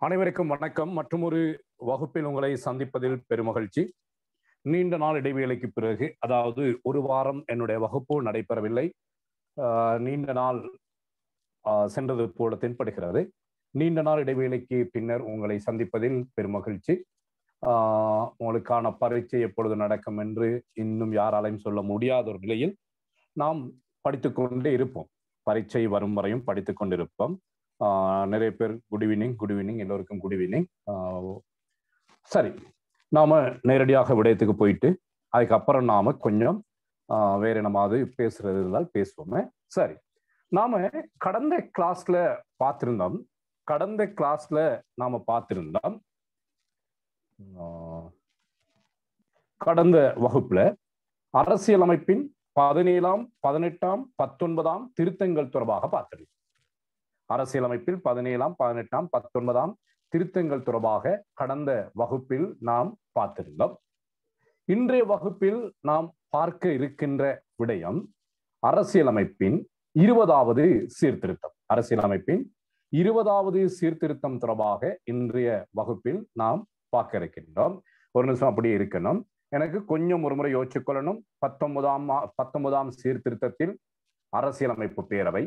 அனைவருக்கும் வணக்கம். மற்றொரு வகுப்பில் உங்களை சந்திப்பதில் பெருமகிழ்ச்சி. நீண்ட நாள் இடைவேளைக்கு பிறகு, அதாவது ஒரு வாரம் என்னுடைய வகுப்பு நடைபெறவில்லை. நீண்ட நாள் சென்றது போல தென்படுகிறது. நீண்ட நாள் இடைவேளைக்கு பின்னர் உங்களை சந்திப்பதில் பெருமகிழ்ச்சி. உங்களுக்கான பரீட்சை எப்பொழுது நடக்கும் என்று இன்னும் யாராலையும் சொல்ல முடியாத ஒரு நிலையில் நாம் படித்துக்கொண்டே இருப்போம். பரீட்சை வரும் வரையும் படித்துக் கொண்டிருப்போம். நிறைய பேர் குட் ஈவினிங் எல்லோருக்கும் குட் ஈவினிங். சரி, நாம நேரடியாக விடயத்துக்கு போயிட்டு அதுக்கப்புறம் நாம கொஞ்சம் வேற என்னமாவது பேசுறது இருந்தால் பேசுவோமே. சரி, நாம கடந்த கிளாஸ்ல பார்த்திருந்தோம். கடந்த வகுப்புல அரசியலமைப்பின் 17ஆம் 18ஆம் 19ஆம் திருத்தங்கள் தொடர்பாக பார்த்திருந்தோம். அரசியலமைப்பில் 17ஆம் 18ஆம் 19ஆம் திருத்தங்கள் தொடர்பாக கடந்த வகுப்பில் நாம் பார்த்திருந்தோம். இன்றைய வகுப்பில் நாம் பார்க்க இருக்கின்ற விடயம் அரசியலமைப்பின் 20வது சீர்திருத்தம். அரசியலமைப்பின் 20வது சீர்திருத்தம் தொடர்பாக இன்றைய வகுப்பில் நாம் பார்க்க இருக்கின்றோம். ஒரு நிமிஷம் அப்படியே இருக்கணும். எனக்கு கொஞ்சம் ஒரு முறை யோசிச்சுக்கொள்ளணும். 19ஆம் சீர்திருத்தத்தில் அரசியலமைப்பு பேரவை,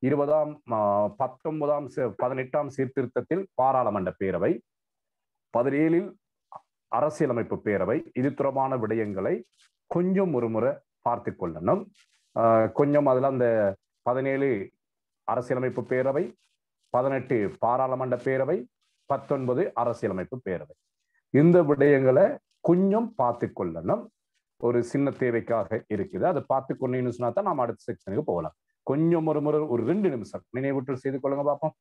18ஆம் சீர்திருத்தத்தில் பாராளுமன்ற பேரவை, 17இல் அரசியலமைப்பு பேரவை. இது தொடர்பான விடயங்களை கொஞ்சம் ஒரு முறை பார்த்து கொள்ளணும். கொஞ்சம் அதுல அந்த 17 அரசியலமைப்பு பேரவை, 18 பாராளுமன்ற பேரவை, 19 அரசியலமைப்பு பேரவை. இந்த விடயங்களை கொஞ்சம் பார்த்து கொள்ளணும். ஒரு சின்ன தேவைக்காக இருக்குது. அதை பார்த்து கொண்டீங்கன்னு சொன்னா தான் நாம் அடுத்த செக்ஷனுக்கு போகலாம். கொஞ்சம் ஒரு முறை ஒரு 2 நிமிஷம் நினைவூட்டல் செய்து கொள்ளுங்க பாப்போம்.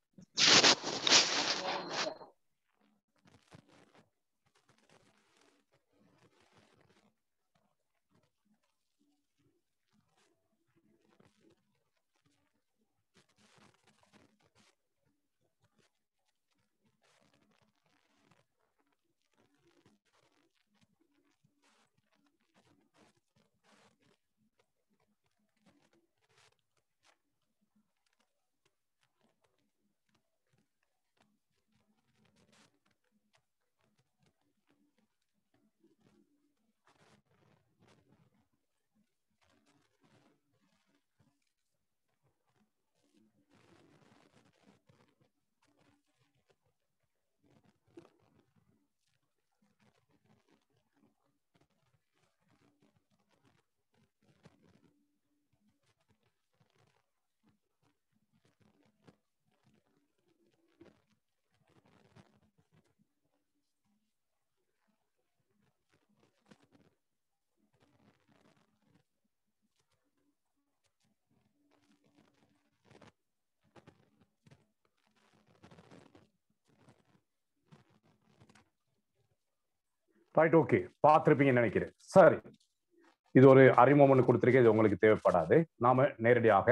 ரைட், ஓகே, பார்த்திருப்பீங்கன்னு நினைக்கிறேன். சரி, இது ஒரு அறிமுகம் கொடுத்திருக்கேன். இது உங்களுக்கு தேவைப்படாது. நாம நேரடியாக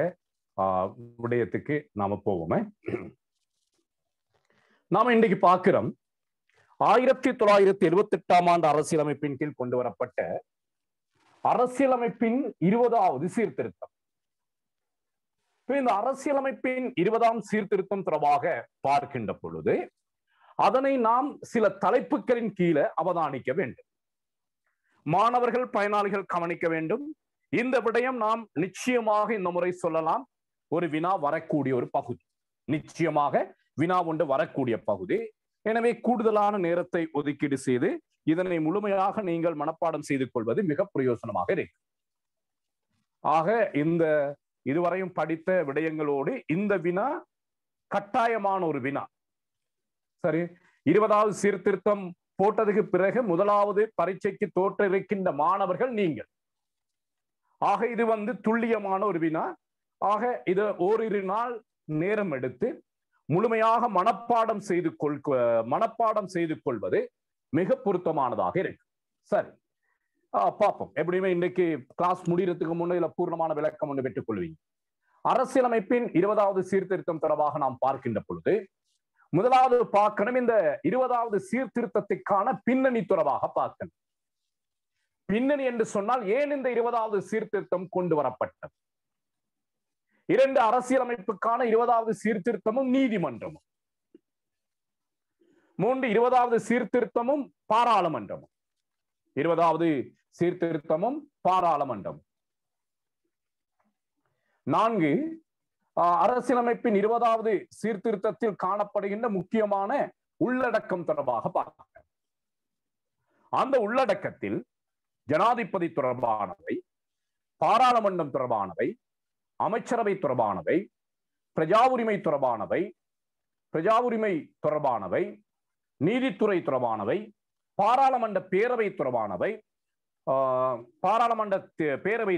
விடயத்துக்கு நாம போவோமே. நாம இன்றைக்கு பார்க்கிறோம் 1978ஆம் ஆண்டு அரசியலமைப்பின் கீழ் கொண்டு வரப்பட்ட அரசியலமைப்பின் 20வது சீர்திருத்தம். இந்த அரசியலமைப்பின் 20ஆம் சீர்திருத்தம் தொடர்பாக பார்க்கின்ற பொழுது அதனை நாம் சில தலைப்புகளின் கீழே அவதானிக்க வேண்டும். மாணவர்கள், பயனாளிகள் கவனிக்க வேண்டும். இந்த விடயம் நாம் நிச்சயமாக இந்த முறை சொல்லலாம், ஒரு வினா வரக்கூடிய ஒரு பகுதி. நிச்சயமாக வினா ஒன்று வரக்கூடிய பகுதி. எனவே கூடுதலான நேரத்தை ஒதுக்கீடு செய்து இதனை முழுமையாக நீங்கள் மனப்பாடம் செய்து கொள்வது மிக பிரயோசனமாக இருக்கு. ஆக இந்த இதுவரையும் படித்த விடயங்களோடு இந்த வினா கட்டாயமான ஒரு வினா. சரி, 20வது சீர்திருத்தம் போட்டதுக்கு பிறகு முதலாவது பரீட்சைக்கு தோற்ற இருக்கின்ற மாணவர்கள் நீங்கள். ஆக இது துல்லியமான ஒரு வினா. ஆக இது ஓரிரு நாள் நேரம் எடுத்து முழுமையாக மனப்பாடம் செய்து கொள்வது மிக பொருத்தமானதாக இருக்கு. சரி, பார்ப்போம். எப்படியுமே இன்னைக்கு கிளாஸ் முடிகிறதுக்கு முன்ன பூர்ணமான விளக்கம் ஒன்று பெற்றுக் கொள்வீங்க. அரசியலமைப்பின் 20வது சீர்திருத்தம் தொடர்பாக நாம் பார்க்கின்ற பொழுது முதலாவது பார்க்கணும், இந்த 20வது சீர்திருத்தத்துக்கான பின்னணி தொடர்பாக பார்க்கணும். பின்னணி என்று சொன்னால் ஏன் இந்த 20வது சீர்திருத்தம் கொண்டு வரப்பட்டது? 2 அரசியலமைப்புக்கான 20வது சீர்திருத்தமும் நீதிமன்றமும். மூன்று 20வது சீர்திருத்தமும் பாராளுமன்றமும். 20வது சீர்திருத்தமும் பாராளுமன்றம். 4 அரசியலமைப்பின் 20வது சீர்திருத்தத்தில் காணப்படுகின்ற முக்கியமான உள்ளடக்கம் தொடர்பாக பார்க்க. அந்த உள்ளடக்கத்தில் ஜனாதிபதி தொடர்பானவை, பாராளுமன்றம் தொடர்பானவை, அமைச்சரவை தொடர்பானவை, பிரஜா உரிமை தொடர்பானவை, நீதித்துறை தொடர்பானவை, பாராளுமன்ற பேரவை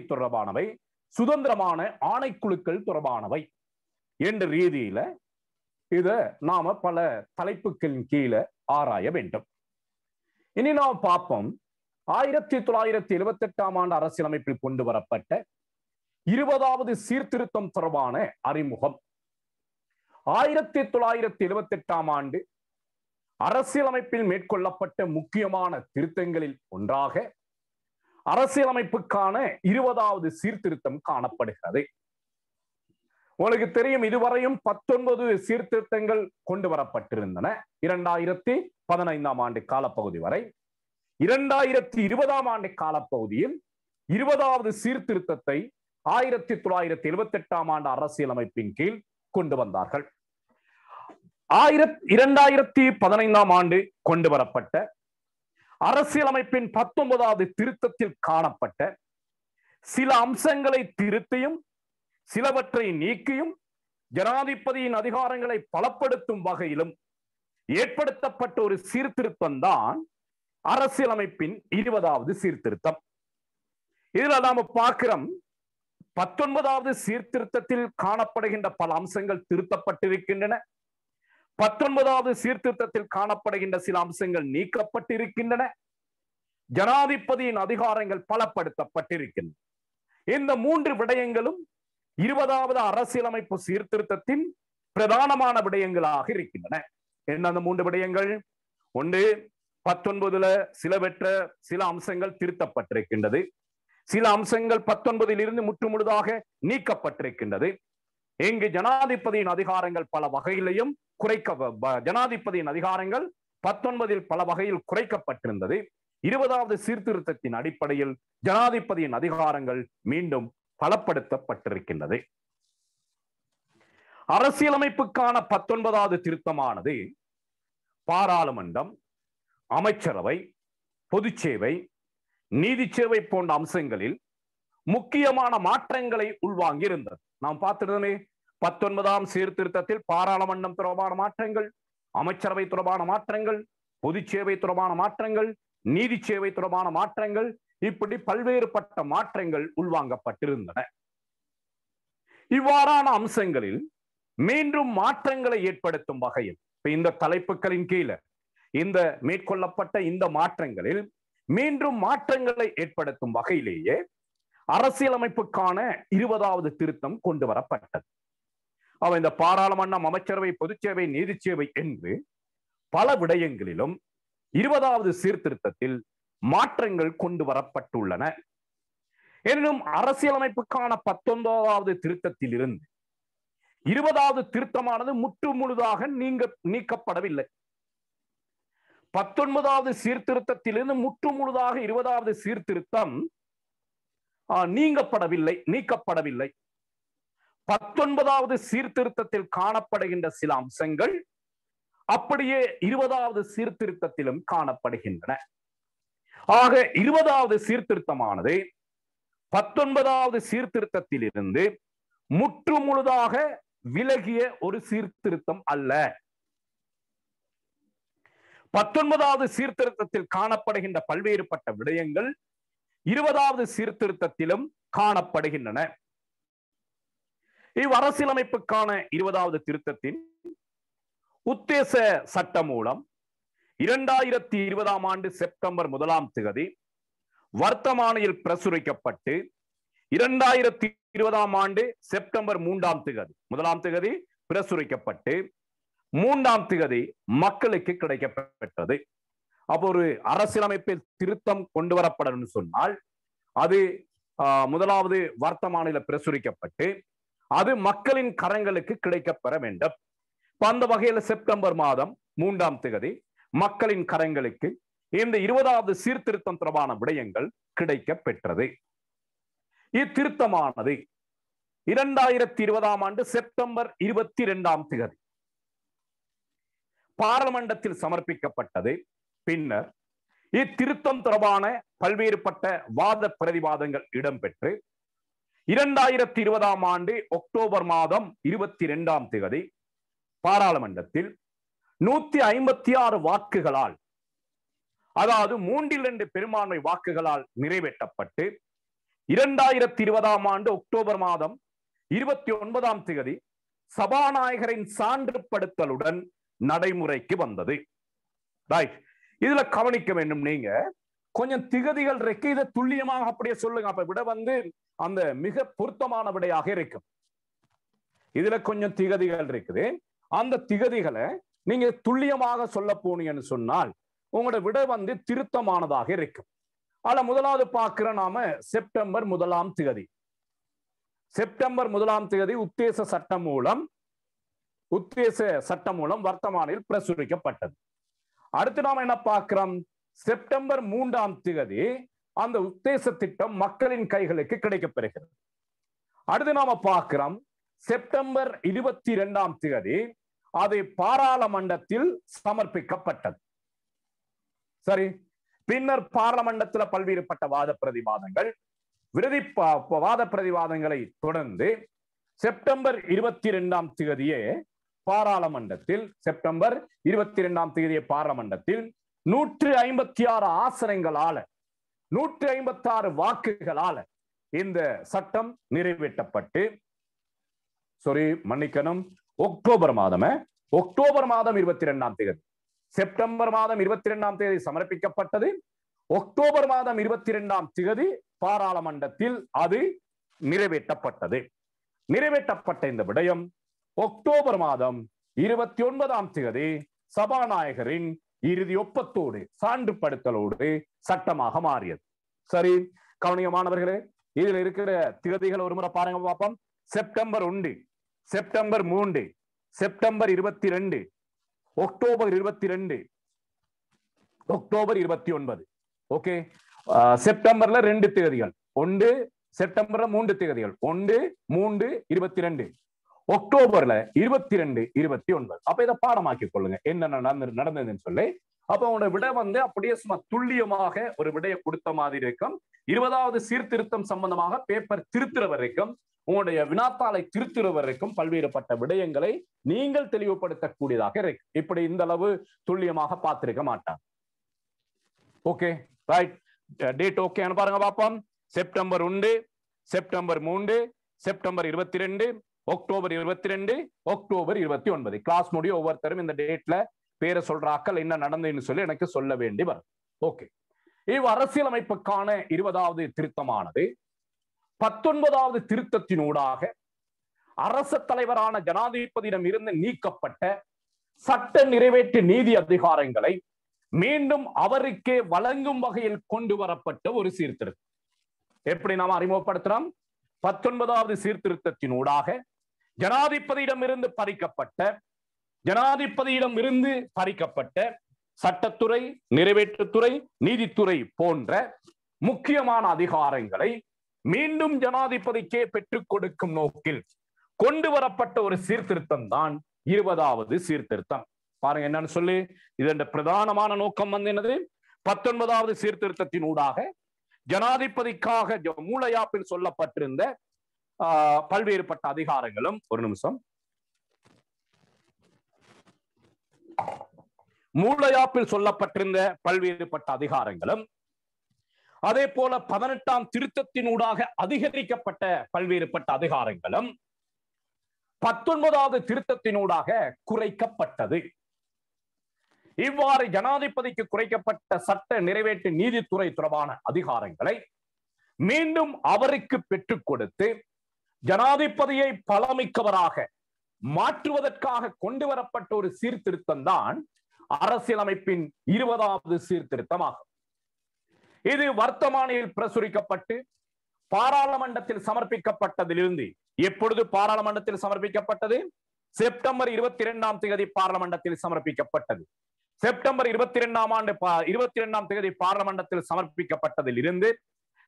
தொடர்பானவை, சுதந்திரமான ஆணைக்குழுக்கள் தொடர்பானவை என்ற ரீதியில இத நாம பல தலைப்புகளின் கீழே ஆராய வேண்டும். இனி நாம் பார்ப்போம் 1978ஆம் ஆண்டு அரசியலமைப்பில் கொண்டு வரப்பட்ட 20வது சீர்திருத்தம் தொடர்பான அறிமுகம். 1978ஆம் ஆண்டு அரசியலமைப்பில் மேற்கொள்ளப்பட்ட முக்கியமான திருத்தங்களில் ஒன்றாக அரசியலமைப்புக்கான 20வது சீர்திருத்தம் காணப்படுகிறது. உங்களுக்கு தெரியும், இதுவரையும் 19 சீர்திருத்தங்கள் கொண்டு வரப்பட்டிருந்தன 2015ஆம் ஆண்டு காலப்பகுதி வரை. 2020ஆம் ஆண்டு காலப்பகுதியில் 20வது சீர்திருத்தத்தை 1978ஆம் ஆண்டு அரசியலமைப்பின் கீழ் கொண்டு வந்தார்கள். 2015ஆம் ஆண்டு கொண்டு வரப்பட்ட அரசியலமைப்பின் 19வது திருத்தத்தில் காணப்பட்ட சில அம்சங்களை திருத்தியும் சிலவற்றை நீக்கியும் ஜனாதிபதியின் அதிகாரங்களை பலப்படுத்தும் வகையிலும் ஏற்படுத்தப்பட்ட ஒரு சீர்திருத்தம் தான் அரசியலமைப்பின் 20வது சீர்திருத்தம். இதுல நாம பார்க்கிறோம், 19வது சீர்திருத்தத்தில் காணப்படுகின்ற பல அம்சங்கள் திருத்தப்பட்டிருக்கின்றன. 19வது சீர்திருத்தத்தில் காணப்படுகின்ற சில அம்சங்கள் நீக்கப்பட்டிருக்கின்றன. ஜனாதிபதியின் அதிகாரங்கள் பலப்படுத்தப்பட்டிருக்கின்றன. இந்த 3 விடயங்களும் 20வது அரசியலமைப்பு சீர்திருத்தத்தின் பிரதானமான விடயங்களாக இருக்கின்றன. என்ன அந்த 3 விடயங்கள்? ஒன்று, 19ல சில அம்சங்கள் திருத்தப்பட்டிருக்கின்றது. சில அம்சங்கள் 19ல் இருந்து முற்றுமுழுதாக நீக்கப்பட்டிருக்கின்றது. இங்கு ஜனாதிபதியின் அதிகாரங்கள் பல வகையிலையும் ஜனாதிபதியின் அதிகாரங்கள் 19ல் பல வகையில் குறைக்கப்பட்டிருந்தது. 20வது சீர்திருத்தத்தின் அடிப்படையில் ஜனாதிபதியின் அதிகாரங்கள் மீண்டும் பலப்படுத்தப்பட்டிருக்கின்றது. அரசியலமைப்புக்கான 19வது திருத்தமானது பாராளுமன்றம், அமைச்சரவை, பொதுச்சேவை, நீதி சேவை போன்ற அம்சங்களில் முக்கியமான மாற்றங்களை உள்வாங்கி இருந்தது. நாம் பார்த்திருந்தோமே, 19ஆம் சீர்திருத்தத்தில் பாராளுமன்றம் தொடர்பான மாற்றங்கள், அமைச்சரவை தொடர்பான மாற்றங்கள், பொதுச்சேவை தொடர்பான மாற்றங்கள், நீதி சேவை தொடர்பான மாற்றங்கள், இப்படி பல்வேறுபட்ட மாற்றங்கள் உள்வாங்கப்பட்டிருந்தன. இவ்வாறான அம்சங்களில் மீண்டும் மாற்றங்களை ஏற்படுத்தும் வகையில் இந்த தலைப்புகளின் கீழே இந்த மேற்கொள்ளப்பட்ட இந்த மாற்றங்களில் மீண்டும் மாற்றங்களை ஏற்படுத்தும் வகையிலேயே அரசியலமைப்புக்கான 20வது திருத்தம் கொண்டு வரப்பட்டது. இந்த பாராளுமன்றம், அமைச்சரவை, பொதுச்சேவை, நீதி சேவை என்று பல விடயங்களிலும் 20வது சீர்திருத்தத்தில் மாற்றங்கள் கொண்டு வரப்பட்டுள்ளன. எனினும் அரசியலமைப்புக்கான 19வது திருத்தத்தில் இருந்து 20வது திருத்தமானது முற்றுமுழுதாக நீக்கப்படவில்லை. 19வது சீர்திருத்தத்திலிருந்து முற்றுமுழுதாக 20வது சீர்திருத்தம் நீக்கப்படவில்லை. 19வது சீர்திருத்தத்தில் காணப்படுகின்ற சில அம்சங்கள் அப்படியே 20வது சீர்திருத்தத்திலும் காணப்படுகின்றன. ஆக 20வது சீர்திருத்தமானது 19வது சீர்திருத்தத்தில் இருந்து முற்றுமுழுதாக விலகிய ஒரு சீர்திருத்தம் அல்ல. 19வது சீர்திருத்தத்தில் காணப்படுகின்ற பல்வேறுபட்ட விடயங்கள் 20வது சீர்திருத்தத்திலும் காணப்படுகின்றன. இவ்வரசியலமைப்புக்கான 20வது திருத்தத்தின் உத்தேச சட்டம் மூலம் 2020ஆம் ஆண்டு செப்டம்பர் 1ஆம் தேதி வர்த்தமானியில் பிரசுரிக்கப்பட்டு 2020ஆம் ஆண்டு செப்டம்பர் 3ஆம் தேதி 1ஆம் தேதி பிரசுரிக்கப்பட்டு 3ஆம் தேதி மக்களுக்கு கிடைக்கப்பெற்றது. அப்போ ஒரு அரசியலமைப்பில் திருத்தம் கொண்டு வரப்படும் சொன்னால் அது முதலாவது வர்த்தமானில பிரசுரிக்கப்பட்டு அது மக்களின் கரங்களுக்கு கிடைக்கப்பெற வேண்டும். அந்த வகையில் செப்டம்பர் மாதம் 3ஆம் தேதி மக்களின் கரங்களுக்கு இந்த 20வது சீர்திருத்தம் தொடர்பான விடயங்கள் கிடைக்க பெற்றது. இத்திருத்தமானது 2020 ஆண்டு செப்டம்பர் 22ஆம் தேதி பாராளுமன்றத்தில் சமர்ப்பிக்கப்பட்டது. பின்னர் இத்திருத்தம் தொடர்பான பல்வேறுபட்ட வாத பிரதிவாதங்கள் இடம்பெற்று 2020ஆம் ஆண்டு அக்டோபர் மாதம் 22ஆம் தேதி பாராளுமன்றத்தில் 156 வாக்குகளால், அதாவது 3/2 பெரும்பான்மை வாக்குகளால் நிறைவேற்றப்பட்டு 2020ஆம் ஆண்டு அக்டோபர் மாதம் 29ஆம் தேதி சபாநாயகரின் சான்றுபடுத்தலுடன் நடைமுறைக்கு வந்தது. ரைட், இதுல கவனிக்க வேண்டும். நீங்க கொஞ்சம் திகதிகள் இருக்கு, இதை துல்லியமாக அப்படியே சொல்லுங்க. அப்ப விட அந்த மிக பொருத்தமான விடையாக இருக்கும். இதுல கொஞ்சம் திகதிகள் இருக்குது, அந்த திகதிகளை நீங்க துல்லியமாக சொல்ல போனீங்கன்னு சொன்னால் உங்களோட விட திருத்தமானதாக இருக்கும். ஆனா முதலாவது பார்க்கிற நாம செப்டம்பர் 1ஆம் தேதி. செப்டம்பர் 1ஆம் தேதி உத்தேச சட்டம் மூலம் வர்த்தமானில் பிரசுரிக்கப்பட்டது. அடுத்து நாம என்ன பார்க்கிறோம்? செப்டம்பர் 3ஆம் தேதி அந்த உத்தேச திட்டம் மக்களின் கைகளுக்கு கிடைக்கப்பெறுகிறது. அடுத்து நாம பார்க்கிறோம் செப்டம்பர் 22ஆம் தேதி அது பாராளுமன்றத்தில் சமர்ப்பிக்கப்பட்டது. சரி, பின்னர் பாராளுமன்றத்தில் பல்வேறுபட்ட வாத பிரதிவாதங்களை தொடர்ந்து செப்டம்பர் 22ஆம் தேதியே பாராளுமன்றத்தில் 156 ஆசனங்களால 156 வாக்குகளால இந்த சட்டம் நிறைவேற்றப்பட்டு, மன்னிக்கணும், அக்டோபர் மாதம் 22ஆம் தேதி, செப்டம்பர் மாதம் 22ஆம் தேதி சமர்ப்பிக்கப்பட்டது. அக்டோபர் மாதம் 22ஆம் தேதி பாராளுமன்றத்தில் அது நிறைவேற்றப்பட்டது. நிறைவேற்றப்பட்ட இந்த விடயம் அக்டோபர் மாதம் 29ஆம் தேதி சபாநாயகரின் இறுதி ஒப்பத்தோடு சான்றுபடுத்தலோடு சட்டமாக மாறியது. சரி, கவனியமானவர்களே, இதுல இருக்கிற திகதிகள் ஒரு முறை பாருங்க பார்ப்போம். September 1, September 3, September 22, October 22, October 29. Okay, செப்டம்பர்ல 2 தேதிகள், செப்டம்பர்ல 3 தேதிகள், 1, 3, 22, அக்டோபர்ல 22, 29. அப்ப இதை பாடமாக்கி கொள்ளுங்க என்ன நடந்ததுன்னு சொல்லி. அப்ப உங்களோட விட அப்படியே சும்மா துல்லியமாக ஒரு விடைய கொடுத்த மாதிரி இருக்கும். 20வது சீர்திருத்தம் சம்பந்தமாக பேப்பர் திருத்துற வரைக்கும், உங்களுடைய வினாத்தாளை திருத்துற வரைக்கும் பல்வேறுபட்ட விடயங்களை நீங்கள் தெளிவுபடுத்தக்கூடியதாக இருக்கு. இப்படி இந்த அளவு துல்லியமாக பார்த்திருக்க மாட்டாங்க. ஓகே, ரைட், டேட் ஓகே பாருங்க பாப்போம். September 1, September 3, September 22, October 22, October 29. Class முடிய ஒவ்வொருத்தரும் இந்த டேட்ல பேரை சொல்றாக்கள் என்ன நடந்ததுன்னு சொல்லி எனக்கு சொல்ல வேண்டி வரும். ஓகே, இவ் அரசியலமைப்புக்கான 20வது திருத்தமானது 19வது திருத்தத்தினூடாக அரச தலைவரான ஜனாதிபதியிடம் இருந்து நீக்கப்பட்ட சட்ட நிறைவேற்று நீதி அதிகாரங்களை மீண்டும் அவருக்கே வழங்கும் வகையில் கொண்டு வரப்பட்ட ஒரு சீர்திருத்தம். எப்படி நாம அறிமுகப்படுத்துறோம்? 19வது சீர்திருத்தத்தினூடாக ஜனாதிபதியிடம் இருந்து பறிக்கப்பட்ட சட்டத்துறை, நிறைவேற்றுத்துறை, நீதித்துறை போன்ற முக்கியமான அதிகாரங்களை மீண்டும் ஜனாதிபதிக்கே பெற்றுக் கொடுக்கும் நோக்கில் கொண்டு வரப்பட்ட ஒரு சீர்திருத்தம் தான் 20வது சீர்திருத்தம். பாருங்க என்னன்னு சொல்லி, இதன் பிரதானமான நோக்கம் என்னது? 19வது சீர்திருத்தத்தினூடாக ஜனாதிபதிக்காக மூலயாப்பில் சொல்லப்பட்டிருந்த பல்வேறுபட்ட அதிகாரங்களும், ஒரு நிமிஷம், மூலயாப்பில் சொல்லப்பட்டிருந்த பல்வேறுபட்ட அதிகாரங்களும், அதே போல 18ஆம் திருத்தத்தினூடாக அதிகரிக்கப்பட்ட பல்வேறுபட்ட அதிகாரங்களும் 19வது திருத்தத்தினூடாக குறைக்கப்பட்டது. இவ்வாறு ஜனாதிபதிக்கு குறைக்கப்பட்ட சட்ட நிறைவேற்று நீதித்துறை தொடர்பான அதிகாரங்களை மீண்டும் அவருக்கு பெற்றுக் கொடுத்து ஜனாதிபதியை பலமிக்கவராக மாற்றுவதற்காக கொண்டு வரப்பட்ட ஒரு சீர்திருத்தம் தான் அரசியலமைப்பின் 20வது சீர்திருத்தமாகும். இது வர்த்தமானியில் பிரசுரிக்கப்பட்டு பாராளுமன்றத்தில் சமர்ப்பிக்கப்பட்டதிலிருந்து, எப்பொழுது பாராளுமன்றத்தில் சமர்ப்பிக்கப்பட்டது? செப்டம்பர் 22ஆம் தேதி பாராளுமன்றத்தில் சமர்ப்பிக்கப்பட்டது. செப்டம்பர் 22ஆம் தேதி பார்லமெண்டத்தில் சமர்ப்பிக்கப்பட்டதில் இருந்து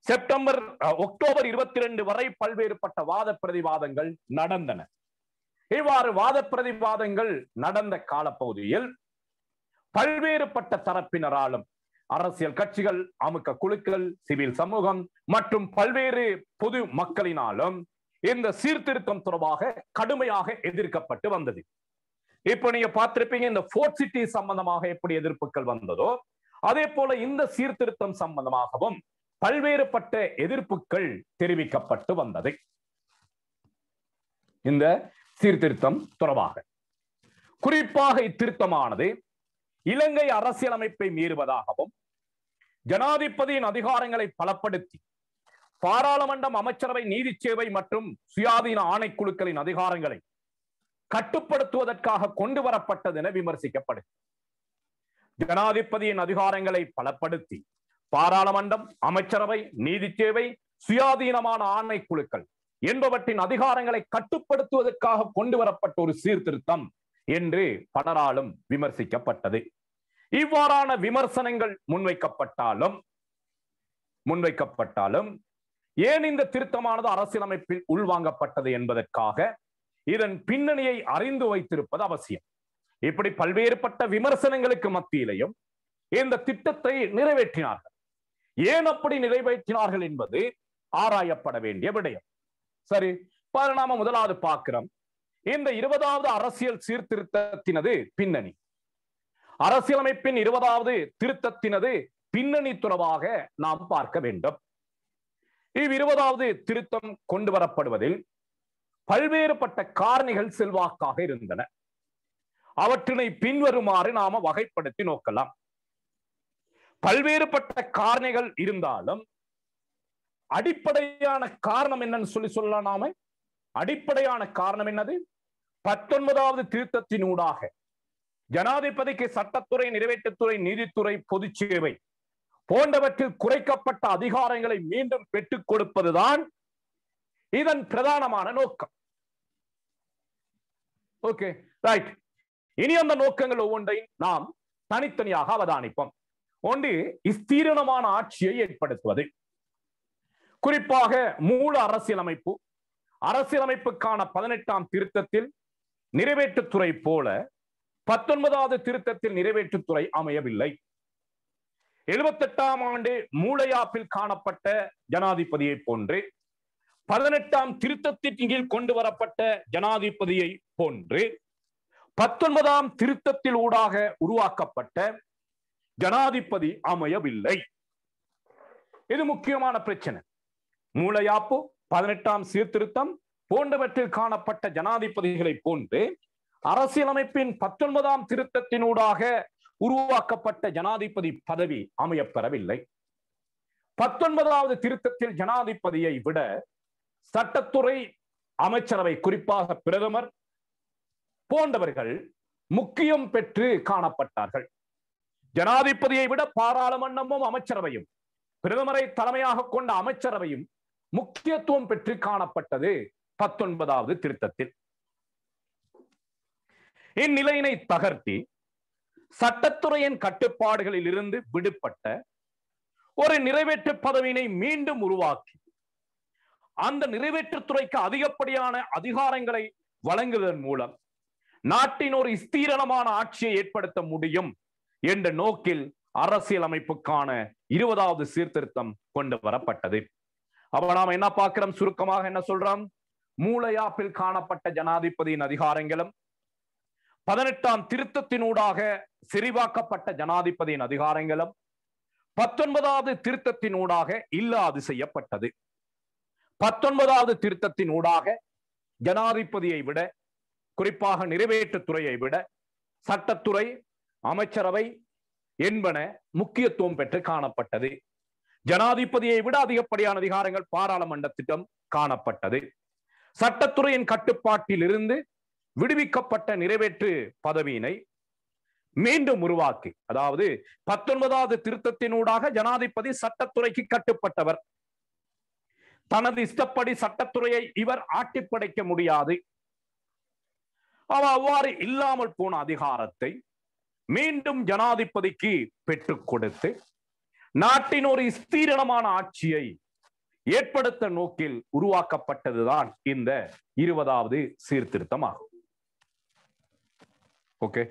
அக்டோபர் 22 வரை பல்வேறுபட்ட வாத பிரதிவாதங்கள் நடந்தன. இவ்வாறு வாத பிரதிவாதங்கள் நடந்த காலப்பகுதியில் பல்வேறுபட்ட தரப்பினராலும் அரசியல் கட்சிகள், அமுக்க குழுக்கள், சிவில் சமூகம் மற்றும் பல்வேறு பொது மக்களினாலும் இந்த சீர்திருத்தம் தொடர்பாக கடுமையாக எதிர்க்கப்பட்டு வந்தது. இப்ப நீங்க பார்த்திருப்பீங்க, இந்த ஃபோர்ட் சிட்டி சம்பந்தமாக எப்படி எதிர்ப்புகள் வந்ததோ அதே போல இந்த சீர்திருத்தம் சம்பந்தமாகவும் பல்வேறுபட்ட எதிர்ப்புகள் தெரிவிக்கப்பட்டு வந்தது. இந்த சீர்திருத்தம் தொடர்பாக குறிப்பாக இத்திருத்தமானது இலங்கை அரசியலமைப்பை மீறுவதாகவும், ஜனாதிபதியின் அதிகாரங்களை பலப்படுத்தி பாராளுமன்றம், அமைச்சரவை, நீதி சேவை மற்றும் சுயாதீன ஆணைக்குழுக்களின் அதிகாரங்களை கட்டுப்படுத்துவதற்காக கொண்டு வரப்பட்டது என விமர்சிக்கப்படும். ஜனாதிபதியின் அதிகாரங்களை பலப்படுத்தி பாராளுமன்றம், அமைச்சரவை, நீதி சேவை, சுயாதீனமான ஆணைக்குழுக்கள் என்பவற்றின் அதிகாரங்களை கட்டுப்படுத்துவதற்காக கொண்டு வரப்பட்ட ஒரு சீர்திருத்தம் என்று பலராலும் விமர்சிக்கப்பட்டது. இவ்வாறான விமர்சனங்கள் முன்வைக்கப்பட்டாலும் ஏன் இந்த திருத்தமானது அரசியலமைப்பில் உள்வாங்கப்பட்டது என்பதற்காக இதன் பின்னணியை அறிந்து வைத்திருப்பது அவசியம். இப்படி பல்வேறுபட்ட விமர்சனங்களுக்கு மத்தியிலையும் இந்த திட்டத்தை நிறைவேற்றினார்கள். ஏன் அப்படி நிறைவேற்றினார்கள் என்பது ஆராயப்பட வேண்டிய விடயம். சரி, நாம முதலாவது பார்க்கிறோம் இந்த 20வது அரசியல் சீர்திருத்தத்தினது பின்னணி. அரசியலமைப்பின் 20வது திருத்தத்தினது பின்னணி தொடர்பாக நாம் பார்க்க வேண்டும். 20வது திருத்தம் கொண்டு வரப்படுவதில் பல்வேறுபட்ட காரணிகள் செல்வாக்காக இருந்தன. அவற்றினை பின்வருமாறு நாம வகைப்படுத்தி நோக்கலாம். பல்வேறுபட்ட காரணிகள் இருந்தாலும் அடிப்படையான காரணம் என்னன்னு சொல்லலாம். நாம அடிப்படையான காரணம் என்னது? 19வது திருத்தத்தினூடாக ஜனாதிபதிக்கு சட்டத்துறை, நிறைவேற்றுத்துறை, நீதித்துறை, பொது சேவை போன்றவற்றில் குறைக்கப்பட்ட அதிகாரங்களை மீண்டும் பெற்றுக் கொடுப்பதுதான் இதன் பிரதானமான நோக்கம். Okay, right. இனி அந்த நோக்கங்கள் ஒவ்வொன்றையும் நாம் தனித்தனியாக அவதானிப்போம். ஒன்று, ஸ்திரமான ஆட்சியை ஏற்படுத்துவது. குறிப்பாக மூல அரசியலமைப்புக்கான 18ஆம் திருத்தத்தில் நிறைவேற்றுத்துறை போல 19வது திருத்தத்தில் நிறைவேற்றுத்துறை அமையவில்லை. 78ஆம் ஆண்டு மூளையாப்பில் காணப்பட்ட ஜனாதிபதியை போன்று 18ஆம் திருத்தத்தின் கீழ் கொண்டு வரப்பட்ட ஜனாதிபதியை போன்று 19ஆம் திருத்தத்தில் ஊடாக உருவாக்கப்பட்ட ஜனாதிபதி அமையவில்லை. இது முக்கியமான பிரச்சனை. மூளையாப்பு, 18ஆம் சீர்திருத்தம் போன்றவற்றில் காணப்பட்ட ஜனாதிபதிகளை போன்று அரசியலமைப்பின் 19ஆம் திருத்தத்தினூடாக உருவாக்கப்பட்ட ஜனாதிபதி பதவி அமையப்பெறவில்லை. 19வது திருத்தத்தில் ஜனாதிபதியை விட சட்டத்துறை, அமைச்சரவை, குறிப்பாக பிரதமர் போன்றவர்கள் முக்கியம் பெற்று காணப்பட்டார்கள். ஜனாதிபதியை விட பாராளுமன்றமும் அமைச்சரவையும், பிரதமரை தலைமையாக கொண்ட அமைச்சரவையும் முக்கியத்துவம் பெற்று காணப்பட்டது 19வது திருத்தத்தில். இந்நிலையினை தகர்த்தி சட்டத்துறையின் கட்டுப்பாடுகளில் இருந்து விடுபட்ட ஒரு நிறைவேற்று பதவியினை மீண்டும் உருவாக்கி அந்த நிறைவேற்றுத்துறைக்கு அதிகப்படியான அதிகாரங்களை வழங்குவதன் மூலம் நாட்டின் ஒரு ஸ்திரமான ஆட்சியை ஏற்படுத்த முடியும் என்ற நோக்கில் அரசியலமைப்புக்கான 20வது சீர்திருத்தம் கொண்டு வரப்பட்டது. அப்ப நாம என்ன பார்க்கிறோம்? சுருக்கமாக என்ன சொல்றோம்? மூளையாப்பில் காணப்பட்ட ஜனாதிபதியின் அதிகாரங்களும் 18ஆம் திருத்தத்தினூடாக செறிவாக்கப்பட்ட ஜனாதிபதியின் அதிகாரங்களும் 19வது திருத்தத்தினூடாக இல்லாது செய்யப்பட்டது. 19வது திருத்தத்தினூடாக ஜனாதிபதியை விட, குறிப்பாக நிறைவேற்றுத்துறையை விட சட்டத்துறை, அமைச்சரவை என்பன முக்கியத்துவம் பெற்று காணப்பட்டது. ஜனாதிபதியை விட அதிகப்படியான அதிகாரங்கள் பாராளுமன்றத்திடம் காணப்பட்டது. சட்டத்துறையின் கட்டுப்பாட்டில் இருந்து விடுவிக்கப்பட்ட நிறைவேற்று பதவியினை மீண்டும் உருவாக்கி, அதாவது 19வது திருத்தத்தினூடாக ஜனாதிபதி சட்டத்துறைக்கு கட்டுப்பட்டவர். தனது இஷ்டப்படி சட்டத்துறையை இவர் ஆட்டிப்படைக்க முடியாது. அவ்வாறு இல்லாமல் போன அதிகாரத்தை மீண்டும் ஜனாதிபதிக்கு பெற்றுக் கொடுத்து நாட்டின் ஒரு ஸ்திரமான ஆட்சியை ஏற்படுத்த நோக்கில் உருவாக்கப்பட்டதுதான் இந்த 20வது சீர்திருத்தம் ஆகும். ஓகே,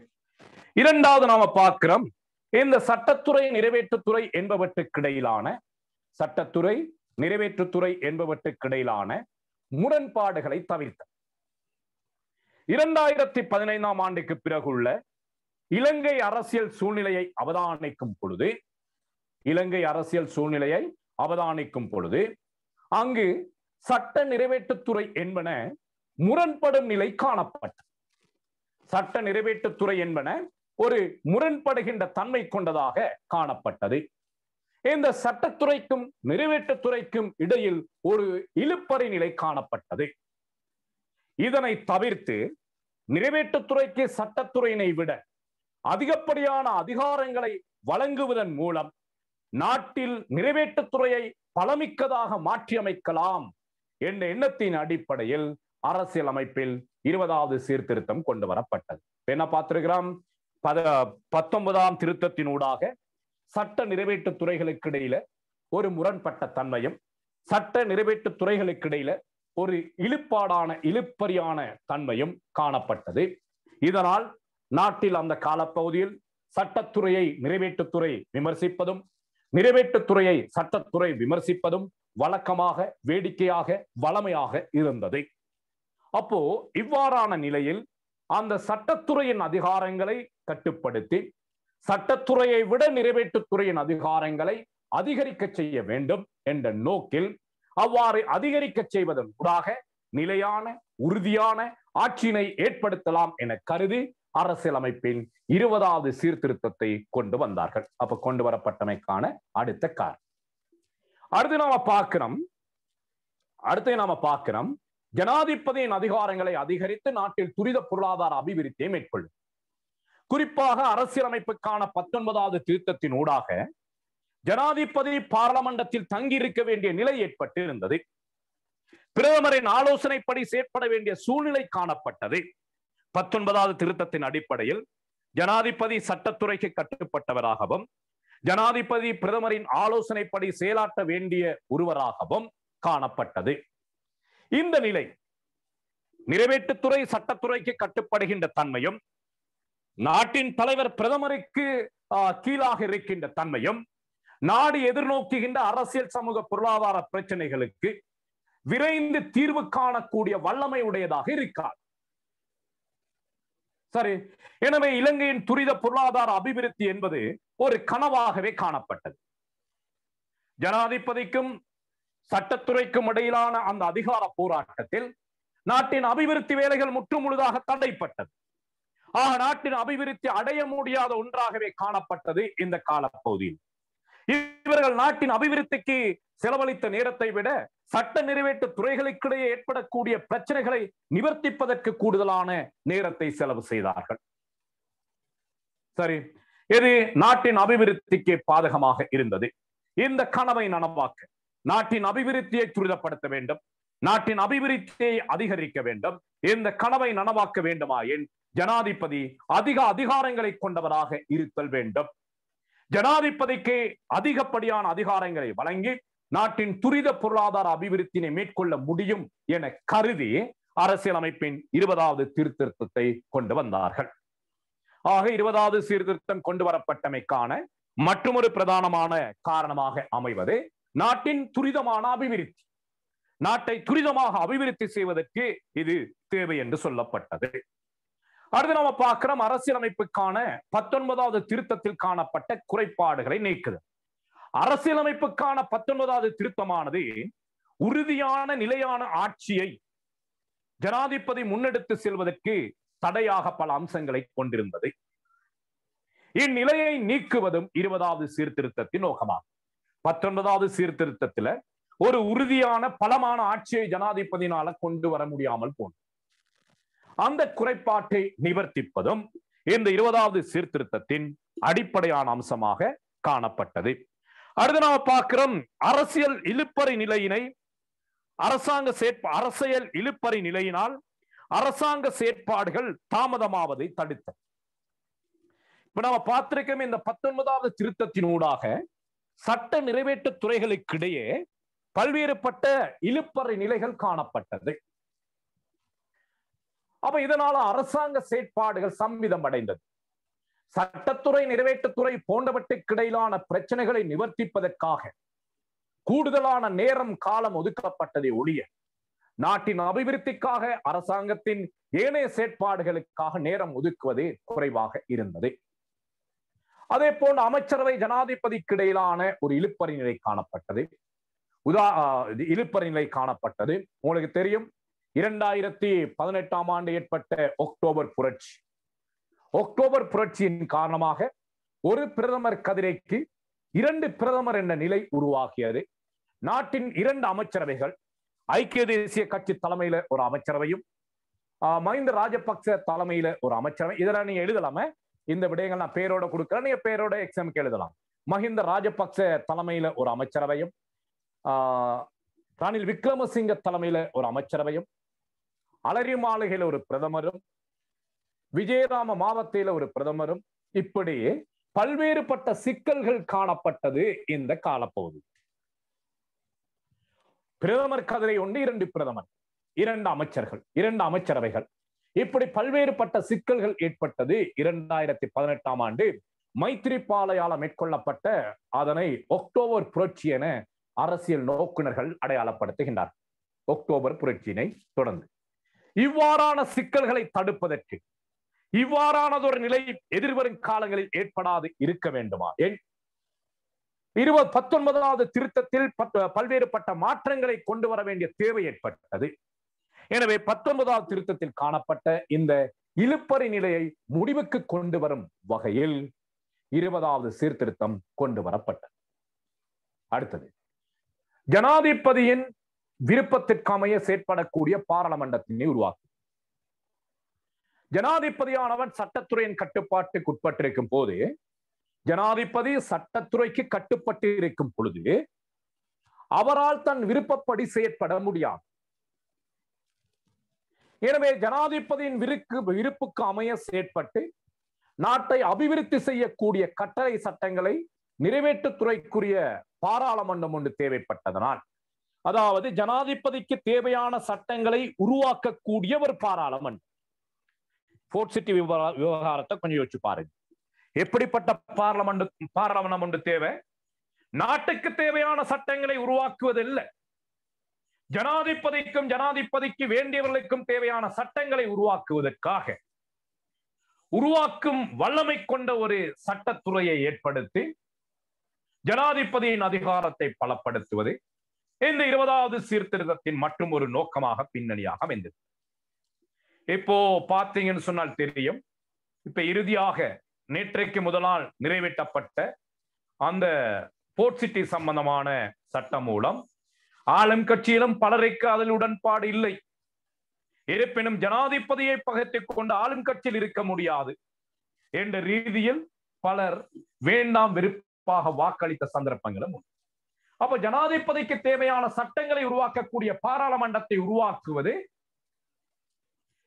இரண்டாவது நாம பார்க்கிறோம், இந்த சட்டத்துறை நிறைவேற்றுத்துறை என்பவற்றுக்கிடையிலான முரண்பாடுகளை தவிர்த்த 2015ஆம் ஆண்டுக்கு பிறகுள்ள இலங்கை அரசியல் சூழ்நிலையை அவதானிக்கும் பொழுது அங்கு சட்ட நிறைவேற்றுத்துறை என்பன முரண்படும் நிலை காணப்பட்டது. சட்ட நிறைவேற்றுத்துறை என்பன ஒரு முரண்படுகின்ற தன்மை கொண்டதாக காணப்பட்டது. இந்த சட்டத்துறைக்கும் நிறைவேற்றுத்துறைக்கும் இடையில் ஒரு இழுபறி நிலை காணப்பட்டது. இதனை தவிர்த்து நிறைவேற்றுத்துறைக்கு சட்டத்துறையினை விட அதிகப்படியான அதிகாரங்களை வழங்குவதன் மூலம் நாட்டில் நிறைவேற்றுத்துறையை பலமிக்கதாக மாற்றியமைக்கலாம் என்ற எண்ணத்தின் அடிப்படையில் அரசியலமைப்பில் 20வது சீர்திருத்தம் கொண்டு வரப்பட்டது. என்ன பார்த்திருக்கிறோம்? 19ஆம் திருத்தத்தினூடாக சட்ட நிறைவேற்று துறைகளுக்கு இடையில ஒரு முரண்பட்ட தன்மையும், சட்ட நிறைவேற்று துறைகளுக்கு இடையில ஒரு இழுப்பறியான தன்மையும் காணப்பட்டது. இதனால் நாட்டில் அந்த காலப்பகுதியில் சட்டத்துறையை நிறைவேற்றுத்துறை விமர்சிப்பதும், நிறைவேற்றுத்துறையை சட்டத்துறை விமர்சிப்பதும் வழக்கமாக, வேடிக்கையாக, வளமையாக இருந்தது. அப்போ இவ்வாறான நிலையில் அந்த சட்டத்துறையின் அதிகாரங்களை கட்டுப்படுத்தி சட்டத்துறையை விட நிறைவேற்றுத்துறையின் அதிகாரங்களை அதிகரிக்க செய்ய வேண்டும் என்ற நோக்கில் அவ்வாறு அதிகரிக்க செய்வதன் ஊடாக நிலையான, உறுதியான ஆட்சியினை ஏற்படுத்தலாம் என கருதி அரசியலமைப்பின் 20வது சீர்திருத்தத்தை கொண்டு வந்தார்கள். அப்ப கொண்டு வரப்பட்டமைக்கான அடுத்த காரணம். அடுத்து நாம பார்க்கிறோம் ஜனாதிபதியின் அதிகாரங்களை அதிகரித்து நாட்டில் துரித பொருளாதார அபிவிருத்தியை மேற்கொள்ளும். குறிப்பாக அரசியலமைப்புக்கான 19வது திருத்தத்தின் ஊடாக ஜனாதிபதி பாராளுமன்றத்தில் தங்கியிருக்க வேண்டிய நிலை ஏற்பட்டு இருந்தது. பிரதமரின் ஆலோசனைப்படி செயற்பட வேண்டிய சூழ்நிலை காணப்பட்டது. 19வது திருத்தத்தின் அடிப்படையில் ஜனாதிபதி சட்டத்துறைக்கு கட்டுப்பட்டவராகவும், ஜனாதிபதி பிரதமரின் ஆலோசனைப்படி செயலாற்ற வேண்டிய ஒருவராகவும் காணப்பட்டது. இந்த நிலை நிறைவேற்றுத்துறை சட்டத்துறைக்கு கட்டுப்படுகின்ற தன்மையும், நாட்டின் தலைவர் பிரதமருக்கு கீழாக இருக்கின்ற தன்மையும், நாடு எதிர்நோக்குகின்ற அரசியல், சமூக, பொருளாதார பிரச்சனைகளுக்கு விரைந்து தீர்வு காணக்கூடிய வல்லமை உடையதாக இருக்காது. சரி, எனவே இலங்கையின் துரித பொருளாதார அபிவிருத்தி என்பது ஒரு கனவாகவே காணப்பட்டது. ஜனாதிபதிக்கும் சட்டத்துறைக்கும் இடையிலான அந்த அதிகார போராட்டத்தில் நாட்டின் அபிவிருத்தி வேலைகள் முற்றுமுழுதாக தடைப்பட்டது. ஆக நாட்டின் அபிவிருத்தி அடைய முடியாத ஒன்றாகவே காணப்பட்டது இந்த காலப்பகுதியில். இவர்கள் நாட்டின் அபிவிருத்திக்கு செலவழித்த நேரத்தை விட சட்ட நிறைவேற்று துறைகளுக்கிடையே ஏற்படக்கூடிய பிரச்சனைகளை நிவர்த்திப்பதற்கு கூடுதலான நேரத்தை செலவு செய்தார்கள். சரி, இது நாட்டின் அபிவிருத்திக்கு பாதகமாக இருந்தது. இந்த கனவை நனவாக்க நாட்டின் அபிவிருத்தியை துரிதப்படுத்த வேண்டும், நாட்டின் அபிவிருத்தியை அதிகரிக்க வேண்டும். இந்த கனவை நனவாக்க வேண்டுமாயின் ஜனாதிபதி அதிக அதிகாரங்களை கொண்டவராக இருத்தல் வேண்டும். ஜனாதிபதிக்கு அதிகப்படியான அதிகாரங்களை வழங்கி நாட்டின் துரித பொருளாதார அபிவிருத்தியை மேற்கொள்ள முடியும் என கருதி அரசியலமைப்பின் 20வது சீர்திருத்தத்தை கொண்டு வந்தார்கள். ஆக 20வது சீர்திருத்தம் கொண்டு வரப்பட்டமைக்கான மற்றொரு பிரதானமான காரணமாக அமைவது நாட்டின் துரிதமான அபிவிருத்தி. நாட்டை துரிதமாக அபிவிருத்தி செய்வதற்கு இது தேவை என்று சொல்லப்பட்டது. அடுத்து நாம பார்க்கிறோம் அரசியலமைப்புக்கான 19வது திருத்தத்தில் காணப்பட்ட குறைபாடுகளை நீக்குதல். அரசியலமைப்புக்கான 19வது திருத்தமானது உறுதியான நிலையான ஆட்சியை ஜனாதிபதி முன்னெடுத்து செல்வதற்கு தடையாக பல அம்சங்களை கொண்டிருந்தது. இந்நிலையை நீக்குவதும் 20வது சீர்திருத்தத்தின் நோக்கமாகும். 19வது சீர்திருத்தத்துல ஒரு உறுதியான பலமான ஆட்சியை ஜனாதிபதியினால கொண்டு வர முடியாமல் போனது. அந்த குறைபாட்டை நிவர்த்திப்பதும் இந்த 20வது சீர்திருத்தத்தின் அடிப்படையான அம்சமாக காணப்பட்டது. அடுத்து நாம பார்க்கிறோம் அரசியல் இழுப்பறி நிலையினால் அரசாங்க செயற்பாடுகள் தாமதமாவதை தடுத்த இப்ப நாம பார்த்திருக்கோம் இந்த 19வது திருத்தத்தினூடாக சட்ட நிறைவேற்று துறைகளுக்கிடையே பல்வேறுபட்ட இழுப்பறை நிலைகள் காணப்பட்டது. அப்ப இதனால அரசாங்க செயற்பாடுகள் சம்மிதம் அடைந்தது. சட்டத்துறை நிறைவேற்றுத்துறை போன்றவற்றுக்கிடையிலான பிரச்சனைகளை நிவர்த்திப்பதற்காக கூடுதலான நேரம் காலம் ஒதுக்கப்பட்டதை ஒழிய நாட்டின் அபிவிருத்திக்காக அரசாங்கத்தின் ஏனைய செயற்பாடுகளுக்காக நேரம் ஒதுக்குவதே குறைவாக இருந்தது. அதே போன்று அமைச்சரவை ஜனாதிபதிக்கு இடையிலான ஒரு இழுப்பறி நிலை காணப்பட்டது. இழுப்பறி நிலை காணப்பட்டது. உங்களுக்கு தெரியும் 2018ஆம் ஆண்டு ஏற்பட்ட அக்டோபர் புரட்சி. அக்டோபர் புரட்சியின் காரணமாக ஒரு பிரதமர் கதிரைக்கு 2 பிரதமர் என்ற நிலை உருவாகியது. நாட்டின் 2 அமைச்சரவைகள், ஐக்கிய தேசிய கட்சி தலைமையில ஒரு அமைச்சரவையும் மஹிந்த ராஜபக்ச தலைமையில ஒரு அமைச்சரவை. இதெல்லாம் நீங்க எழுதலாம, இந்த விடயங்கள் நான் பேரோட கொடுக்கிறேன், நீங்க பேரோட எக்ஸாமுக்கு எழுதலாம். மஹிந்த ராஜபக்ச தலைமையில ஒரு அமைச்சரவையும் ரணில் விக்ரமசிங்க தலைமையில ஒரு அமைச்சரவையும், அலரி மாளிகையில ஒரு பிரதமரும், விஜயராம மாவட்டத்தில ஒரு பிரதமரும், இப்படி பல்வேறுபட்ட சிக்கல்கள் காணப்பட்டது இந்த காலப்பகுதி. பிரதமர் கதிரை ஒன்று 2 பிரதமர், 2 அமைச்சர்கள், 2 அமைச்சரவைகள், இப்படி பல்வேறுபட்ட சிக்கல்கள் ஏற்பட்டது. 2018ஆம் ஆண்டு மைத்திரிபாலையால மேற்கொள்ளப்பட்ட அதனை அக்டோபர் புரட்சி என அரசியல் நோக்குநர்கள் அடையாளப்படுத்துகின்றார். அக்டோபர் புரட்சியினை தொடர்ந்து இவ்வாறான சிக்கல்களை தடுப்பதற்கு இவ்வாறானதொரு நிலை எதிர்வரும் காலங்களில் ஏற்படாது இருக்க வேண்டுமா? 19வது திருத்தத்தில் பல்வேறுபட்ட மாற்றங்களை கொண்டு வர வேண்டிய தேவை ஏற்பட்டது. எனவே 19வது திருத்தத்தில் காணப்பட்ட இந்த இழுப்பறி நிலையை முடிவுக்கு கொண்டு வரும் வகையில் 20வது சீர்திருத்தம் கொண்டு வரப்பட்டது. அடுத்தது, ஜனாதிபதியின் விருப்பத்திற்கமைய செயற்படக்கூடிய பாராளுமன்றத்தினை உருவாக்கும். ஜனாதிபதியானவன் சட்டத்துறையின் கட்டுப்பாட்டுக்கு உட்பட்டிருக்கும் போது, ஜனாதிபதி சட்டத்துறைக்கு கட்டுப்பட்டு இருக்கும் பொழுது அவரால் தன் விருப்பப்படி செயற்பட முடியாது. எனவே ஜனாதிபதியின் விருப்புக்கு அமைய செயற்பட்டு நாட்டை அபிவிருத்தி செய்யக்கூடிய கட்டளை சட்டங்களை நிறைவேற்றுத்துறைக்குரிய பாராளுமன்றம் ஒன்று தேவைப்பட்டதனால், அதாவது ஜனாதிபதிக்கு தேவையான சட்டங்களை உருவாக்கக்கூடிய ஒரு பாராளுமன்றம். போர்ட் சிட்டி விவகாரத்தை கொஞ்சம் யோசிச்சு பாருங்க. எப்படிப்பட்ட பாராளுமன்றம் ஒன்று தேவை? நாட்டுக்கு தேவையான சட்டங்களை உருவாக்குவதில்லை, ஜனாதிபதிக்கும் ஜனாதிபதிக்கு வேண்டியவர்களுக்கும் தேவையான சட்டங்களை உருவாக்குவதற்காக உருவாக்கும் வல்லமை கொண்ட ஒரு சட்டத்துறையை ஏற்படுத்தி ஜனாதிபதியின் அதிகாரத்தை பலப்படுத்துவது இந்த 20வது சீர்திருத்தத்தின் மற்றும் ஒரு நோக்கமாக பின்னணியாக அமைந்தது. இப்போ பார்த்தீங்கன்னு சொன்னால் தெரியும், இப்ப இறுதியாக நேற்றைக்கு முதலால் நிறைவேற்றப்பட்ட அந்த போர்ட் சிட்டி சம்பந்தமான சட்டம் மூலம் ஆளும் கட்சியிலும் பலருக்கு அதில் உடன்பாடு இல்லை. இருப்பினும் ஜனாதிபதியை பகைத்துக் கொண்டு ஆளும் கட்சியில் இருக்க முடியாது என்ற ரீதியில் பலர் வேண்டாம் வெறுப்பாக வாக்களித்த சந்தர்ப்பங்களும் உண்டு. அப்ப ஜனாதிபதிக்கு தேவையான சட்டங்களை உருவாக்கக்கூடிய பாராளுமன்றத்தை உருவாக்குவது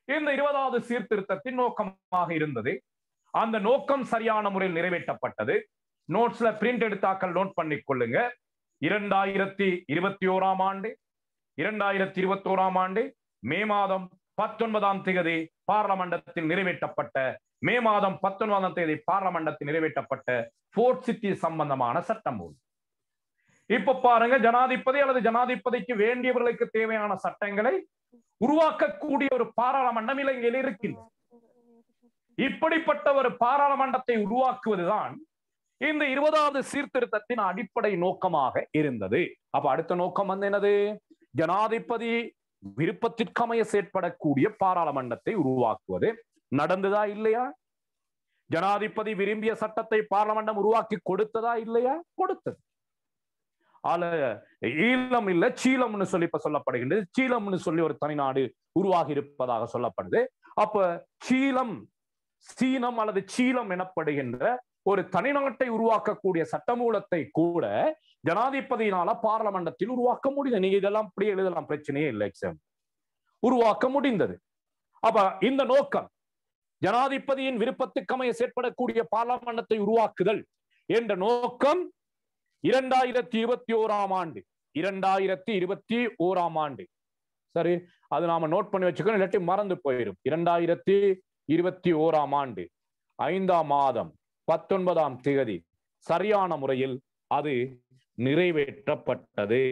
இந்த 20வது சீர்திருத்தத்தின் நோக்கமாக இருந்தது. அந்த நோக்கம் சரியான முறையில் நிறைவேற்றப்பட்டது. நோட்ஸ்ல பிரிண்ட் எடுத்தாக்கள் நோட் பண்ணிக் கொள்ளுங்க. 2021ஆம் ஆண்டு 2021ஆம் ஆண்டு மே மாதம் 19ஆம் தேதி பார்லமெண்டத்தில் நிறைவேற்றப்பட்ட மே மாதம் 19ஆம் தேதி பார்லமெண்டத்தில் நிறைவேற்றப்பட்ட போர்ட் சிட்டி சம்பந்தமான சட்டம். இப்ப பாருங்க, ஜனாதிபதி அல்லது ஜனாதிபதிக்கு வேண்டியவர்களுக்கு தேவையான சட்டங்களை உருவாக்கக்கூடிய ஒரு பாராளுமன்றம் இலங்கையில் இருக்கின்றது. இப்படிப்பட்ட ஒரு பாராளுமன்றத்தை உருவாக்குவதுதான் இந்த 20வது சீர்திருத்தத்தின் அடிப்படை நோக்கமாக இருந்தது. அப்ப அடுத்த நோக்கம் வந்து என்னது? ஜனாதிபதி விருப்பத்திற்கமைய செயற்படக்கூடிய பாராளுமன்றத்தை உருவாக்குவது. நடந்ததா இல்லையா? ஜனாதிபதி விரும்பிய சட்டத்தை பார்லமெண்டம் உருவாக்கி கொடுத்ததா இல்லையா? கொடுத்தது. ஈழம் இல்ல சீலம்னு சொல்லி இப்ப சொல்லப்படுகின்றது. சீலம்னு சொல்லி ஒரு தனிநாடு உருவாகி இருப்பதாக சொல்லப்படுது. அப்ப சீலம், சீனம் அல்லது சீலம் எனப்படுகின்ற ஒரு தனிநாட்டை உருவாக்கக்கூடிய சட்டமூலத்தை கூட ஜனாதிபதியினால பார்லமெண்டத்தில் உருவாக்க முடியும். நீங்க இதெல்லாம் அப்படியே எழுதலாம், பிரச்சனையே இல்லை. எக்ஸாம் உருவாக்க முடிந்தது. அப்ப இந்த நோக்கம் ஜனாதிபதியின் விருப்பத்துக்கமைய செயற்படக்கூடிய பாராளுமன்றத்தை உருவாக்குதல் என்ற நோக்கம் 2021 ஆண்டு 2021 ஆண்டு. சரி, அது நாம நோட் பண்ணி வச்சுக்கணும், இல்லாட்டி மறந்து போயிடும். 2021 ஆண்டு 5ஆம் மாதம் 19ஆம் தேதி சரியான முறையில் அது நிறைவேற்றப்பட்டது.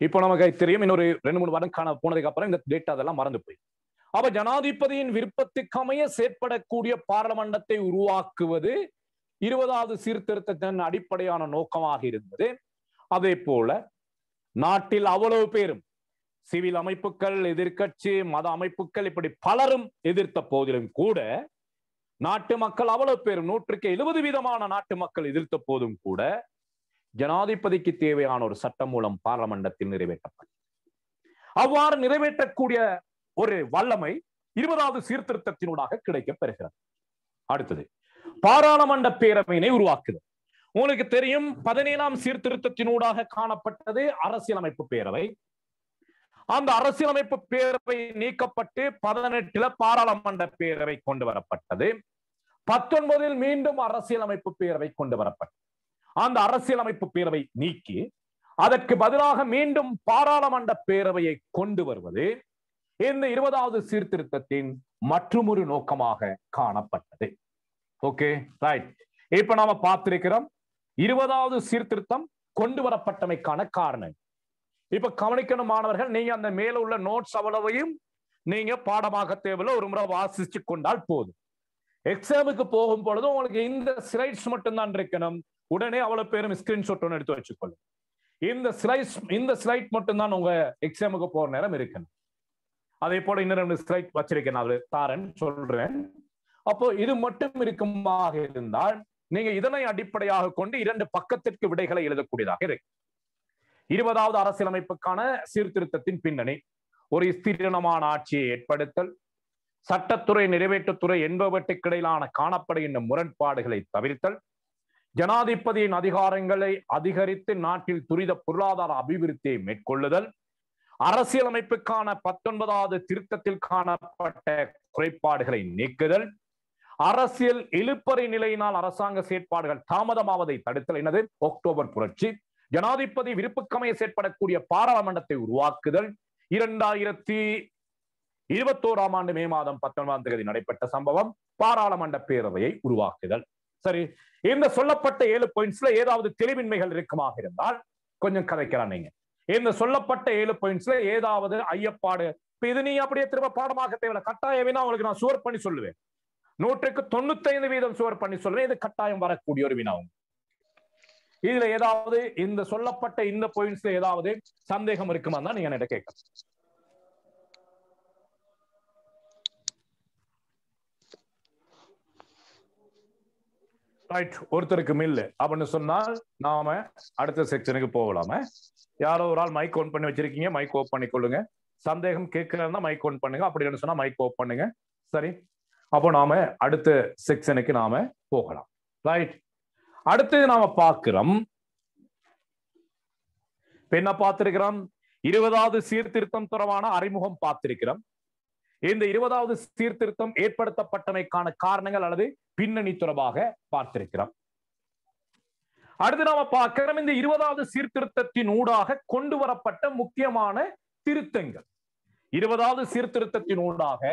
இப்போ நமக்கு தெரியும், இன்னொரு 2-3 வருடம் காண போனதுக்கு அப்புறம் இந்த டேட்டா அதெல்லாம் மறந்து போய். அப்ப ஜனாதிபதியின் விருப்பத்துக்கமைய செயற்படக்கூடிய பாராளுமன்றத்தை உருவாக்குவது 20வது சீர்திருத்தத்தின் அடிப்படையான நோக்கமாக இருந்தது. அதே போல நாட்டில் அவ்வளவு பேரும் சிவில் அமைப்புகள், எதிர்கட்சி, மத அமைப்புகள், இப்படி பலரும் எதிர்த்த போதிலும் கூட, நாட்டு மக்கள் அவ்வளவு பேரும் 170% நாட்டு மக்கள் எதிர்த்த போதும் கூட ஜனாதிபதிக்கு தேவையான ஒரு சட்டம் மூலம் பாராளுமன்றத்தில் நிறைவேற்றப்பட்டது. அவ்வாறு நிறைவேற்றக்கூடிய ஒரு வல்லமை 20வது சீர்திருத்தத்தினூடாக கிடைக்கப் பெறுகிறது. அடுத்தது பாராளுமன்ற பேரவையினை உருவாக்குதல். உங்களுக்கு தெரியும், 17ஆம் சீர்திருத்தத்தினூடாக காணப்பட்டது அரசியலமைப்பு பேரவை. அந்த அரசியலமைப்பு பேரவை நீக்கப்பட்டு 18ல பாராளுமன்ற பேரவை கொண்டு வரப்பட்டது. 19இல் மீண்டும் அரசியலமைப்பு பேரவை கொண்டு வரப்பட்டது. அந்த அரசியலமைப்பு பேரவை நீக்கி அதற்கு பதிலாக மீண்டும் பாராளுமன்ற பேரவையை கொண்டு வருவது இந்த 20வது சீர்திருத்தத்தின் மற்றொரு நோக்கமாக காணப்பட்டது. Okay, right. இப்ப நாம பார்த்திருக்கிறோம் 20வது சீர்திருத்தம் கொண்டு வரப்பட்டமைக்கான காரணம். இப்ப கவனிக்கணும் மாணவர்கள், நீங்க அந்த மேல உள்ள நோட்ஸ் அவ்வளவையும் நீங்க பாடமாக தேவையில்லை, ஒரு முறை வாசிச்சு கொண்டால் போதும். எக்ஸாமுக்கு போகும் பொழுது உங்களுக்கு இந்த ஸ்லைட்ஸ் மட்டும்தான் இருக்கணும். உடனே அவ்வளவு பேரும் ஸ்கிரீன்ஷாட் ஒன்று எடுத்து வச்சுக்கொள்ளும். இந்த ஸ்லைட் மட்டும்தான் உங்க எக்ஸாமுக்கு போற நேரம் இருக்கணும். அதே போல இன்னும் 2 ஸ்லைட் வச்சிருக்கேன், அது தாரன் சொல்றேன். அப்போ இது மட்டும் இருக்குமாக இருந்தால் நீங்க இதனை அடிப்படையாக கொண்டு 2 பக்கத்திற்கு விடைகளை எழுதக்கூடியதாக இருக்கு. 20வது அரசியலமைப்புக்கான சீர்திருத்தத்தின் பின்னணி: ஒரு ஸ்திரமான ஆட்சியை ஏற்படுத்தல், சட்டத்துறை, நிறைவேற்றுத்துறை என்பவற்றுக்கு இடையிலான காணப்படுகின்ற முரண்பாடுகளை தவிர்த்தல், ஜனாதிபதியின் அதிகாரங்களை அதிகரித்து நாட்டில் துரித பொருளாதார அபிவிருத்தியை மேற்கொள்ளுதல், அரசியலமைப்புக்கான 19வது திருத்தத்தில் காணப்பட்ட குறைபாடுகளை நீக்குதல், அரசியல் இழுபறி நிலையினால் அரசாங்க செயற்பாடுகள் தாமதமாவதை தடுத்தல். என்னது? அக்டோபர் புரட்சி. ஜனாதிபதி விருப்புக்கமைய செயற்படக்கூடிய பாராளுமன்றத்தை உருவாக்குதல். 2021 ஆண்டு மே மாதம் 19ஆம் தேதி நடைபெற்ற சம்பவம் பாராளுமன்ற பேரவையை உருவாக்குதல். சரி, இந்த சொல்லப்பட்ட 7 பாயிண்ட்ஸ்ல ஏதாவது தெளிவின்மைகள் இருக்குமாக இருந்தால் கொஞ்சம் கதைக்கலாம். நீங்க இந்த சொல்லப்பட்ட 7 பாயிண்ட்ஸ்ல ஏதாவது ஐயப்பாடு, இது நீ அப்படியே திரும்ப பாடமாக தேவையில்லை, கட்டாயம் வினா உங்களுக்கு நான் சுவர் பண்ணி சொல்லுவேன். 100க்கு 95% சுவர் பண்ணி சொல்லுவேன். இது கட்டாயம் வரக்கூடிய ஒரு வினாவும். இதுல ஏதாவது இந்த சொல்லப்பட்ட இந்த பாயிண்ட்ஸ்ல ஏதாவது சந்தேகம் இருக்குமா தான் நீங்க என்கிட்ட கேட்கலாம். ரைட், ஒருத்தருக்கு மில்லு அப்படின்னு சொன்னால் நாம அடுத்த செக்ஷனுக்கு போகலாம. யாரோ ஒரு ஆள் மைக் ஓன் பண்ணி வச்சிருக்கீங்க, மைக் ஓப் பண்ணி கொள்ளுங்க. சந்தேகம் கேட்கலன்னா மைக் ஓன் பண்ணுங்க, அப்படி சொன்னா மைக் ஓப் பண்ணுங்க. சரி, அப்போ நாம அடுத்த செக்ஷனுக்கு நாம போகலாம். ரைட், அடுத்தது நாம பார்க்கிறோம், என்ன பார்த்திருக்கிறோம்? 20வது சீர்திருத்தம் தொடர்பான அறிமுகம் பார்த்திருக்கிறோம். இந்த 20வது சீர்திருத்தம் ஏற்படுத்தப்பட்டமைக்கான காரணங்கள் அல்லது பின்னணி தொடர்பாக பார்த்திருக்கிறோம். அடுத்து நாம பார்க்கிறோம், இந்த 20வது சீர்திருத்தத்தின் ஊடாக கொண்டு வரப்பட்ட முக்கியமான திருத்தங்கள். 20வது சீர்திருத்தத்தின் ஊடாக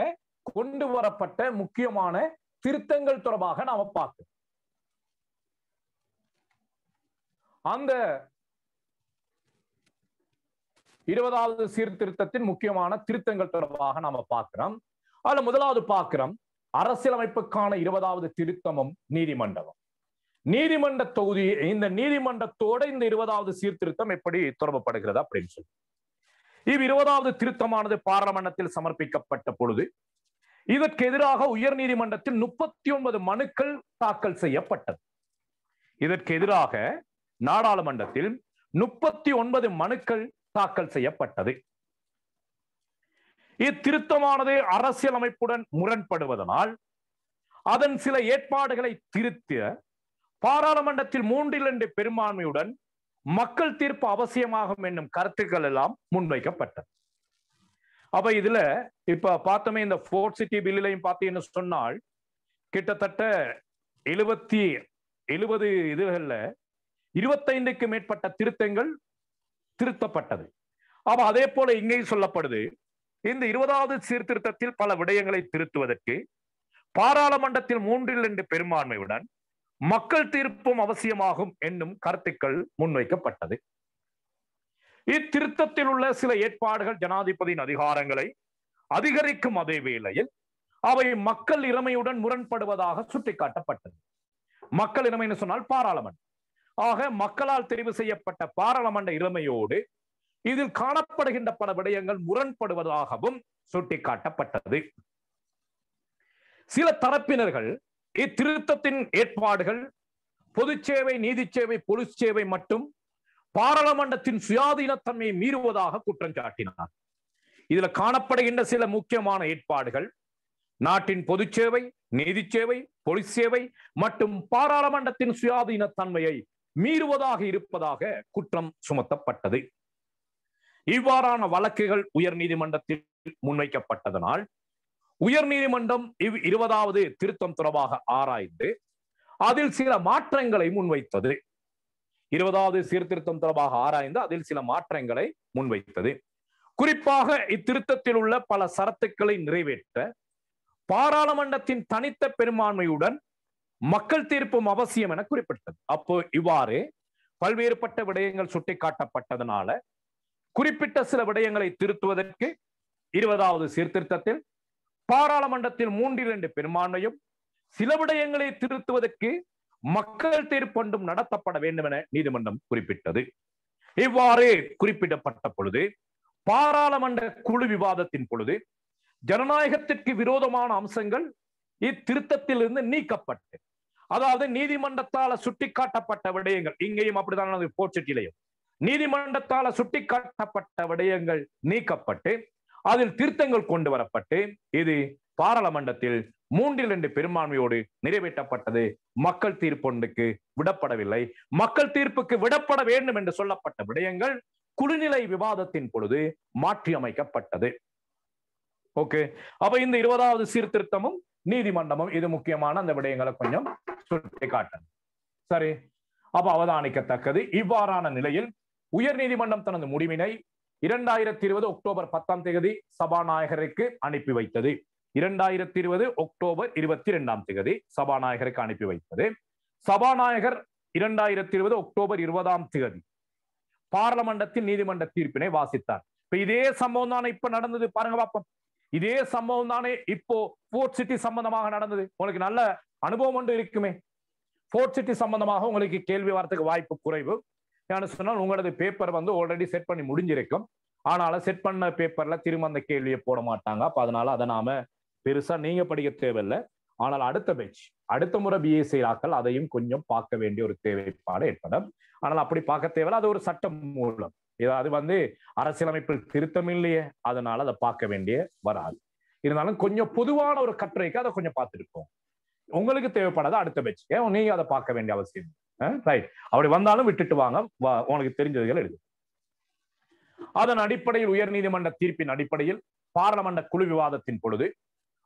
கொண்டு வரப்பட்ட முக்கியமான திருத்தங்கள் தொடர்பாக நாம பார்க்கிறோம். அந்த 20வது சீர்திருத்தத்தின் முக்கியமான திருத்தங்கள் தொடர்பாக நாம பார்க்கிறோம். அதுல முதலாவது பார்க்கிறோம், அரசியலமைப்புக்கான 20வது திருத்தமும் நீதிமன்றமும். நீதிமன்ற தொகுதி, இந்த நீதிமன்றத்தோட இந்த 20வது சீர்திருத்தம் எப்படி தொடர்புபடுகிறது அப்படின்னு சொல்லி, 20வது திருத்தமானது பாராளுமன்றத்தில் சமர்ப்பிக்கப்பட்ட பொழுது இதற்கு எதிராக உயர் நீதிமன்றத்தில் 39 மனுக்கள் தாக்கல் செய்யப்பட்டது. இதற்கு எதிராக நாடாளுமன்றத்தில் 39 மனுக்கள் தாக்கல் செய்யப்பட்டது. இத்திருத்தமானது அரசியலமைப்புடன் முரண்படுவதனால் அதன் சில ஏற்பாடுகளை திருத்த பாராளுமன்றத்தில் 3/2 பெரும்பான்மையுடன் மக்கள் தீர்ப்பு அவசியமாகும் என்னும் கருத்துக்கள் எல்லாம் முன்வைக்கப்பட்டது. அப்ப இதுல இப்ப பார்த்தோமே, இந்த ஃபோர்ட் சிட்டி பில்லையும் பார்த்தீங்கன்னு சொன்னால் கிட்டத்தட்ட 70 இதுகள்ல 25க்கு மேற்பட்ட திருத்தங்கள் திருத்தப்பட்டது. அப்ப அதே போல இங்கேயும் சொல்லப்படுது, இந்த 20வது சீர்திருத்தத்தில் பல விடயங்களை திருத்துவதற்கு பாராளுமன்றத்தில் 3/2 பெரும்பான்மையுடன் மக்கள் தீர்ப்பும் அவசியமாகும் என்னும் கருத்துக்கள் முன்வைக்கப்பட்டது. இத்திருத்தத்தில் உள்ள சில ஏற்பாடுகள் ஜனாதிபதியின் அதிகாரங்களை அதிகரிக்கும் அதே வேளையில் அவை மக்கள் இறைமையுடன் முரண்படுவதாக சுட்டிக்காட்டப்பட்டது. மக்கள் இறைமைன்னு சொன்னால் பாராளுமன்றம். ஆக மக்களால் தெரிவு செய்யப்பட்ட பாராளுமன்ற இறைமையோடு இதில் காணப்படுகின்ற பல விடயங்கள் முரண்படுவதாகவும் சுட்டிக்காட்டப்பட்டது. சில தரப்பினர்கள் இத்திருத்தத்தின் ஏற்பாடுகள் பொது சேவை, நீதி சேவை, பொலிஸ் சேவை மற்றும் பாராளுமன்றத்தின் சுயாதீனத்தன்மையை மீறுவதாக குற்றம் சாட்டினார். இதுல காணப்படுகின்ற சில முக்கியமான ஏற்பாடுகள் நாட்டின் பொது சேவை, நீதி சேவை, பொலிஸ் சேவை மற்றும் பாராளுமன்றத்தின் சுயாதீனத்தன்மையை மீறுவதாக இருப்பதாக குற்றம் சுமத்தப்பட்டது. இவ்வாறான வழக்குகள் உயர் நீதிமன்றத்தில் முன்வைக்கப்பட்டதனால் உயர் நீதிமன்றம் 20வது திருத்தம் தொடர்பாக ஆராய்ந்து அதில் சில மாற்றங்களை முன்வைத்தது. 20வது சீர்திருத்தம் தொடர்பாக ஆராய்ந்து அதில் சில மாற்றங்களை முன்வைத்தது. குறிப்பாக இத்திருத்தத்தில் உள்ள பல சரத்துக்களை நிறைவேற்ற பாராளுமன்றத்தின் தனித்த பெரும்பான்மையுடன் மக்கள் தீர்ப்பும் அவசியம் என குறிப்பிட்டது. அப்போ இவ்வாறு பல்வேறுபட்ட விடயங்கள் சுட்டிக்காட்டப்பட்டதனால குறிப்பிட்ட சில விடயங்களை திருத்துவதற்கு 20வது சீர்திருத்தத்தில் பாராளுமன்றத்தில் 3/2 பெரும்பான்மையும், சில விடயங்களை திருத்துவதற்கு மக்கள் தீர்ப்பொன்றும் நடத்தப்பட வேண்டும் என நீதிமன்றம் குறிப்பிட்டது. இவ்வாறு குறிப்பிடப்பட்ட பொழுது பாராளுமன்ற குழு விவாதத்தின் பொழுது ஜனநாயகத்திற்கு விரோதமான அம்சங்கள் இத்திருத்தத்தில் இருந்து நீக்கப்பட்டு, அதாவது நீதிமன்றத்தால சுட்டிக்காட்டப்பட்ட விடயங்கள், இங்கேயும் அப்படித்தான் போர்ச்சுட்டிலையும் நீதிமன்றத்தால சுட்டிக்காட்டப்பட்ட விடயங்கள் நீக்கப்பட்டு அதில் திருத்தங்கள் கொண்டு வரப்பட்டு இது பாராளுமன்றத்தில் 3/2 பெரும்பான்மையோடு நிறைவேற்றப்பட்டது. மக்கள் தீர்ப்பொன்றுக்கு விடப்படவில்லை. மக்கள் தீர்ப்புக்கு விடப்பட வேண்டும் என்று சொல்லப்பட்ட விடயங்கள் குழுநிலை விவாதத்தின் பொழுது மாற்றி அமைக்கப்பட்டது. ஓகே, அப்ப இந்த 20வது சீர்திருத்தமும் நீதிமன்றமும் இது முக்கியமான அந்த விடயங்களை கொஞ்சம் சுட்டி காட்டணும். சரி, அப்ப அவதானிக்கத்தக்கது, இவ்வாறான நிலையில் உயர் நீதிமன்றம் தனது முடிவினை 2020 அக்டோபர் 10ஆம் தேதி சபாநாயகருக்கு அனுப்பி வைத்தது. 2020 அக்டோபர் 22ஆம் தேதி சபாநாயகருக்கு அனுப்பி வைத்தது. சபாநாயகர் 2020 அக்டோபர் 20ஆம் தேதி பாராளுமன்றத்தில் நீதிமன்ற தீர்ப்பினை வாசித்தார். இப்ப இதே சம்பவம் தானே இப்ப நடந்தது, பாருங்க பாப்போம். இதே சம்பவம் தானே இப்போ ஃபோர்ட் சிட்டி சம்பந்தமாக நடந்தது. உங்களுக்கு நல்ல அனுபவம் ஒன்று இருக்குமே. ஃபோர்ட் சிட்டி சம்பந்தமாக உங்களுக்கு கேள்வி வரத்துக்கு வாய்ப்பு குறைவு. ஏன்னு சொன்னால் உங்களது பேப்பர் ஆல்ரெடி செட் பண்ணி முடிஞ்சிருக்கும். ஆனாலும் செட் பண்ண பேப்பர்ல திரும்ப அந்த கேள்வியை போட மாட்டாங்க. அப்ப அதனால அதை நாம பெருசா நீங்க படிக்க தேவையில்லை. ஆனால் அடுத்த முறை பிஎஸ்சி ஆக்கள் அதையும் கொஞ்சம் பார்க்க வேண்டிய ஒரு தேவைப்பாடு ஏற்படும். ஆனால் அப்படி பார்க்க தேவையில்லை, அது ஒரு சட்டம் மூலம். அது அரசியலமைப்பில் திருத்தம் இல்லையே, அதனால அதை பார்க்க வேண்டிய வராது. இருந்தாலும் கொஞ்சம் பொதுவான ஒரு கட்டுரைக்கு அதை கொஞ்சம் பார்த்துருக்கோம். உங்களுக்கு தேவைப்படாத அடுத்த பேட்ச் நீங்க அதை பார்க்க வேண்டிய அவசியம் ரைட். அப்படி வந்தாலும் விட்டுட்டு வாங்க, உங்களுக்கு தெரிஞ்சதுகள் எழுது. அதன் அடிப்படையில் உயர் நீதிமன்ற தீர்ப்பின் அடிப்படையில் பாராளுமன்ற குழு விவாதத்தின் பொழுது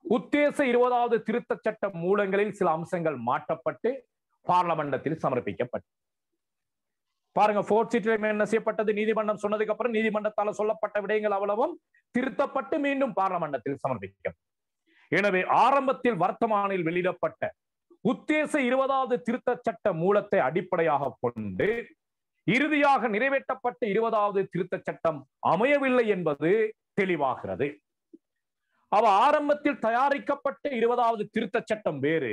உத்தேச 20வது திருத்த சட்ட மூலங்களில் சில அம்சங்கள் மாற்றப்பட்டு பாராளுமன்றத்தில் சமர்ப்பிக்கப்பட்டு, பாருங்க ஃபோர்ட் சிட்டியில் என்ன செய்யப்பட்டது, நீதிமன்றம் சொன்னதுக்கு அப்புறம் நீதிமன்றத்தால் சொல்லப்பட்ட விடயங்கள் அவ்வளவும் திருத்தப்பட்டு மீண்டும் பாராளுமன்றத்தில் சமர்ப்பிக்கப்பட்டது. எனவே ஆரம்பத்தில் வர்த்தமானில் வெளியிடப்பட்ட உத்தேச 20வது திருத்த சட்ட மூலத்தை அடிப்படையாக கொண்டு இறுதியாக நிறைவேற்றப்பட்ட 20வது திருத்த சட்டம் அமையவில்லை என்பது தெளிவாகிறது. ஆரம்பத்தில் தயாரிக்கப்பட்ட 20வது திருத்த சட்டம் வேறு,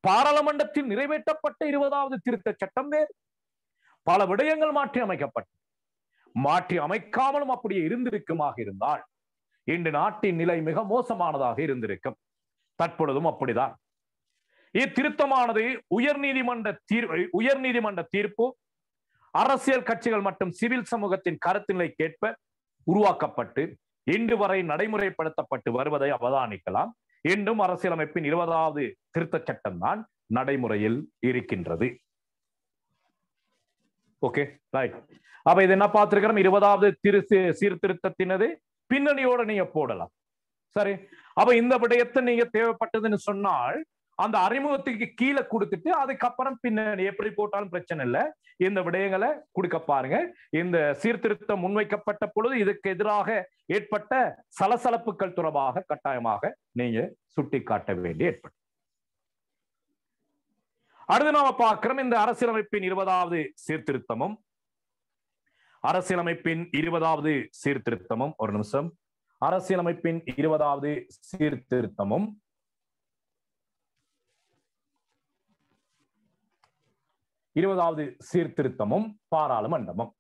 பாராளுமன்றத்தில் நிறைவேற்றப்பட்ட 20வது திருத்த சட்டம் வேறு. பல விடயங்கள் மாற்றி அமைக்கப்பட்டு, மாற்றி அமைக்காமலும் அப்படியே இருந்திருக்குமாக இருந்தால் இன்று நாட்டின் நிலை மிக மோசமானதாக இருந்திருக்கும். தற்பொழுதும் அப்படிதான். இத்திருத்தமானது உயர்நீதிமன்ற தீர்ப்பு அரசியல் கட்சிகள் மற்றும் சிவில் சமூகத்தின் கருத்தினை கேட்ப உருவாக்கப்பட்டு இன்று வரை நடைமுறைப்படுத்தப்பட்டு வருவதை அவதானிக்கலாம். இன்னும் அரசியலமைப்பின் 20வது திருத்த சட்டம் தான் நடைமுறையில் இருக்கின்றது. Okay right. அப்ப இது என்ன பார்த்திருக்கிறோம்? 20வது சீர்திருத்தத்தினது பின்னணியோட நீங்க போடலாம். சரி, அப்ப இந்த விடயத்தை நீங்க தேவைப்பட்டதுன்னு சொன்னால் அந்த அறிமுகத்துக்கு கீழே கொடுத்துட்டு அதுக்கப்புறம் பின்னணி எப்படி போட்டாலும் பிரச்சனை இல்லை, இந்த விடயங்களை கொடுக்க பாருங்க. இந்த சீர்திருத்தம் முன்வைக்கப்பட்ட பொழுது இதுக்கு எதிராக ஏற்பட்ட சலசலப்புகள் தொடர்பாக கட்டாயமாக நீங்க சுட்டி காட்ட வேண்டிய ஏற்படும். அடுத்து நாம பார்க்கிறோம் இந்த அரசியலமைப்பின் 20வது சீர்திருத்தமும் அரசியலமைப்பின் 20வது சீர்திருத்தமும் ஒரு நிமிஷம். அரசியலமைப்பின் 20வது சீர்திருத்தமும் 20வது சீர்திருத்தமும் பாராளுமன்றமும்.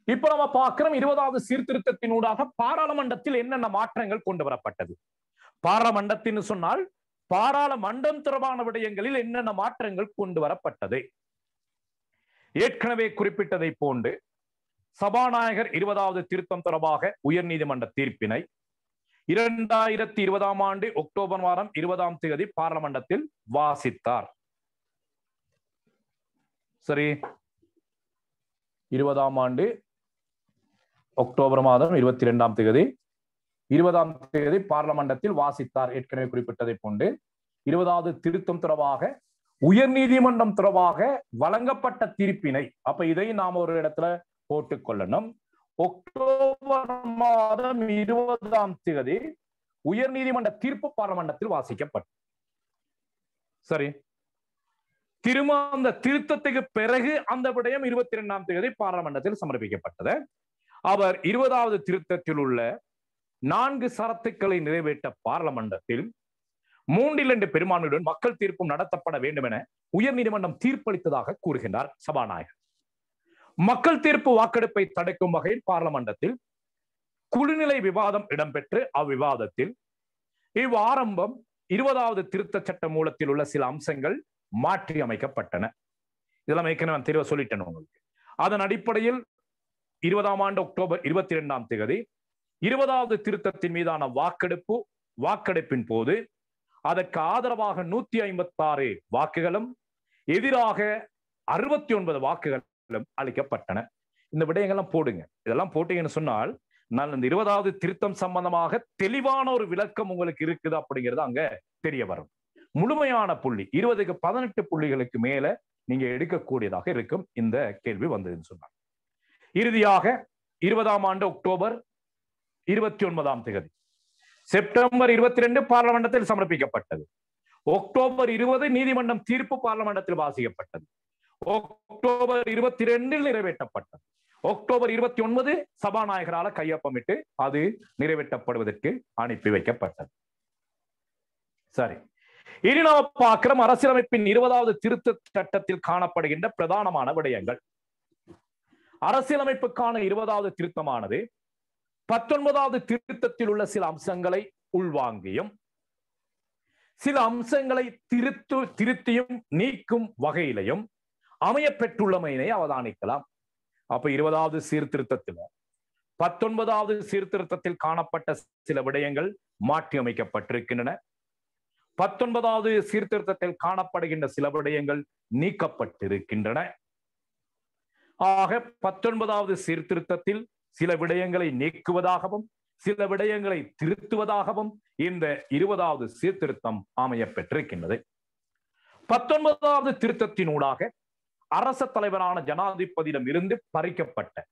இப்ப நம்ம பார்க்கிறோம் 20வது சீர்திருத்தத்தினூடாக பாராளுமன்றத்தில் என்னென்ன மாற்றங்கள் கொண்டு வரப்பட்டது. பாராளுமன்றத்தின்னு சொன்னால் பாராளுமன்றம் தொடர்பான விடயங்களில் என்னென்ன மாற்றங்கள் கொண்டு வரப்பட்டது. ஏற்கனவே குறிப்பிட்டதை போன்று சபாநாயகர் 20வது திருத்தம் தொடர்பாக உயர் நீதிமன்ற தீர்ப்பினை 2020 ஆண்டு அக்டோபர் மாதம் 20ஆம் தேதி பாராளுமன்றத்தில் வாசித்தார். சரி, 20ஆம் ஆண்டு அக்டோபர் மாதம் 22ஆம் தேதி 20ஆம் தேதி பார்லமெண்டத்தில் வாசித்தார். ஏற்கனவே குறிப்பிட்டதை போன்று 20வது திருத்தம் தொடர்பாக உயர் நீதிமன்றம் தொடர்பாக வழங்கப்பட்ட தீர்ப்பினை, அப்ப இதை நாம் ஒரு இடத்துல போட்டுக்கொள்ளணும். அக்டோபர் மாதம் 20ஆம் தேதி உயர் நீதிமன்ற தீர்ப்பு பார்லமெண்டத்தில் வாசிக்கப்பட்டது. சரி, திரும்ப அந்த திருத்தத்துக்கு பிறகு அந்த விடயம் 22ஆம் தேதி பார்லமெண்டத்தில் சமர்ப்பிக்கப்பட்டது. அவர் 20வது திருத்தத்தில் உள்ள 4 சரத்துக்களை நிறைவேற்ற பார்லமெண்டத்தில் 3/2 பெரும்பான்மையுடன் மக்கள் தீர்ப்பும் நடத்தப்பட வேண்டும் என உயர் நீதிமன்றம் தீர்ப்பளித்ததாக கூறுகின்றார் சபாநாயகர். மக்கள் தீர்ப்பு வாக்கெடுப்பை தடுக்கும் வகையில் பார்லமெண்டத்தில் குழுநிலை விவாதம் இடம்பெற்று அவ்விவாதத்தில் இவ்வாரம்பம் 20வது திருத்த சட்ட மூலத்தில் உள்ள சில அம்சங்கள் மாற்றி அமைக்கப்பட்டன. இதெல்லாம் ஏற்கனவே தெளிவா சொல்லிட்டேன் உங்களுக்கு. அதன் அடிப்படையில் 20ஆம் ஆண்டு அக்டோபர் 22ஆம் தேதி 20வது திருத்தத்தின் மீதான வாக்கெடுப்பின் போது அதற்கு ஆதரவாக 156 வாக்குகளும் எதிராக 69 வாக்குகளும் அளிக்கப்பட்டன. இந்த விடயங்கள்லாம் போடுங்க. இதெல்லாம் போட்டீங்கன்னு சொன்னால் நான் இந்த 20வது திருத்தம் சம்பந்தமாக தெளிவான ஒரு விளக்கம் உங்களுக்கு இருக்குது அப்படிங்கிறது அங்க தெரிய வரும். முழுமையான புள்ளி 20க்கு 18 புள்ளிகளுக்கு மேல நீங்க எடுக்கக்கூடியதாக இருக்கும் இந்த கேள்வி வந்ததுன்னு சொன்னாங்க. இறுதியாக 20ஆம் ஆண்டு அக்டோபர் 29ஆம் தேதி செப்டம்பர் 22 பார்லமெண்டத்தில் சமர்ப்பிக்கப்பட்டது. அக்டோபர் 20 நீதிமன்றம் தீர்ப்பு பார்லமெண்டத்தில் வாசிக்கப்பட்டது. அக்டோபர் 22 நிறைவேற்றப்பட்டது. அக்டோபர் 29 சபாநாயகரால் கையொப்பமிட்டு அது நிறைவேற்றப்படுவதற்கு அனுப்பி வைக்கப்பட்டது. சரி, இனி நாம் பார்க்கிறோம் அரசியலமைப்பின் 20வது திருத்த சட்டத்தில் காணப்படுகின்ற பிரதானமான விடயங்கள். அரசியலமைப்புக்கான 20வது திருத்தமானது 19வது திருத்தத்தில் உள்ள சில அம்சங்களை உள்வாங்கியும் சில அம்சங்களை திருத்தியும் நீக்கும் வகையிலையும் அமைய பெற்றுள்ளமையினை அவதானிக்கலாம். அப்ப 20வது சீர்திருத்தத்தில் 19வது சீர்திருத்தத்தில் காணப்பட்ட சில விடயங்கள் மாற்றி அமைக்கப்பட்டிருக்கின்றன. 19வது சீர்திருத்தத்தில் காணப்படுகின்ற சில விடயங்கள் நீக்கப்பட்டிருக்கின்றன. ஆக 19வது சீர்திருத்தத்தில் சில விடயங்களை நீக்குவதாகவும் சில விடயங்களை திருத்துவதாகவும் இந்த 20வது சீர்திருத்தம் அமைய பெற்றிருக்கின்றது. 19வது திருத்தத்தினூடாக அரச தலைவரான ஜனாதிபதியிடம் இருந்து பறிக்கப்பட்ட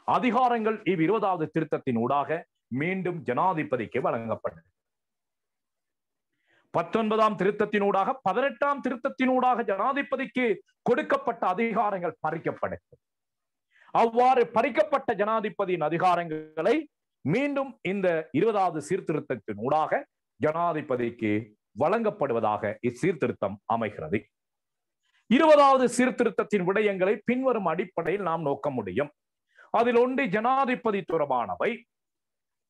அதிகாரங்கள் 20வது திருத்தத்தினூடாக மீண்டும் ஜனாதிபதிக்கு வழங்கப்பட்டது. 19ஆம் திருத்தத்தினூடாக 18ஆம் திருத்தத்தினூடாக ஜனாதிபதிக்கு கொடுக்கப்பட்ட அதிகாரங்கள் பறிக்கப்பட்டது. அவ்வாறு பறிக்கப்பட்ட ஜனாதிபதியின் அதிகாரங்களை மீண்டும் இந்த 20வது சீர்திருத்தத்தினூடாக ஜனாதிபதிக்கு வழங்கப்படுவதாக இச்சீர்திருத்தம் அமைகிறது. 20வது சீர்திருத்தத்தின் விடயங்களை பின்வரும் அடிப்படையில் நாம் நோக்க முடியும். அதில் ஒன்று ஜனாதிபதி தொடர்பானவை,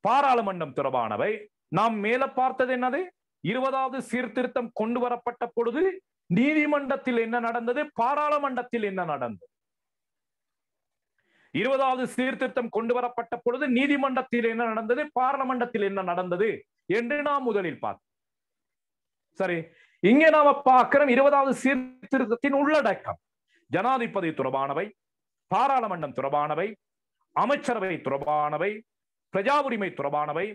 பாராளுமன்றம் தொடர்பானவை. நாம் மேல பார்த்தது என்னது? 20வது சீர்திருத்தம் கொண்டு வரப்பட்ட பொழுது நீதிமன்றத்தில் என்ன நடந்தது, பாராளுமன்றத்தில் என்ன நடந்தது. 20வது சீர்திருத்தம் கொண்டு வரப்பட்ட பொழுது நீதிமன்றத்தில் என்ன நடந்தது, பாராளுமன்றத்தில் என்ன நடந்தது என்று நாம் முதலில் பார்த்தோம். சரி, இங்கே நாம பார்க்கிறோம் 20வது சீர்திருத்தத்தின் உள்ளடக்கம். ஜனாதிபதி தொடர்பானவை, பாராளுமன்றம் தொடர்பானவை, அமைச்சரவை தொடர்பானவை, பிரஜா உரிமை தொடர்பானவை,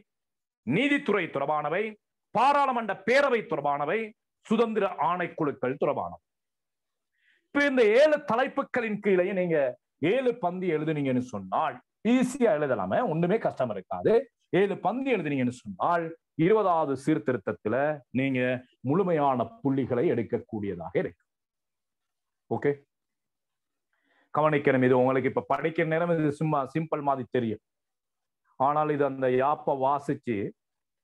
நீதித்துறை தொடர்பானவை, பாராளுமன்ற பேரவை தொடர்பானவை, சுதந்திர ஆணைக்குழுக்கள் தொடர்பானவை. இப்ப இந்த 7 தலைப்புகளின் கீழே நீங்க 7 பந்தி எழுதுனீங்கன்னு சொன்னால் ஈஸியா எழுதலாம, ஒண்ணுமே கஷ்டம் இருக்காது. 7 பந்தி எழுதுனீங்கன்னு சொன்னால் 20வது சீர்திருத்தத்துல நீங்க முழுமையான புள்ளிகளை எடுக்கக்கூடியதாக இருக்கு. ஓகே, கவனிக்கணும். இது உங்களுக்கு இப்ப படிக்கிற நேரம் இது சும்மா சிம்பிள் மாதிரி தெரியும். ஆனால் இது அந்த யாப்பை வாசிச்சு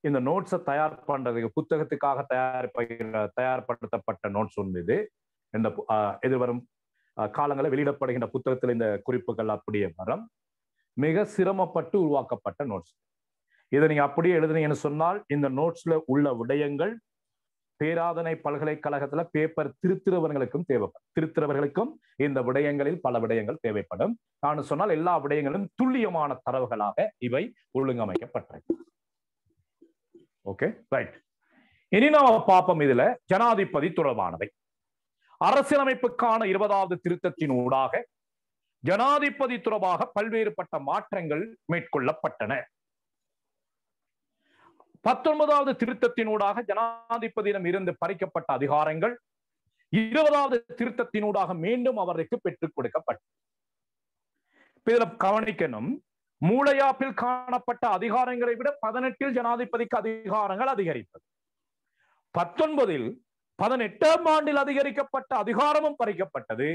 இந்த நோட்ஸை தயார் பண்றதுக்கு புத்தகத்துக்காக தயார்படுத்தப்பட்ட நோட்ஸ் ஒன்று இது. இந்த எதிர்வரும் காலங்களில் வெளியிடப்படுகின்ற புத்தகத்தில் இந்த குறிப்புகள் அப்படியே வரும். மிக சிரமப்பட்டு உருவாக்கப்பட்ட நோட்ஸ். இதை நீங்க அப்படியே எழுதுனீங்கன்னு சொன்னால் இந்த நோட்ஸ்ல உள்ள விடயங்கள் பேராதனை பல்கலைக்கழகத்துல பேப்பர் திருத்துறவர்களுக்கும் தேவைப்படும். திருத்துறவர்களுக்கும் இந்த விடயங்களில் பல விடயங்கள் தேவைப்படும். நான் சொன்னால் எல்லா விடயங்களும் துல்லியமான தரவுகளாக இவை ஒழுங்கமைக்கப்பட்டிருக்கு. Okay, right. இனி நாம பார்ப்போம் இதுல ஜனாதிபதி தொடர்பானவை. அரசியலமைப்புக்கான 20வது திருத்தத்தின் ஊடாக ஜனாதிபதி தொடர்பாக பல்வேறுபட்ட மாற்றங்கள் மேற்கொள்ளப்பட்டன. 19வது திருத்தத்தினூடாக ஜனாதிபதியிடம் இருந்து பறிக்கப்பட்ட அதிகாரங்கள் 20வது திருத்தத்தினூடாக மீண்டும் அவருக்கு பெற்றுக் கொடுக்கப்பட்டது. இதுல கவனிக்கணும், மூளையாப்பில் காணப்பட்ட அதிகாரங்களை விட 18 ஜனாதிபதிக்கு அதிகாரங்கள் அதிகரித்தது. 19 18ஆம் ஆண்டில் அதிகரிக்கப்பட்ட அதிகாரமும் பறிக்கப்பட்டது.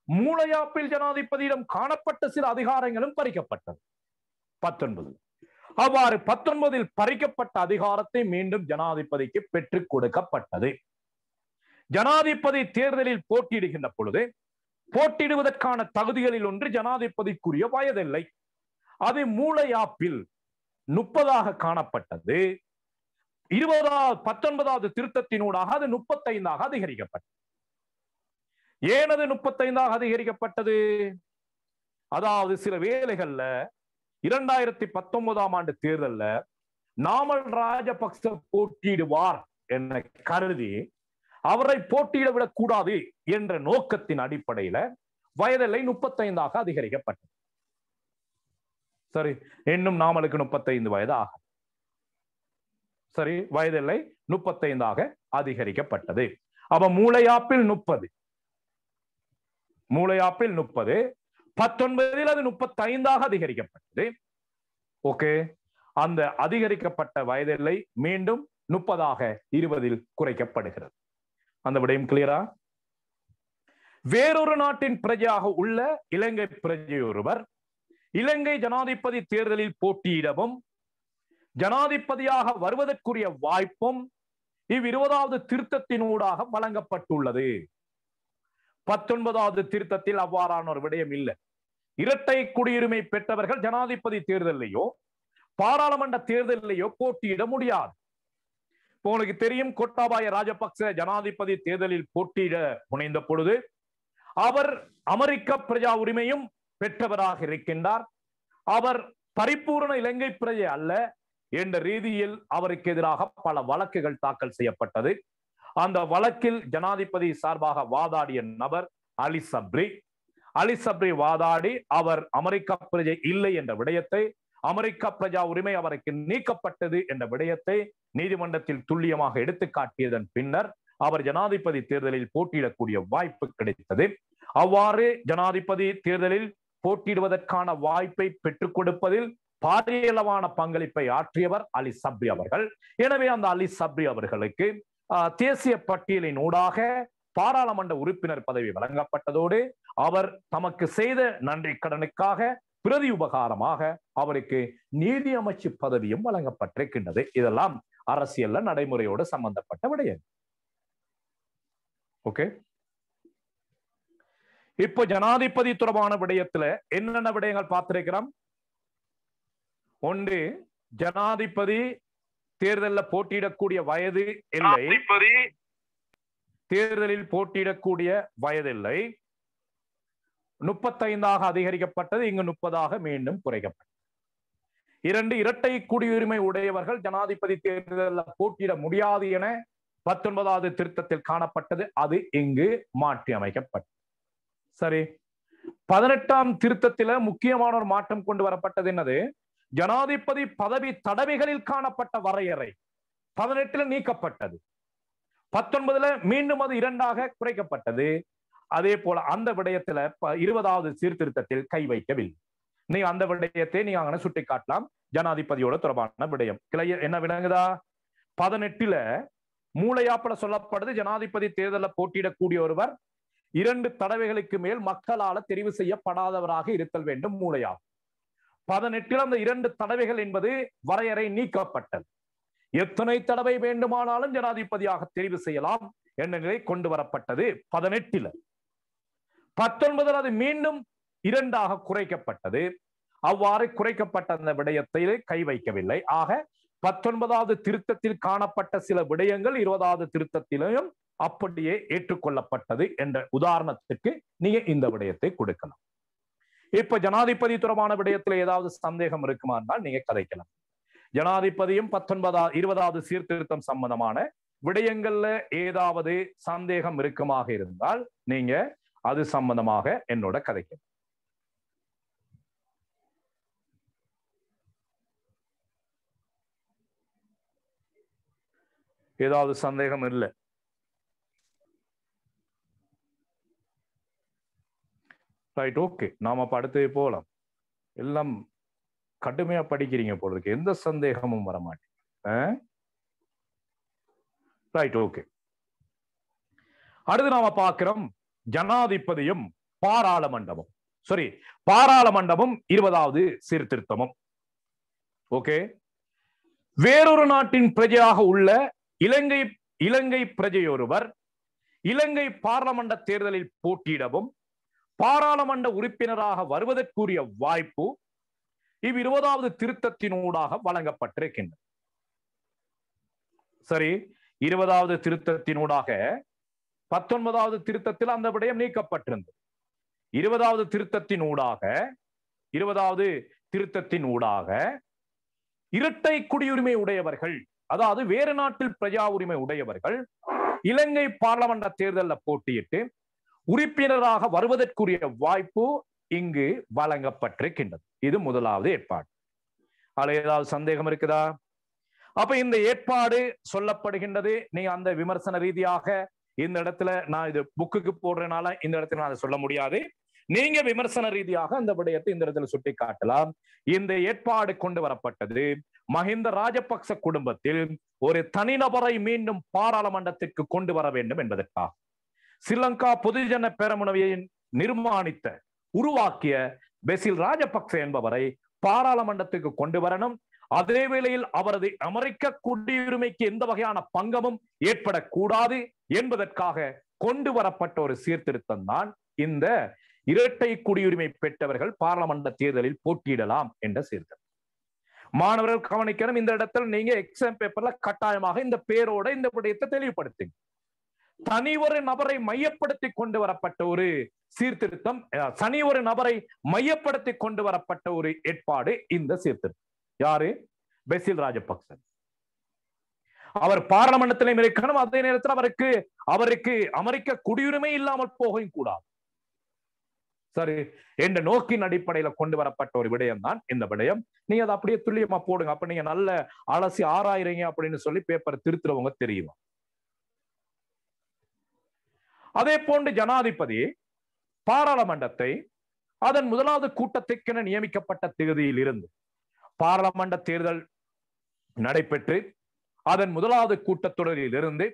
மூளையாப்பில் ஜனாதிபதியிடம் காணப்பட்ட சில அதிகாரங்களும் பறிக்கப்பட்டது. 19 அவ்வாறு 19 பறிக்கப்பட்ட அதிகாரத்தை மீண்டும் ஜனாதிபதிக்கு பெற்றுக் கொடுக்கப்பட்டது. ஜனாதிபதி தேர்தலில் போட்டியிடுகின்ற பொழுது போட்டியிடுவதற்கான தகுதிகளில் ஒன்று ஜனாதிபதிக்குரிய வயதில்லை. அது மூளையாப்பில் 30ஆக காணப்பட்டது. 19வது திருத்தத்தினூடாக அது 35ஆக அதிகரிக்கப்பட்டது. ஏனது 35ஆக அதிகரிக்கப்பட்டது? அதாவது சில வேளைகள்ல 2019ஆம் ஆண்டு தேர்தல்ல நாமல் ராஜபக்ச போட்டியிடுவார் என கருதி அவரை போட்டியிட விடக்கூடாது என்ற நோக்கத்தின் அடிப்படையில வயதில்லை 35ஆக அதிகரிக்கப்பட்டது. சரி, இன்னும் நாமலுக்கு 35 வயது ஆகும். சரி, வயதில்லை 35ஆக அதிகரிக்கப்பட்டது. அப்ப மூளையாப்பில் 30, மூளையாப்பில் 30, 19 அது 35ஆக அதிகரிக்கப்பட்டது. ஓகே, அந்த அதிகரிக்கப்பட்ட வயதில்லை மீண்டும் 30ஆக 20 குறைக்கப்படுகிறது. அந்த விடயம் கிளியரா? வேறொரு நாட்டின் பிரஜையாக உள்ள இலங்கை பிரஜையொருவர் இலங்கை ஜனாதிபதி தேர்தலில் போட்டியிடவும் ஜனாதிபதியாக வருவதற்குரிய வாய்ப்பும் இவ்20வது திருத்தத்தினூடாக வழங்கப்பட்டுள்ளது. 19வது திருத்தத்தில் அவ்வாறான ஒரு விடயம் இல்லை. இரட்டை குடியுரிமை பெற்றவர்கள் ஜனாதிபதி தேர்தலையோ பாராளுமன்ற தேர்தலையோ போட்டியிட முடியாது. உங்களுக்கு தெரியும், கோட்டாபாய ராஜபக்ச ஜனாதிபதி தேர்தலில் போட்டியிட முனைந்த பொழுது அவர் அமெரிக்க பிரஜா உரிமையும் பெற்றவராக இருக்கின்றார். அவர் பரிபூர்ண இலங்கை பிரஜை அல்ல என்ற ரீதியில் அவருக்கு எதிராக பல வழக்குகள் தாக்கல் செய்யப்பட்டது. அந்த வழக்கில் ஜனாதிபதி சார்பாக வாதாடிய நபர் அலி சப்ரி. அலி சப்ரி வாதாடி அவர் அமெரிக்க பிரஜை இல்லை என்ற விடயத்தை, அமெரிக்க பிரஜா உரிமை அவருக்கு நீக்கப்பட்டது என்ற விடயத்தை நீதிமன்றத்தில் துல்லியமாக எடுத்து காட்டியதன் பின்னர் அவர் ஜனாதிபதி தேர்தலில் போட்டியிடக்கூடிய வாய்ப்பு கிடைத்தது. அவ்வாறு ஜனாதிபதி தேர்தலில் போட்டியிடுவதற்கான வாய்ப்பை பெற்றுக் கொடுப்பதில் பாரியளவான பங்களிப்பை ஆற்றியவர் அலி சப்ரி அவர்கள். எனவே அந்த அலி சப்ரி அவர்களுக்கு தேசிய பட்டியலின் ஊடாக பாராளுமன்ற உறுப்பினர் பதவி வழங்கப்பட்டதோடு அவர் தமக்கு செய்த நன்றி கடனுக்காக பிரதி உபகாரமாக அவருக்கு நீதி அமைச்சு பதவியும் வழங்கப்பட்டிருக்கின்றது. இதெல்லாம் அரசியல்ல நடைமுறையோடு சம்பந்தப்பட்ட விடயம். ஓகே, இப்போ ஜனாதிபதி தொடர்பான விடயத்துல என்னென்ன விடயங்கள் பார்த்திருக்கிறோம்? ஒன்று, ஜனாதிபதி தேர்தலில் போட்டியிடக்கூடிய வயது இல்லை. தேர்தலில் போட்டியிடக்கூடிய வயதில்லை 35ஆக அதிகரிக்கப்பட்டது. இங்கு 30ஆக மீண்டும் குறைக்கப்பட்டது. 2, இரட்டை குடியுரிமை உடையவர்கள் ஜனாதிபதி தேர்தலில் போட்டியிட முடியாது என 19வது திருத்தத்தில் காணப்பட்டது. அது இங்கு மாற்றி அமைக்கப்பட்டது. சரி, 18ஆம் திருத்தத்தில முக்கியமான ஒரு மாற்றம் கொண்டு வரப்பட்டது என்னது? ஜனாதிபதி பதவி தடவைகளில் காணப்பட்ட வரையறை 18ல நீக்கப்பட்டது. 19ல மீண்டும் அது 2ஆக குறைக்கப்பட்டது. அதே போல அந்த விடயத்துல 20வது சீர்திருத்தத்தில் கை வைக்கவில்லை. நீங்க அந்த விடயத்தை நீங்க அங்கே சுட்டி காட்டலாம். ஜனாதிபதியோட தொடர்பான விடயம் என்ன விளங்குதா? 18ல மூளையாப்பட சொல்லப்படுது, ஜனாதிபதி தேர்தலில் போட்டியிடக்கூடிய ஒருவர் 2 தடவைகளுக்கு மேல் மக்களால தெரிவு செய்யப்படாதவராக இருத்தல் வேண்டும் மூளையா. 18ல் அந்த 2 தடவைகள் என்பது வரையறை நீக்கப்பட்டது. எத்தனை தடவை வேண்டுமானாலும் ஜனாதிபதியாக தெரிவு செய்யலாம் என்ற நிலை கொண்டு வரப்பட்டது 18ல். 19ல் அது மீண்டும் 2ஆக குறைக்கப்பட்டது. அவ்வாறு குறைக்கப்பட்ட அந்த விடயத்தில் கை வைக்கவில்லை. ஆக 19வது திருத்தத்தில் காணப்பட்ட சில விடயங்கள் 20வது திருத்தத்திலும் அப்படியே ஏற்றுக்கொள்ளப்பட்டது என்ற உதாரணத்திற்கு நீங்க இந்த விடயத்தை கொடுக்கலாம். இப்ப ஜனாதிபதி தொடர்பான விடயத்தில் ஏதாவது சந்தேகம் இருக்குமா என்றால் நீங்க கதைக்கலாம். ஜனாதிபதியும் 20வது சீர்திருத்தம் சம்பந்தமான விடயங்கள்ல ஏதாவது சந்தேகம் இருக்குமாக இருந்தால் நீங்க அது சம்பந்தமாக என்னோட கதைக்கலாம். ஏதாவது சந்தேகம் இல்லை? Right, okay. நாம அடுத்து போலாம். எல்லாம் கடுமையா படிக்கிறீங்க போல இருக்கு, எந்த சந்தேகமும் வர மாட்டேன். Right, okay. அடுத்து நாம பார்க்கிறோம் ஜனாதிபதியும் பாராளுமன்றமும். சாரி, பாராளுமன்றமும் 20வது சீர்திருத்தமும். ஓகே. வேறொரு நாட்டின் பிரஜையாக உள்ள இலங்கை பிரஜையொருவர் இலங்கை பாராளுமன்ற தேர்தலில் போட்டியிடவும் பாராளுமன்ற உறுப்பினராக வருவதற்குரிய வாய்ப்பு 20வது திருத்தத்தினூடாக வழங்கப்பட்டிருக்கின்றது. சரி, 20வது திருத்தத்தினூடாக 19வது திருத்தத்தில் அந்த விடயம் நீக்கப்பட்டிருந்தது. 20வது திருத்தத்தினூடாக இரட்டை குடியுரிமை உடையவர்கள், அதாவது வேறு நாட்டில் பிரஜா உரிமை உடையவர்கள் இலங்கை பாராளுமன்ற தேர்தலில் போட்டியிட்டு உறுப்பினராக வருவதற்குரிய வாய்ப்பு இங்கு வழங்கப்பட்டிருக்கின்றது. இது முதலாவது ஏற்பாடு. அதுல ஏதாவது சந்தேகம் இருக்குதா? அப்ப இந்த ஏற்பாடு சொல்லப்படுகின்றது. நீங்க அந்த விமர்சன ரீதியாக இந்த இடத்துல நான் இது புக்குக்கு போடுறதுனால இந்த இடத்துல நான் அதை சொல்ல முடியாது. நீங்க விமர்சன ரீதியாக அந்த விடயத்தை இந்த இடத்துல சுட்டி காட்டலாம். இந்த ஏற்பாடு கொண்டு வரப்பட்டது மஹிந்த ராஜபக்ச குடும்பத்தில் ஒரு தனிநபரை மீண்டும் பாராளுமன்றத்திற்கு கொண்டு வர வேண்டும் என்பதற்காக. ஸ்ரீலங்கா பொதுஜன பெரமுனவை நிர்மாணித்த உருவாக்கிய பெசில் ராஜபக்ச என்பவரை பாராளுமன்றத்துக்கு கொண்டு வரணும். அதே வேளையில் அவரது அமெரிக்க குடியுரிமைக்கு எந்த வகையான பங்கமும் ஏற்படக்கூடாது என்பதற்காக கொண்டு வரப்பட்ட ஒரு சீர்திருத்தம் தான் இந்த இரட்டை குடியுரிமை பெற்றவர்கள் பாராளுமன்ற தேர்தலில் போட்டியிடலாம் என்ற சீர்திருத்தம். மாணவர்கள் கவனிக்கணும், இந்த இடத்துல நீங்க எக்ஸாம் பேப்பர்ல கட்டாயமாக இந்த பேரோட இந்த விடயத்தை தெளிவுபடுத்துங்க. தனி ஒரு நபரை மையப்படுத்தி கொண்டு வரப்பட்ட ஒரு சீர்திருத்தம், தனி ஒரு நபரை மையப்படுத்தி கொண்டு வரப்பட்ட ஒரு ஏற்பாடு இந்த சீர்திருத்தம். யாரு? பெசில் ராஜபக்ச. அவர் பாராளுமன்றத்திலும் இருக்கணும், அதே நேரத்தில் அவருக்கு அமெரிக்க குடியுரிமை இல்லாமல் போகவும் கூடாது. சரி, என்ற நோக்கின் அடிப்படையில கொண்டு வரப்பட்ட ஒரு விடயம் தான் இந்த விடயம். நீங்க அதை அப்படியே துல்லியமா போடுங்க. அப்ப நீங்க நல்ல அலசி ஆராயிறீங்க அப்படின்னு சொல்லி பேப்பர் திருத்துறவங்க தெரியும். அதே போன்று ஜனாதிபதி பாராளுமன்றத்தை அதன் முதலாவது கூட்டத்திற்கென நியமிக்கப்பட்ட தேதியில் இருந்து பாராளுமன்ற தேர்தல் நடைபெற்று அதன் முதலாவது கூட்டத்தொடரில் இருந்து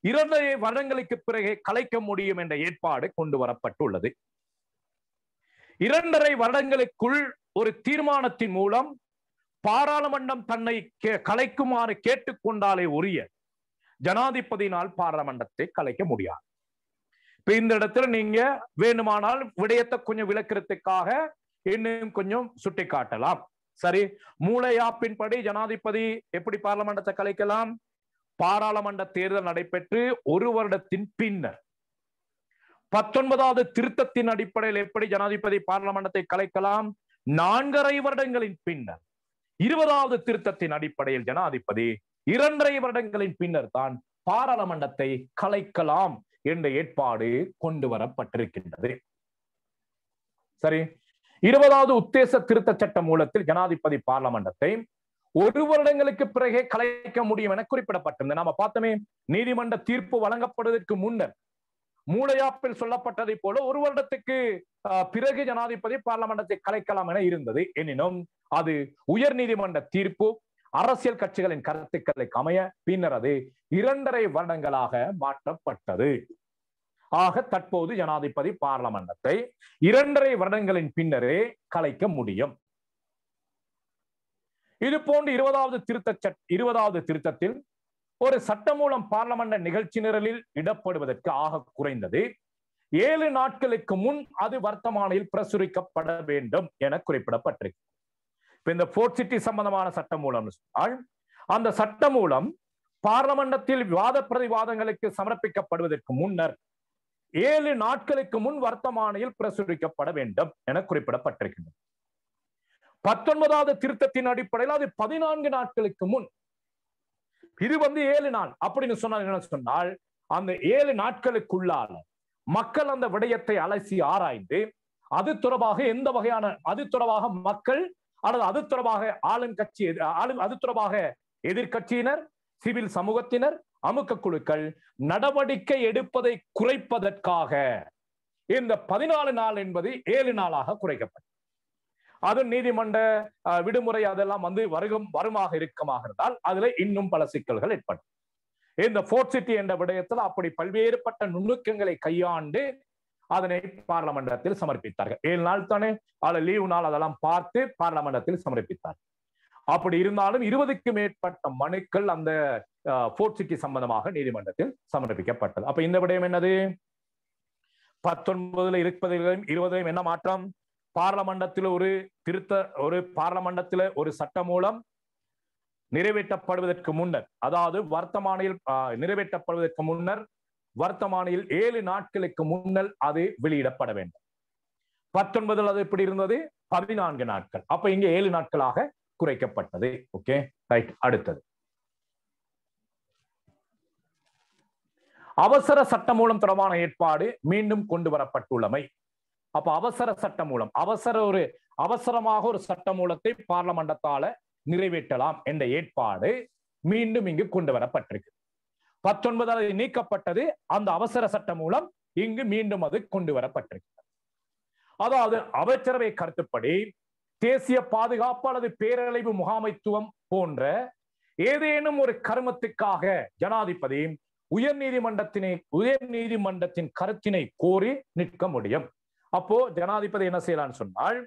2 வருடங்களுக்கு பிறகு கலைக்க முடியும் என்ற ஏற்பாடு கொண்டு வரப்பட்டுள்ளது. 2.5 வருடங்களுக்குள் ஒரு தீர்மானத்தின் மூலம் பாராளுமன்றம் தன்னை கலைக்குமாறு கேட்டுக்கொண்டாலே உரிய ஜனாதிபதியினால் பாராளுமன்றத்தை கலைக்க முடியாது. இப்ப இந்த இடத்துல நீங்க வேணுமானால் விடயத்தை கொஞ்சம் விளக்கிறதுக்காக இன்னும் கொஞ்சம் சுட்டி காட்டலாம். சரி, மூளையாப்பின்படி ஜனாதிபதி எப்படி பாராளுமன்றத்தை கலைக்கலாம்? பாராளுமன்ற தேர்தல் நடைபெற்று 1 வருடத்தின் பின்னர் 19வது திருத்தத்தின் அடிப்படையில் எப்படி ஜனாதிபதி பாராளுமன்றத்தை கலைக்கலாம்? 4.5 வருடங்களின் பின்னர் 20வது திருத்தத்தின் அடிப்படையில் ஜனாதிபதி 2.5 வருடங்களின் பின்னர் தான் பாராளுமன்றத்தை கலைக்கலாம் என்ற ஏற்பாடு கொண்டு வரப்பட்டிருக்கின்றது. சரி, 20வது உத்தேச திருத்த சட்ட மூலத்தில் ஜனாதிபதி பார்லமெண்டத்தை 1 வருடங்களுக்கு பிறகே கலைக்க முடியும் என குறிப்பிடப்பட்டிருந்தது. நாம பார்த்தோமே, நீதிமன்ற தீர்ப்பு வழங்கப்படுவதற்கு முன்னர் மூளையாப்பில் சொல்லப்பட்டதை போல 1 வருடத்துக்கு பிறகு ஜனாதிபதி பார்லமெண்டத்தை கலைக்கலாம் என இருந்தது. எனினும் அது உயர் நீதிமன்ற தீர்ப்பு அரசியல் கட்சிகளின் கருத்துக்களுக்கு அமைய பின்னர் அது 2.5 வருடங்களாக மாற்றப்பட்டது. ஆக தற்போது ஜனாதிபதி பார்லமெண்டத்தை 2.5 வருடங்களின் பின்னரே கலைக்க முடியும். இது போன்று 20வது திருத்தத்தில் ஒரு சட்டமூலம் பார்லமெண்ட் நிகழ்ச்சி நிரலில் இடப்படுவதற்கு ஆக குறைந்தது 7 நாட்களுக்கு முன் அது வர்த்தமானியில் பிரசுரிக்கப்பட வேண்டும் என குறிப்பிடப்பட்டிருக்கு. இப்ப இந்த ஃபோர்ட் சிட்டி சம்பந்தமான சட்டமூலம் சொன்னால், அந்த சட்டமூலம் பார்லமெண்டத்தில் வாத பிரதிவாதங்களுக்கு சமர்ப்பிக்கப்படுவதற்கு முன்னர் 7 நாட்களுக்கு முன் வர்த்தமானியில் பிரசுரிக்கப்பட வேண்டும் என குறிப்பிடப்பட்டிருக்கின்றது. 19வது திருத்தத்தின் அடிப்படையில் அது 14 நாட்களுக்கு முன். இது 7 நாள் அப்படின்னு சொன்னால் அந்த 7 நாட்களுக்குள்ளால மக்கள் அந்த விடயத்தை அலசி ஆராய்ந்து அது தொடர்பாக எந்த வகையான அது தொடர்பாக மக்கள் அல்லது அது தொடர்பாக ஆளுங்கட்சி அது தொடர்பாக எதிர்கட்சியினர், சிவில் சமூகத்தினர், அமுக்க குழுக்கள் நடவடிக்கை எடுப்பதை குறைப்பதற்காக இந்த 14 நாள் என்பது 7 நாளாக குறைக்கப்பட்டது. அது நீதிமன்ற விடுமுறை அதெல்லாம் வருமாக இருக்கமாக இருந்தால் அதுல இன்னும் பல சிக்கல்கள் ஏற்படும். இந்த ஃபோர்ட் சிட்டி என்ற விடயத்தில் அப்படி பல்வேறுபட்ட நுணுக்கங்களை கையாண்டு அதனை பார்லமெண்டத்தில் சமர்ப்பித்தார்கள். 7 நாள் தானே, அதில் லீவு நாள் அதெல்லாம் பார்த்து பார்லமெண்டத்தில் சமர்ப்பித்தார்கள். அப்படி இருந்தாலும் 20க்கும் மேற்பட்ட மனுக்கள் அந்த ஃபோர்ட் சிட்டி சம்பந்தமாக நீதிமன்றத்தில் சமர்ப்பிக்கப்பட்டது. அப்ப இந்த விடயம் என்னது? 19 இருப்பதிலும் 20 என்ன மாற்றம்? பார்லமெண்டத்தில் ஒரு சட்ட மூலம் நிறைவேற்றப்படுவதற்கு முன்னர், அதாவது வர்த்தமானியில் நிறைவேற்றப்படுவதற்கு முன்னர் வர்த்தமானியில் 7 நாட்களுக்கு முன்னர் அது வெளியிடப்பட வேண்டும். 19 அது எப்படி இருந்தது? 14 நாட்கள். அப்ப இங்க 7 நாட்களாக குறைக்கப்பட்டது. Okay, right. அடுத்தது அவசர சட்ட மூலம் தொடர்பான ஏற்பாடு மீண்டும் கொண்டு வரப்பட்டுள்ளமை. அப்ப அவசர சட்ட மூலம், அவசரமாக ஒரு சட்ட மூலத்தை பார்லமெண்டத்தால நிறைவேற்றலாம் என்ற ஏற்பாடு மீண்டும் இங்கு கொண்டு வரப்பட்டிருக்கு. 19 நீக்கப்பட்டது. அந்த அவசர சட்ட மூலம் இங்கு மீண்டும் அது கொண்டு வரப்பட்டிருக்கிறது. அதாவது அமைச்சரவை கருத்துப்படி தேசிய பாதுகாப்பு அல்லது பேரழிவு முகாமைத்துவம் போன்ற ஏதேனும் ஒரு கருமத்துக்காக ஜனாதிபதி உயர் நீதிமன்றத்தின் கருத்தினை கோரி நிற்க முடியும். அப்போ ஜனாதிபதி என்ன செய்யலாம்னு சொன்னால்,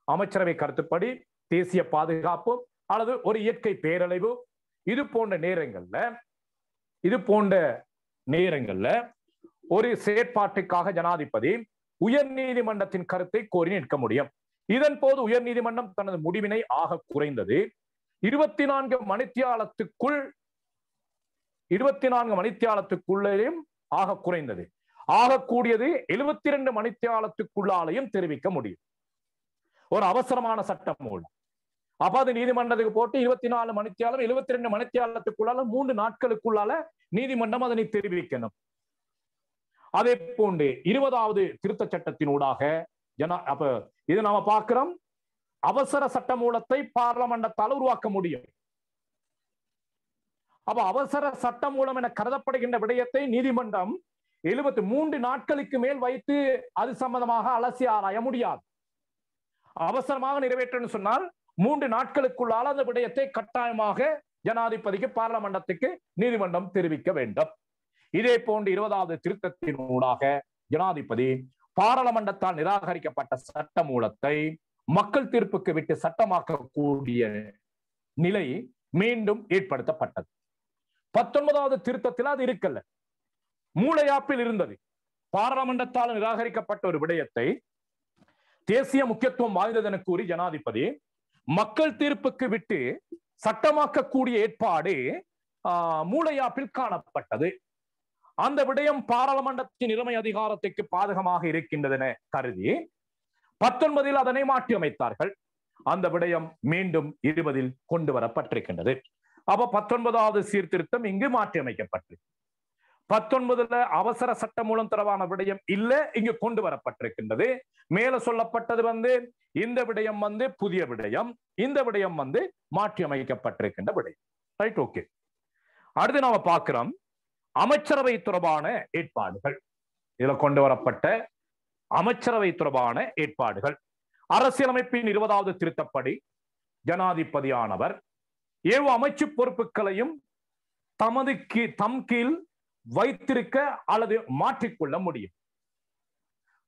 அமைச்சரவை கருத்துப்படி தேசிய பாதுகாப்பு அல்லது ஒரு இயற்கை பேரழிவு இது போன்ற நேரங்கள்ல ஒரு செயற்பாட்டுக்காக ஜனாதிபதி உயர் நீதிமன்றத்தின் கருத்தை கோரி நிற்க முடியும். இதன் போது உயர் நீதிமன்றம் தனது முடிவினை ஆக குறைந்தது 24 மணித்தியாலத்துக்குள்ளேயும் ஆக குறைந்தது ஆகக்கூடியது 72 மணித்தியாலத்துக்குள்ளாலையும் தெரிவிக்க முடியும். ஒரு அவசரமான சட்டம் மூலம் அப்ப அது நீதிமன்றத்துக்கு போட்டு 24 மணித்தியாலம் 72 மணித்தியாலத்துக்குள்ளால 3 நாட்களுக்குள்ளால நீதிமன்றம் அதனை தெரிவிக்கணும். அதே போன்று 20வது திருத்த சட்டத்தினூடாக அப்ப இது நாம பார்க்கிறோம், அவசர சட்ட மூலத்தை பார்லமெண்டத்தால் உருவாக்க முடியும். அப்ப அவசர சட்ட மூலம் என கருதப்படுகின்ற விடயத்தை நீதிமன்றம் 73 நாட்களுக்கு மேல் வைத்து அது சம்பந்தமாக அலசி ஆராய முடியாது. அவசரமாக நிறைவேற்றணும் சொன்னால் 3 நாட்களுக்குள்ளால் அந்த விடயத்தை கட்டாயமாக ஜனாதிபதிக்கு பார்லமெண்டத்துக்கு நீதிமன்றம் தெரிவிக்க வேண்டும். இதே போன்று 20வது திருத்தத்தினூடாக ஜனாதிபதி பாராளுமன்றத்தால் நிராகரிக்கப்பட்ட சட்ட மூலத்தை மக்கள் தீர்ப்புக்கு விட்டு சட்டமாக்கக்கூடிய நிலை மீண்டும் ஏற்படுத்தப்பட்டது. 19வது திருத்தத்தில் அது இருக்கல்ல, மூளையாப்பில் இருந்தது. பாராளுமன்றத்தால் நிராகரிக்கப்பட்ட ஒரு விடயத்தை தேசிய முக்கியத்துவம் வாய்ந்ததென கூறி ஜனாதிபதி மக்கள் தீர்ப்புக்கு விட்டு சட்டமாக்கக்கூடிய ஏற்பாடு மூளையாப்பில் காணப்பட்டது. அந்த விடயம் பாராளுமன்றத்தின் இறைமை அதிகாரத்துக்கு பாதகமாக இருக்கின்றதென கருதி 19 அதனை மாற்றி அமைத்தார்கள். அந்த விடயம் மீண்டும் 20 கொண்டு வரப்பட்டிருக்கின்றது. அப்ப 19வது சீர்திருத்தம் இங்கு மாற்றி அமைக்கப்பட்டிருக்கு. 19 அவசர சட்ட மூலம் தொடர்பான விடயம் இல்ல இங்கு கொண்டு வரப்பட்டிருக்கின்றது. மேல சொல்லப்பட்டது இந்த விடயம் புதிய விடயம், இந்த விடயம் மாற்றி அமைக்கப்பட்டிருக்கின்ற விடயம். Right, okay. அடுத்து நாம பார்க்கிறோம் அமைச்சரவை தொடர்பான ஏற்பாடுகள். இதுல கொண்டு வரப்பட்ட அமைச்சரவை தொடர்பான ஏற்பாடுகள். அரசியலமைப்பின் 20வது திருத்தப்படி ஜனாதிபதியானவர் ஏழு அமைச்சு பொறுப்புகளையும் தம் கீழ் வைத்திருக்க அல்லது மாற்றிக்கொள்ள முடியும்.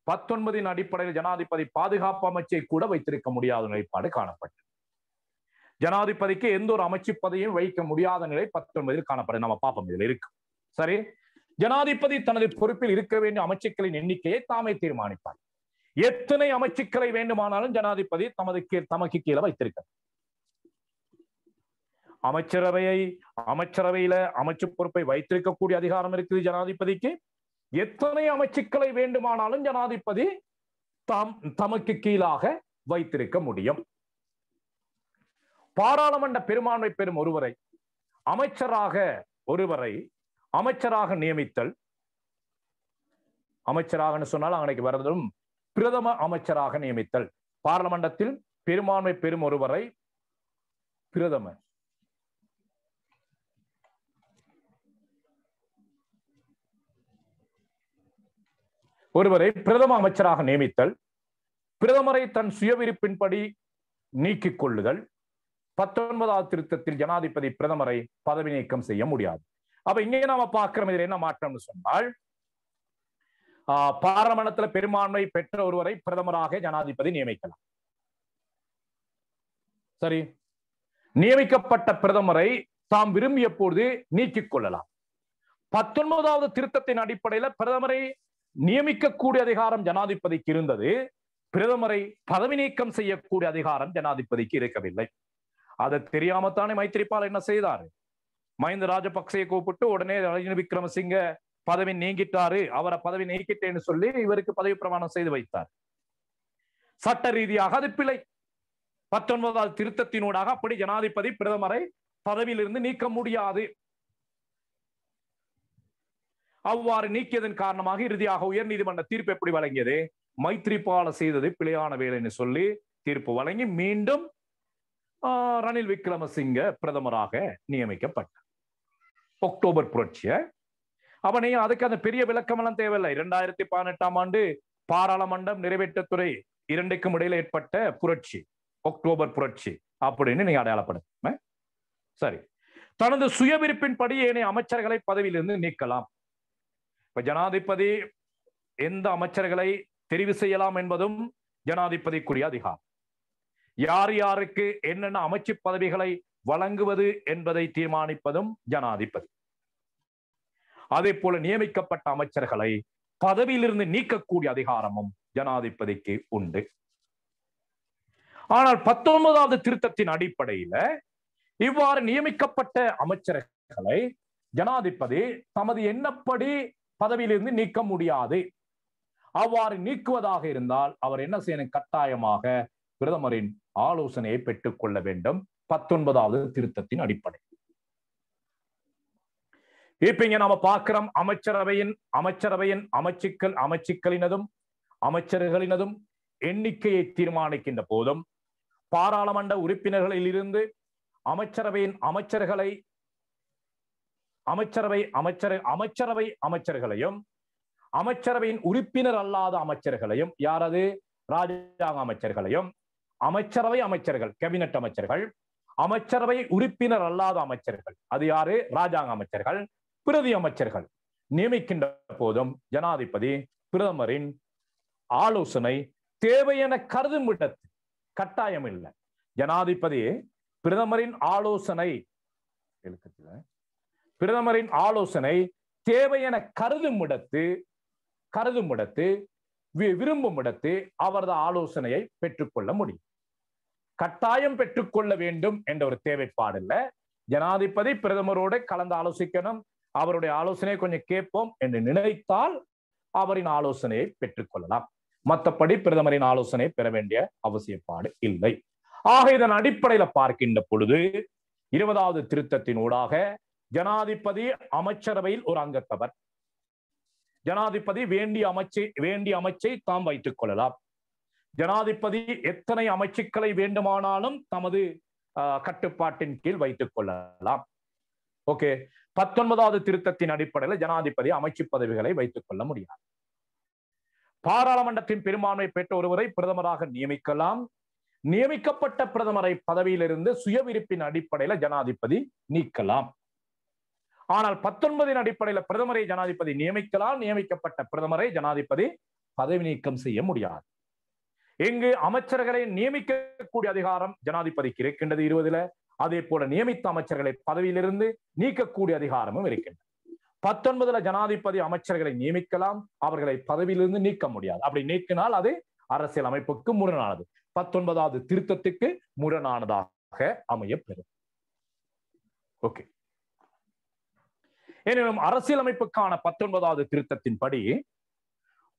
19 அடிப்படையில் ஜனாதிபதி பாதுகாப்பு அமைச்சை கூட வைத்திருக்க முடியாத நிலைப்பாடு காணப்பட்டது. ஜனாதிபதிக்கு எந்த ஒரு அமைச்சு பதவியும் வைக்க முடியாத நிலை 19 காணப்படும். நம்ம பார்ப்போம், இதுல இருக்கு. சரி, ஜனாதிபதி தனது பொறுப்பில் இருக்க வேண்டிய அமைச்சுக்களின் எண்ணிக்கையை தாமே தீர்மானிப்பார். எத்தனை அமைச்சுக்களை வேண்டுமானாலும் ஜனாதிபதி தமக்கு கீழே வைத்திருக்க. அமைச்சரவையில அமைச்சு பொறுப்பை வைத்திருக்கக்கூடிய அதிகாரம் இருக்குது ஜனாதிபதிக்கு. எத்தனை அமைச்சுக்களை வேண்டுமானாலும் ஜனாதிபதி தமக்கு கீழாக வைத்திருக்க முடியும். பாராளுமன்ற பெரும்பான்மை பெறும் அமைச்சராக நியமித்தல். அமைச்சராக சொன்னால் அன்னைக்கு வரதும் பிரதம அமைச்சராக நியமித்தல். பாராளுமன்றத்தில் பெரும்பான்மை பெறும் ஒருவரை பிரதம அமைச்சராக நியமித்தல். பிரதமரை தன் சுயவிருப்பின்படி நீக்கிக் கொள்ளுதல். 19வது திருத்தத்தில் ஜனாதிபதி பிரதமரை பதவி நீக்கம் செய்ய முடியாது. அப்ப இங்கே நாம பார்க்கிறோம் இதில் என்ன மாற்றம்னு சொன்னால், பாராளுமன்றத்தில் பெரும்பான்மை பெற்ற ஒருவரை பிரதமராக ஜனாதிபதி நியமிக்கலாம். சரி, நியமிக்கப்பட்ட பிரதமரை தாம் விரும்பிய போது நீக்கிக் கொள்ளலாம். 19வது திருத்தத்தின் அடிப்படையில் பிரதமரை நியமிக்கக்கூடிய அதிகாரம் ஜனாதிபதிக்கு இருந்தது. பிரதமரை பதவி நீக்கம் செய்யக்கூடிய அதிகாரம் ஜனாதிபதிக்கு இருக்கவில்லை. அதை தெரியாமத்தானே மைத்திரிபால என்ன செய்தாரு? மஹிந்த ராஜபக்சேயை கூப்பிட்டு உடனே ரணில் விக்ரமசிங்க பதவி நீங்கிட்டாரு, அவரை பதவி நீக்கிட்டேன்னு சொல்லி இவருக்கு பதவி பிரமாணம் செய்து வைத்தார். சட்ட ரீதியாக அது பிழை. 19வது திருத்தத்தினூடாக அப்படி ஜனாதிபதி பிரதமரை பதவியிலிருந்து நீக்க முடியாது. அவ்வாறு நீக்கியதன் காரணமாக இறுதியாக உயர் நீதிமன்ற தீர்ப்பு எப்படி வழங்கியது? மைத்திரிபால செய்தது பிழையான வேலைன்னு சொல்லி தீர்ப்பு வழங்கி மீண்டும் ரணில் விக்ரமசிங்க பிரதமராக நியமிக்கப்பட்டார். அக்டோபர் புரட்சிய அவனை அதுக்கு அந்த பெரிய விளக்கம் எல்லாம் தேவையில்லை. 2018ஆம் ஆண்டு பாராளுமன்றம் நிறைவேற்றத்துறை இரண்டுக்கும் இடையில ஏற்பட்ட புரட்சி, அக்டோபர் புரட்சி அப்படின்னு நீங்க அடையாளப்படுத்த. சரி, தனது சுயவிருப்பின்படி ஏனைய அமைச்சர்களை பதவியிலிருந்து நீக்கலாம். இப்ப ஜனாதிபதி எந்த அமைச்சர்களை தெரிவு செய்யலாம் என்பதும் ஜனாதிபதிக்குரிய அதிகாரம். யார் யாருக்கு என்னென்ன அமைச்சு பதவிகளை வழங்குவது என்பதை தீர்மானிப்பதும் ஜனாதிபதி. அதே போல நியமிக்கப்பட்ட அமைச்சர்களை பதவியிலிருந்து நீக்கக்கூடிய அதிகாரமும் ஜனாதிபதிக்கு உண்டு. ஆனால் 19வது திருத்தத்தின் அடிப்படையில இவ்வாறு நியமிக்கப்பட்ட அமைச்சர்களை ஜனாதிபதி தமது எண்ணப்படி பதவியிலிருந்து நீக்க முடியாது. அவ்வாறு நீக்குவதாக இருந்தால் அவர் என்ன செய்யணும்? கட்டாயமாக பிரதமரின் ஆலோசனையை பெற்றுக் கொள்ள வேண்டும். 19வது திருத்தத்தின் அடிப்படை. இப்ப இங்க நாம பார்க்கிறோம் அமைச்சரவையின் அமைச்சுக்களினதும் அமைச்சர்களினதும் எண்ணிக்கையை தீர்மானிக்கின்ற போதும் பாராளுமன்ற உறுப்பினர்களில் இருந்து அமைச்சரவையின் அமைச்சர்களையும் அமைச்சரவையின் உறுப்பினர் அல்லாத அமைச்சர்களையும், யாரது? ராஜாங்க அமைச்சர்களையும், அமைச்சர்கள் கேபினட் அமைச்சர்கள், அமைச்சரவை உறுப்பினர் அல்லாத அமைச்சர்கள், அது யாரு? ராஜாங்க அமைச்சர்கள், பிரதி அமைச்சர்கள் நியமிக்கின்ற போதும் ஜனாதிபதி பிரதமரின் ஆலோசனை தேவையென கருதும் இடத்து கட்டாயம் இல்லை. ஜனாதிபதி பிரதமரின் ஆலோசனை தேவையென கருதும் இடத்து விரும்பும் இடத்து அவரது ஆலோசனையை பெற்றுக்கொள்ள முடியும். கட்டாயம் பெற்றுக்கொள்ள வேண்டும் என்ற ஒரு தேவைப்பாடு இல்ல. ஜனாதிபதி பிரதமரோட கலந்து ஆலோசிக்கணும், அவருடைய ஆலோசனையை கொஞ்சம் கேட்போம் என்று நினைத்தால் அவரின் ஆலோசனையை பெற்றுக்கொள்ளலாம். மற்றபடி பிரதமரின் ஆலோசனை பெற வேண்டிய அவசியப்பாடு இல்லை. ஆக இதன் அடிப்படையில பார்க்கின்ற பொழுது 20வது திருத்தத்தின் ஊடாக ஜனாதிபதி அமைச்சரவையில் ஒரு அங்கத்தவர், ஜனாதிபதி வேண்டிய அமைச்சை தாம் வைத்துக் கொள்ளலாம். ஜனாதிபதி எத்தனை அமைச்சுக்களை வேண்டுமானாலும் தமது கட்டுப்பாட்டின் கீழ் வைத்துக் கொள்ளலாம். ஓகே, 19வது திருத்தத்தின் அடிப்படையில் ஜனாதிபதி அமைச்சு பதவிகளை வைத்துக் கொள்ள முடியாது. பாராளுமன்றத்தின் பெரும்பான்மை பெற்ற ஒருவரை பிரதமராக நியமிக்கலாம். நியமிக்கப்பட்ட பிரதமரை பதவியிலிருந்து சுய விருப்பின் அடிப்படையில் ஜனாதிபதி நீக்கலாம். ஆனால் 19 அடிப்படையில் பிரதமரை ஜனாதிபதி நியமிக்கலாம். நியமிக்கப்பட்ட பிரதமரை ஜனாதிபதி பதவி நீக்கம் செய்ய முடியாது. இங்கு அமைச்சர்களை நியமிக்கக்கூடிய அதிகாரம் ஜனாதிபதிக்கு இருக்கின்றது 20. அதே போல நியமித்த அமைச்சர்களை பதவியிலிருந்து நீக்கக்கூடிய அதிகாரமும் இருக்கின்றது. 19 ஜனாதிபதி அமைச்சர்களை நியமிக்கலாம், அவர்களை பதவியிலிருந்து நீக்க முடியாது. அப்படி நீக்கினால் அது அரசியல் அமைப்புக்கு முரணானது, 19வது திருத்தத்துக்கு முரணானதாக அமையப்பெறும். ஓகே, எனினும் அரசியலமைப்புக்கான 19வது திருத்தத்தின்படி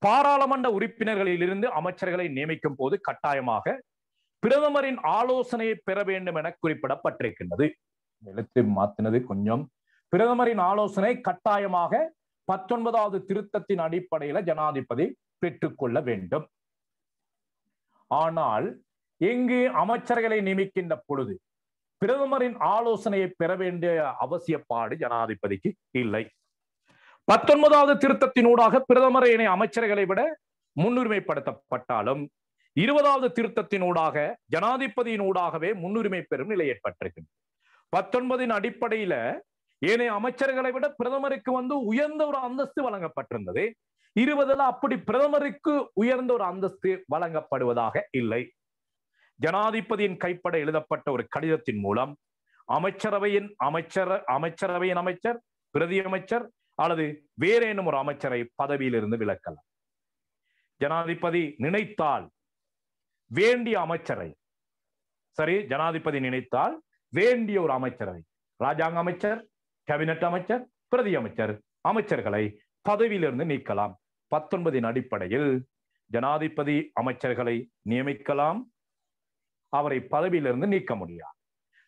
பாராளுமன்ற உறுப்பினர்களில் இருந்து அமைச்சர்களை நியமிக்கும் போது கட்டாயமாக பிரதமரின் ஆலோசனையை பெற வேண்டும் என குறிப்பிடப்பட்டிருக்கின்றது. எழுத்து மாத்தினது கொஞ்சம். பிரதமரின் ஆலோசனை கட்டாயமாக 19வது திருத்தத்தின் அடிப்படையில் ஜனாதிபதி பெற்றுக்கொள்ள வேண்டும். ஆனால் எங்கு அமைச்சர்களை நியமிக்கின்ற பொழுது பிரதமரின் ஆலோசனையை பெற வேண்டிய அவசியப்பாடு ஜனாதிபதிக்கு இல்லை. 19வது திருத்தத்தினூடாக பிரதமர் இணை அமைச்சர்களை விட முன்னுரிமைப்படுத்தப்பட்டாலும் 20வது திருத்தத்தினூடாக ஜனாதிபதியினூடாகவே முன்னுரிமை பெறும் நிலை ஏற்பட்டிருக்கிறது. 19 அடிப்படையில ஏனைய அமைச்சர்களை விட பிரதமருக்கு உயர்ந்த ஒரு அந்தஸ்து வழங்கப்பட்டிருந்தது. 20 அப்படி பிரதமருக்கு உயர்ந்த ஒரு அந்தஸ்து வழங்கப்படுவதாக இல்லை. ஜனாதிபதியின் கைப்பட எழுதப்பட்ட ஒரு கடிதத்தின் மூலம் அமைச்சரவையின் அமைச்சர், பிரதி அமைச்சர் அல்லது வேறேனும் ஒரு அமைச்சரை பதவியிலிருந்து விலக்கலாம். ஜனாதிபதி நினைத்தால் வேண்டிய அமைச்சரை, ஜனாதிபதி நினைத்தால் வேண்டிய ஒரு அமைச்சரை, ராஜாங்க அமைச்சர், கேபினட் அமைச்சர், பிரதி அமைச்சர், அமைச்சர்களை பதவியிலிருந்து நீக்கலாம். 19 அடிப்படையில் ஜனாதிபதி அமைச்சர்களை நியமிக்கலாம், அவரை பதவியிலிருந்து நீக்க முடியாது.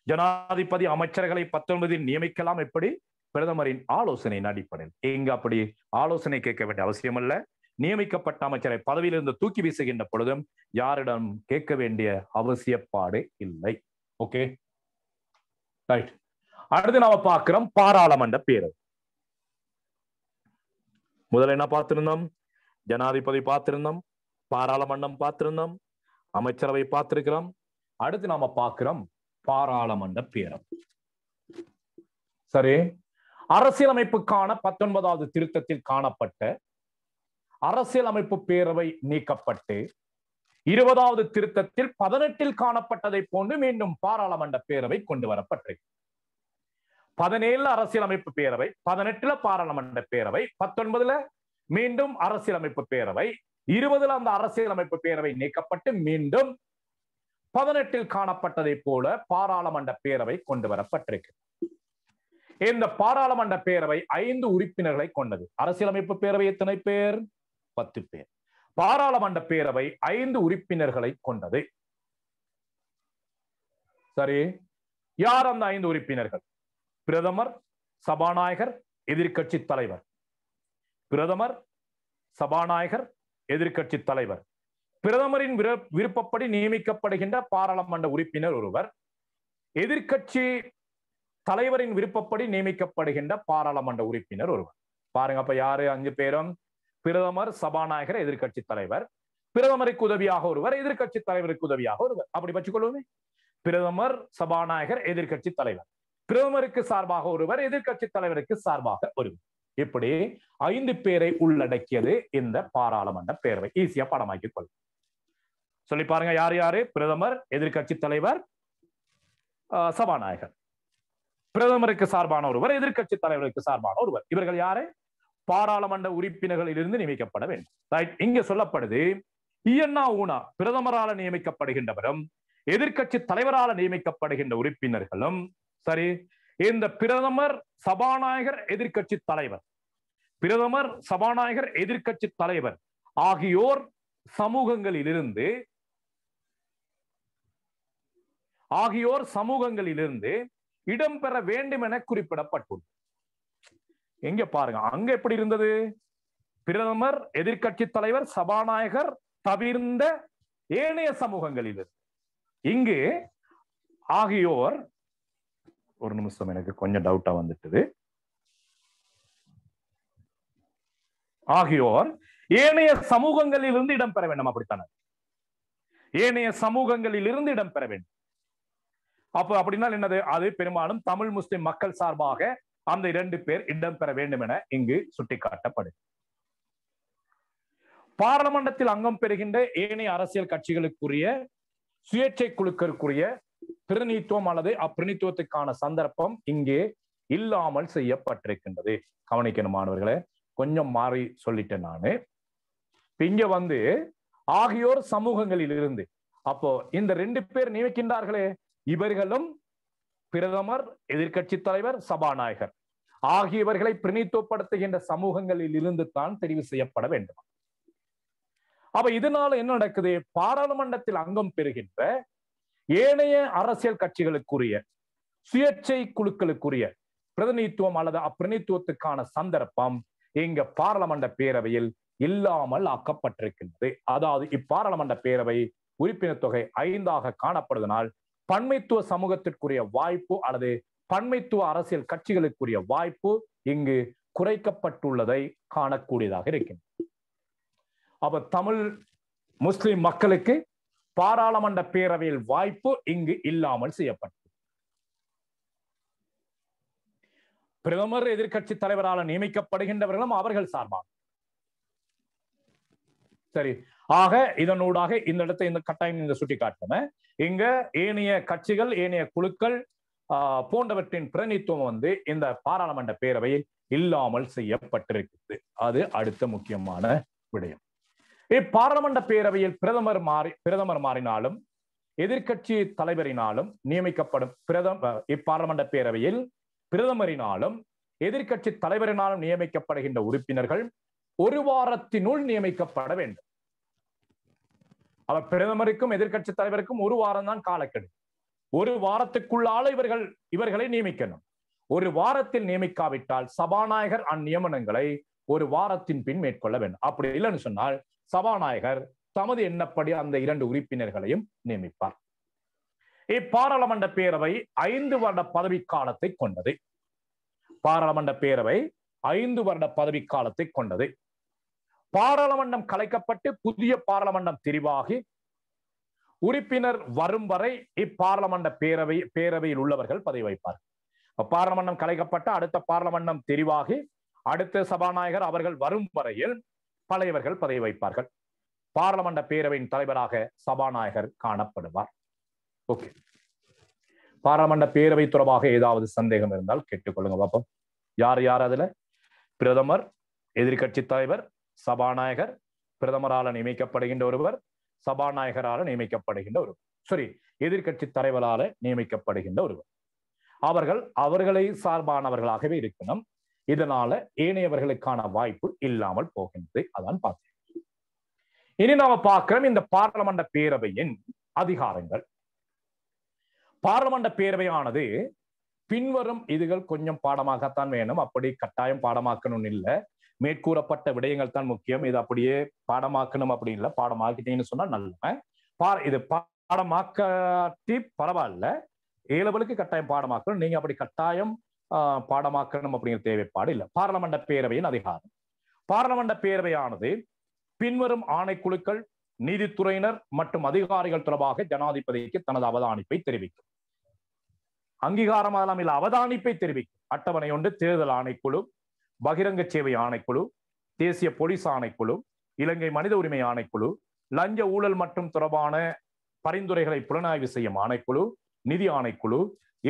ஜனாதிபதி அமைச்சர்களை 19 நியமிக்கலாம். எப்படி? பிரதமரின் ஆலோசனையின் அடிப்படையில். இங்கு அப்படி ஆலோசனை கேட்க வேண்டிய அவசியம் அல்ல. நியமிக்கப்பட்ட அமைச்சரை பதவியிலிருந்து தூக்கி வீசுகின்ற பொழுதும் யாரிடம் கேட்க வேண்டிய அவசியப்பாடு இல்லை. Okay, right. அடுத்து நாம பார்க்கிறோம் பாராளுமன்ற பேரவை. முதல்ல என்ன பார்த்திருந்தோம்? ஜனாதிபதி பார்த்திருந்தோம், பாராளுமன்றம் பார்த்திருந்தோம், அமைச்சரவை பார்த்திருக்கிறோம். அடுத்து நாம பார்க்கிறோம் பாராளுமன்ற பேரவை. சரி, அரசியலமைப்புக்கான 19வது திருத்தத்தில் காணப்பட்ட அரசியலமைப்பு பேரவை நீக்கப்பட்டு 20வது திருத்தத்தில் 18 காணப்பட்டதை போன்று மீண்டும் பாராளுமன்ற பேரவை கொண்டு வரப்பட்டது. 17 அரசியலமைப்பு பேரவை, 18 பாராளுமன்ற பேரவை, 19 மீண்டும் அரசியலமைப்பு பேரவை, 20 அந்த அரசியலமைப்பு பேரவை நீக்கப்பட்டு மீண்டும் 18 காணப்பட்டதை போல பாராளுமன்ற பேரவை கொண்டு வரப்பட்டிருக்கு. இந்த பாராளுமன்ற பேரவை 5 உறுப்பினர்களை கொண்டது. அரசியலமைப்பு பேரவை எத்தனை பேர்? 10 பேர். பாராளுமன்ற பேரவை 5 உறுப்பினர்களை கொண்டது. சரி, யார் அந்த 5 உறுப்பினர்கள்? பிரதமர், சபாநாயகர், எதிர்க்கட்சி தலைவர். பிரதமர், சபாநாயகர், எதிர்க்கட்சி தலைவர். பிரதமரின் விருப்பப்படி நியமிக்கப்படுகின்ற பாராளுமன்ற உறுப்பினர் ஒருவர், எதிர்க்கட்சி தலைவரின் விருப்பப்படி நியமிக்கப்படுகின்ற பாராளுமன்ற உறுப்பினர் ஒருவர். பாருங்க, அப்ப யாரு? 5 பேரும். பிரதமர், சபாநாயகர், எதிர்க்கட்சி தலைவர். பிரதமருக்கு உதவியாக ஒருவர், எதிர்க்கட்சி தலைவருக்கு உதவியாக ஒருவர். அப்படி வச்சுக்கொள்வோமே. பிரதமர், சபாநாயகர், எதிர்க்கட்சி தலைவர். பிரதமருக்கு சார்பாக ஒருவர், எதிர்க்கட்சி தலைவருக்கு சார்பாக ஒருவர். இப்படி 5 பேரை உள்ளடக்கியது இந்த பாராளுமன்ற பேரவை. ஈஸியா படமாக்கிக் கொள்ளும். சொல்லி பாருங்க, யார் யாரு? பிரதமர், எதிர்க்கட்சி தலைவர், சபாநாயகர். பிரதமருக்கு சார்பான ஒருவர், எதிர்க்கட்சி தலைவருக்கு சார்பான ஒருவர். இவர்கள் யாரு? பாராளுமன்ற உறுப்பினர்களில் இருந்து நியமிக்கப்பட வேண்டும். ரைட். இங்க சொல்லப்படுது, இயன்னா ஊனா பிரதமரால் நியமிக்கப்படுகின்றவரும் எதிர்க்கட்சி தலைவரால் நியமிக்கப்படுகின்ற உறுப்பினர்களும், சரி, இந்த பிரதமர், சபாநாயகர், எதிர்க்கட்சி தலைவர், பிரதமர், சபாநாயகர், எதிர்க்கட்சி தலைவர் ஆகியோர் சமூகங்களிலிருந்து இடம்பெற வேண்டும் என குறிப்பிடப்பட்டுள்ளது. எங்க பாருங்க, அங்க எப்படி இருந்தது? பிரதமர், எதிர்க்கட்சி தலைவர், சபாநாயகர் தவிர்ந்த ஏனைய சமூகங்களில் இங்கு ஆகியோர், ஒரு நிமிஷம் எனக்கு கொஞ்சம் டவுட்டா வந்துட்டது, ஆகியோர் ஏனைய சமூகங்களில் இருந்து இடம்பெற வேண்டும். அப்படித்தானே, ஏனைய சமூகங்களில் இருந்து இடம்பெற வேண்டும். அப்ப அப்படின்னா என்னது? அது பெரும்பாலும் தமிழ் முஸ்லிம் மக்கள் சார்பாக அந்த 2 பேர் இடம்பெற வேண்டும் என இங்கு சுட்டிக்காட்டப்படும். பாராளுமன்றத்தில் அங்கம் பெறுகின்ற ஏனைய அரசியல் கட்சிகளுக்குரிய சுயேட்சை குழுக்களுக்குரிய பிரதிநிதித்துவம் அல்லது அப்பிரதிநிதித்துவத்துக்கான சந்தர்ப்பம் இங்கே இல்லாமல் செய்யப்பட்டிருக்கின்றது. கவனிக்கணும் மாணவர்களே, கொஞ்சம் மாறி சொல்லிட்டேன் நானு. இங்க ஆகியோர் சமூகங்களில் இருந்து, அப்போ இந்த 2 பேர் நியமிக்கின்றார்களே, இவர்களும் பிரதமர், எதிர்க்கட்சி தலைவர், சபாநாயகர் ஆகியவர்களை பிரதிநிதித்துவப்படுத்துகின்ற சமூகங்களில் இருந்து தான் தெரிவு செய்யப்பட வேண்டும். அப்ப இதனால என்ன நடக்குது? பாராளுமன்றத்தில் அங்கம் பெறுகின்ற ஏனைய அரசியல் கட்சிகளுக்குரிய சுயேட்சை குழுக்களுக்குரிய பிரதிநிதித்துவம் அல்லது அப்பிரதிநிதித்துவத்துக்கான சந்தர்ப்பம் இங்க பாராளுமன்ற பேரவையில் இல்லாமல் ஆக்கப்பட்டிருக்கின்றது. அதாவது இப்பாராளுமன்ற பேரவை உறுப்பினர் தொகை 5ஆக காணப்படுவதனால் பன்மைத்துவ சமூகத்திற்குரிய வாய்ப்பு அல்லது பன்மைத்துவ அரசியல் கட்சிகளுக்குரிய வாய்ப்பு இங்கு குறைக்கப்பட்டுள்ளதை காணக்கூடியதாக இருக்கின்றது. அப்ப தமிழ் முஸ்லிம் மக்களுக்கு பாராளுமன்ற பேரவையில் வாய்ப்பு இங்கு இல்லாமல் செய்யப்பட்டது. பிரதமர், எதிர்க்கட்சி தலைவரால் நியமிக்கப்படுகின்றவர்களும் அவர்கள் சார்பாக. சரி, ஆக இதனூடாக இந்த இடத்தை இந்த கட்டாயம் இந்த சுட்டி காட்டுறேன். இங்க ஏனைய கட்சிகள், ஏனைய குழுக்கள் போன்றவற்றின் பிரதிநிதித்துவம் இந்த பாராளுமன்ற பேரவையில் இல்லாமல் செய்யப்பட்டிருக்கிறது. அது அடுத்த முக்கியமான விடயம். இப்பாராளுமன்ற பேரவையில் பிரதமர் மாறினாலும் எதிர்க்கட்சி தலைவரினாலும் நியமிக்கப்படும் இப்பாராளுமன்ற பேரவையில் பிரதமரினாலும் எதிர்க்கட்சி தலைவரினாலும் நியமிக்கப்படுகின்ற உறுப்பினர்கள் 1 வாரத்தினுள் நியமிக்கப்பட வேண்டும். அவர் பிரதமருக்கும் எதிர்க்கட்சி தலைவருக்கும் 1 வாரம் தான் காலக்கெடு. 1 வாரத்துக்குள்ளால இவர்களை நியமிக்கணும். 1 வாரத்தில் நியமிக்காவிட்டால் சபாநாயகர் அந்நியமனங்களை 1 வாரத்தின் பின் மேற்கொள்ள வேண்டும். அப்படி இல்லைன்னு சொன்னால் சபாநாயகர் தமது எண்ணப்படி அந்த 2 உறுப்பினர்களையும் நியமிப்பார். இப்பாராளுமன்ற பேரவை 5 வருட பதவிக்காலத்தை கொண்டது. பாராளுமன்ற பேரவை 5 வருட பதவிக்காலத்தை கொண்டது. பாராளுமன்றம் கலைக்கப்பட்டு புதிய பாராளுமன்றம் தெரிவாகி உறுப்பினர் வரும் வரை இப்பாராளுமன்ற பேரவையில் உள்ளவர்கள் பதவி வைப்பார். பாராளுமன்றம் கலைக்கப்பட்ட அடுத்த பாராளுமன்றம் தெரிவாகி அடுத்த சபாநாயகர் அவர்கள் வரும் வரையில் பழையவர்கள் பதவி வைப்பார்கள். பாராளுமன்ற பேரவையின் தலைவராக சபாநாயகர் காணப்படுவார். ஓகே, பாராளுமன்ற பேரவை தொடர்பாக ஏதாவது சந்தேகம் இருந்தால் கேட்டுக்கொள்ளுங்க பாப்போம். யார் யார் அதுல? பிரதமர், எதிர்க்கட்சி தலைவர், சபாநாயகர், பிரதமரால் நியமிக்கப்படுகின்ற ஒருவர், சபாநாயகரால் நியமிக்கப்படுகின்ற ஒருவர், சரி எதிர்க்கட்சி தலைவரால் நியமிக்கப்படுகின்ற ஒருவர். அவர்களை சார்பானவர்களாகவே இருக்கணும். இதனால ஏனையவர்களுக்கான வாய்ப்பு இல்லாமல் போகின்றது. அதான் பார்த்தேன். இனி நாம பார்க்கிறோம் இந்த பாராளுமன்ற பேரவையின் அதிகாரங்கள். பாராளுமன்ற பேரவையானது பின்வரும் இதுகள் கொஞ்சம் பாடமாகத்தான் வேணும். அப்படி கட்டாயம் பாடமாக்கணும் இல்லை, மேற்கூறப்பட்ட விடயங்கள் தான் முக்கியம். இது அப்படியே பாடமாக்கணும் அப்படி இல்லை. பாடமாக்கிட்டீங்கன்னு சொன்னா நல்ல இது பாடமாக்கி பரவாயில்ல, ஏலவலுக்கு கட்டாயம் பாடமாக்கணும். நீங்க அப்படி கட்டாயம் பாடமாக்கணும் அப்படிங்கிற தேவைப்பாடு இல்லை. பாராளுமன்ற பேரவையின் அதிகாரம். பாராளுமன்ற பேரவையானது பின்வரும் ஆணைக்குழுக்கள், நீதித்துறையினர் மற்றும் அதிகாரிகள் தொடர்பாக ஜனாதிபதிக்கு தனது அவதானிப்பை தெரிவிக்கும். அங்கீகாரம் அதெல்லாம் இல்ல, அவதானிப்பை தெரிவிக்கும். அட்டவணை 1 தேர்தல் ஆணைக்குழு, பகிரங்க சேவை ஆணைக்குழு, தேசிய போலீஸ் ஆணைக்குழு, இலங்கை மனித உரிமை ஆணைக்குழு, லஞ்ச ஊழல் மற்றும் தொடர்பான பரிந்துரைகளை புலனாய்வு செய்யும் ஆணைக்குழு, நிதி ஆணைக்குழு,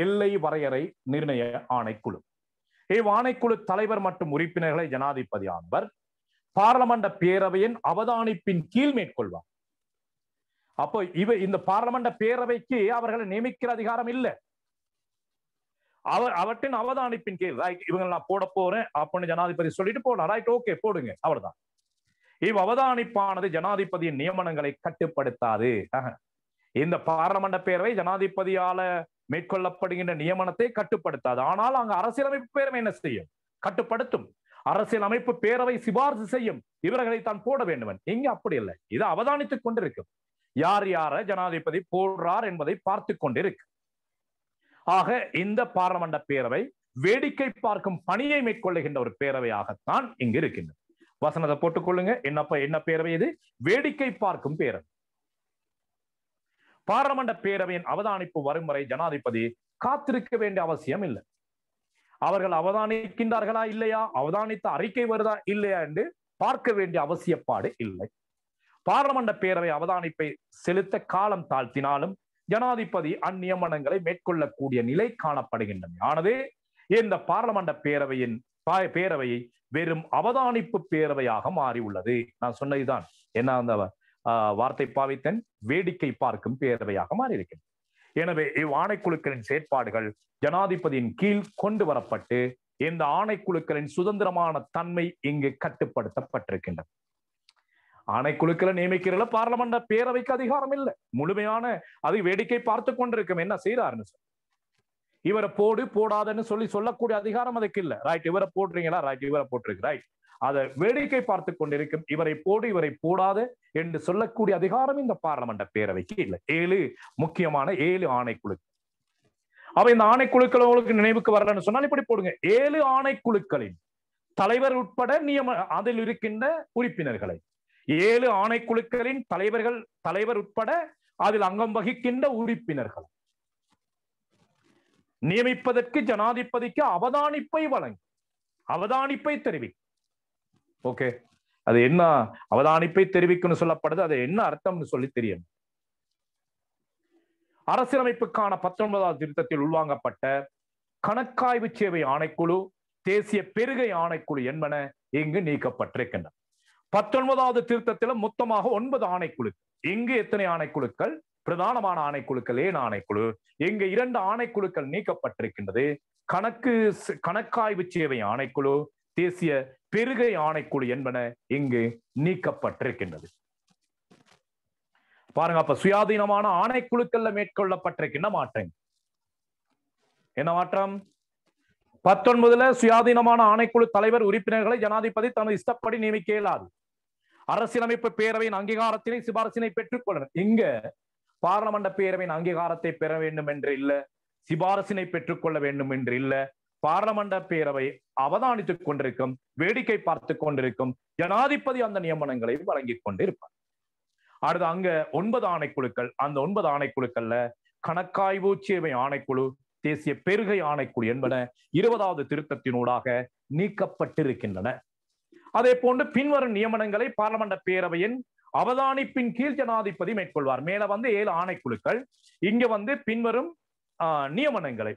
எல்லை வரையறை நிர்ணய ஆணைக்குழு. இவ்வாணைக்குழு தலைவர் மற்றும் உறுப்பினர்களை ஜனாதிபதியானவர் பாராளுமன்ற பேரவையின் அவதானிப்பின் கீழ் மேற்கொள்வார். அப்போ இந்த பாராளுமன்ற பேரவைக்கு அவர்களை நியமிக்கிற அதிகாரம் இல்லை. அவற்றின் அவதானிப்பின் கீழ் இவங்க நான் போட போறேன் அப்படின்னு ஜனாதிபதி சொல்லிட்டு போடலாம். ரைட், ஓகே போடுங்க, அவ்வளவுதான். அவதானிப்பானது ஜனாதிபதியின் நியமனங்களை கட்டுப்படுத்தாது. இந்த பாராளுமன்ற பேரவை ஜனாதிபதியால மேற்கொள்ளப்படுகின்ற நியமனத்தை கட்டுப்படுத்தாது. ஆனால் அங்க அரசியலமைப்பு பேரவை என்ன செய்யும்? கட்டுப்படுத்தும். அரசியல் அமைப்பு பேரவை சிபாரிசு செய்யும், இவர்களை தான் போட வேண்டும். இங்க அப்படி இல்லை, இது அவதானித்துக் கொண்டிருக்கும். யார் யார ஜனாதிபதி போடுறார் என்பதை பார்த்து கொண்டிருக்கு. ஆக இந்த பாராளுமன்ற பேரவை வேடிக்கை பார்க்கும் பணியை மேற்கொள்ளுகின்ற ஒரு பேரவையாகத்தான் இங்கு இருக்கின்றது. வசனத்தை போட்டுக்கொள்ளுங்க. என்ன பேரவை இது? வேடிக்கை பார்க்கும் பேரவை. பாராளுமன்ற பேரவையின் அவதானிப்பு வரும் வரை ஜனாதிபதி காத்திருக்க வேண்டிய அவசியம் இல்லை. அவர்கள் அவதானிக்கின்றார்களா இல்லையா, அவதானித்த அறிக்கை வருதா இல்லையா என்று பார்க்க வேண்டிய அவசியப்பாடு இல்லை. பாராளுமன்ற பேரவை அவதானிப்பை செலுத்த காலம் தாழ்த்தினாலும் ஜனாதிபதி அந்நியமனங்களை மேற்கொள்ளக்கூடிய நிலை காணப்படுகின்றன. ஆனது இந்த பாராளுமன்ற பேரவையை வெறும் அவதானிப்பு பேரவையாக மாறியுள்ளது. நான் சொன்னதுதான் என்ன அந்த வார்த்தை பாவித்தன், வேடிக்கை பார்க்கும் பேரவையாக மாறி இருக்கிறது. எனவே இவ் ஆணைக்குழுக்களின் செயற்பாடுகள் ஜனாதிபதியின் கீழ் கொண்டு வரப்பட்டு இந்த ஆணைக்குழுக்களின் சுதந்திரமான தன்மை இங்கு கட்டுப்படுத்தப்பட்டிருக்கின்றது. ஆணைக்குழுக்களை நியமிக்கிறதுல பாராளுமன்ற பேரவைக்கு அதிகாரம் இல்லை. முழுமையான அதை வேடிக்கை பார்த்து கொண்டிருக்கும். என்ன செய்யறாருன்னு சொல்லி இவரை போடு போடாதுன்னு சொல்லக்கூடிய அதிகாரம் அதுக்கு இல்லை. ரைட், இவரை போடுறீங்களா, ரைட், இவரை போட்டிருக்கு, ரைட், அதை வேடிக்கை பார்த்து கொண்டிருக்கும். இவரை போடு இவரை போடாது என்று சொல்லக்கூடிய அதிகாரம் இந்த பாராளுமன்ற பேரவைக்கு இல்லை. 7 முக்கியமான 7 ஆணைக்குழு. அவ இந்த ஆணைக்குழுக்கள் உங்களுக்கு நினைவுக்கு வரலன்னு சொன்னால் இப்படி போடுங்க. 7 ஆணைக்குழுக்களின் தலைவர் உட்பட அதில் இருக்கின்ற உறுப்பினர்களை, 7 ஆணைக்குழுக்களின் தலைவர் உட்பட அதில் அங்கம் வகிக்கின்ற உறுப்பினர்கள் நியமிப்பதற்கு ஜனாதிபதிக்கு அவதானிப்பை வழங்கி அவதானிப்பை தெரிவிக்கும். ஓகே, அது என்ன அவதானிப்பை தெரிவிக்கும் சொல்லப்படுது, அது என்ன அர்த்தம்னு சொல்லி தெரியும். அரசியலமைப்புக்கான 19வது திருத்தத்தில் உள்வாங்கப்பட்ட கணக்காய்வு சேவை ஆணைக்குழு, தேசிய பெருகை ஆணைக்குழு என்பன இங்கு நீக்கப்பட்டிருக்கின்றன. 19வது திருத்தத்தில் மொத்தமாக 9 ஆணைக்குழு. இங்கு எத்தனை ஆணைக்குழுக்கள்? பிரதானமான ஆணைக்குழுக்கள் 7 ஆணைக்குழு. இங்கு 2 ஆணைக்குழுக்கள் நீக்கப்பட்டிருக்கின்றது. கணக்காய்வு சேவை ஆணைக்குழு, தேசிய பெருகை ஆணைக்குழு என்பன இங்கு நீக்கப்பட்டிருக்கின்றது. பாருங்க, அப்ப சுயாதீனமான ஆணைக்குழுக்கள்ல மேற்கொள்ளப்பட்டிருக்கின்ற மாற்றம் என்ன மாற்றம்? 19ல சுயாதீனமான ஆணைக்குழு தலைவர் உறுப்பினர்களை ஜனாதிபதி தனது இஷ்டப்படி நியமிக்க இயலாது. அரசியலமைப்பு பேரவையின் அங்கீகாரத்தினை சிபாரிசினை பெற்றுக் கொள்ளணும். இங்க பாராளுமன்ற பேரவையின் அங்கீகாரத்தை பெற வேண்டும் என்று இல்ல, சிபாரிசினை பெற்றுக்கொள்ள வேண்டும் என்று இல்ல. பாராளுமன்ற பேரவை அவதானித்துக் கொண்டிருக்கும், வேடிக்கை பார்த்து கொண்டிருக்கும். ஜனாதிபதி அந்த நியமனங்களை வழங்கிக் கொண்டிருப்பார். அடுத்து அங்க 9 ஆணைக்குழுக்கள். அந்த 9 ஆணைக்குழுக்கள்ல கணக்காய்வு சேவை ஆணைக்குழு, தேசிய பெருகை ஆணைக்குழு என்பன 20வது திருத்தத்தினூடாக நீக்கப்பட்டிருக்கின்றன. அதே போன்று பின்வரும் நியமனங்களை பாராளுமன்ற பேரவையின் அவதானிப்பின் கீழ் ஜனாதிபதி மேற்கொள்வார். மேல 7 ஆணைக்குழுக்கள், இங்க பின்வரும் நியமனங்களை,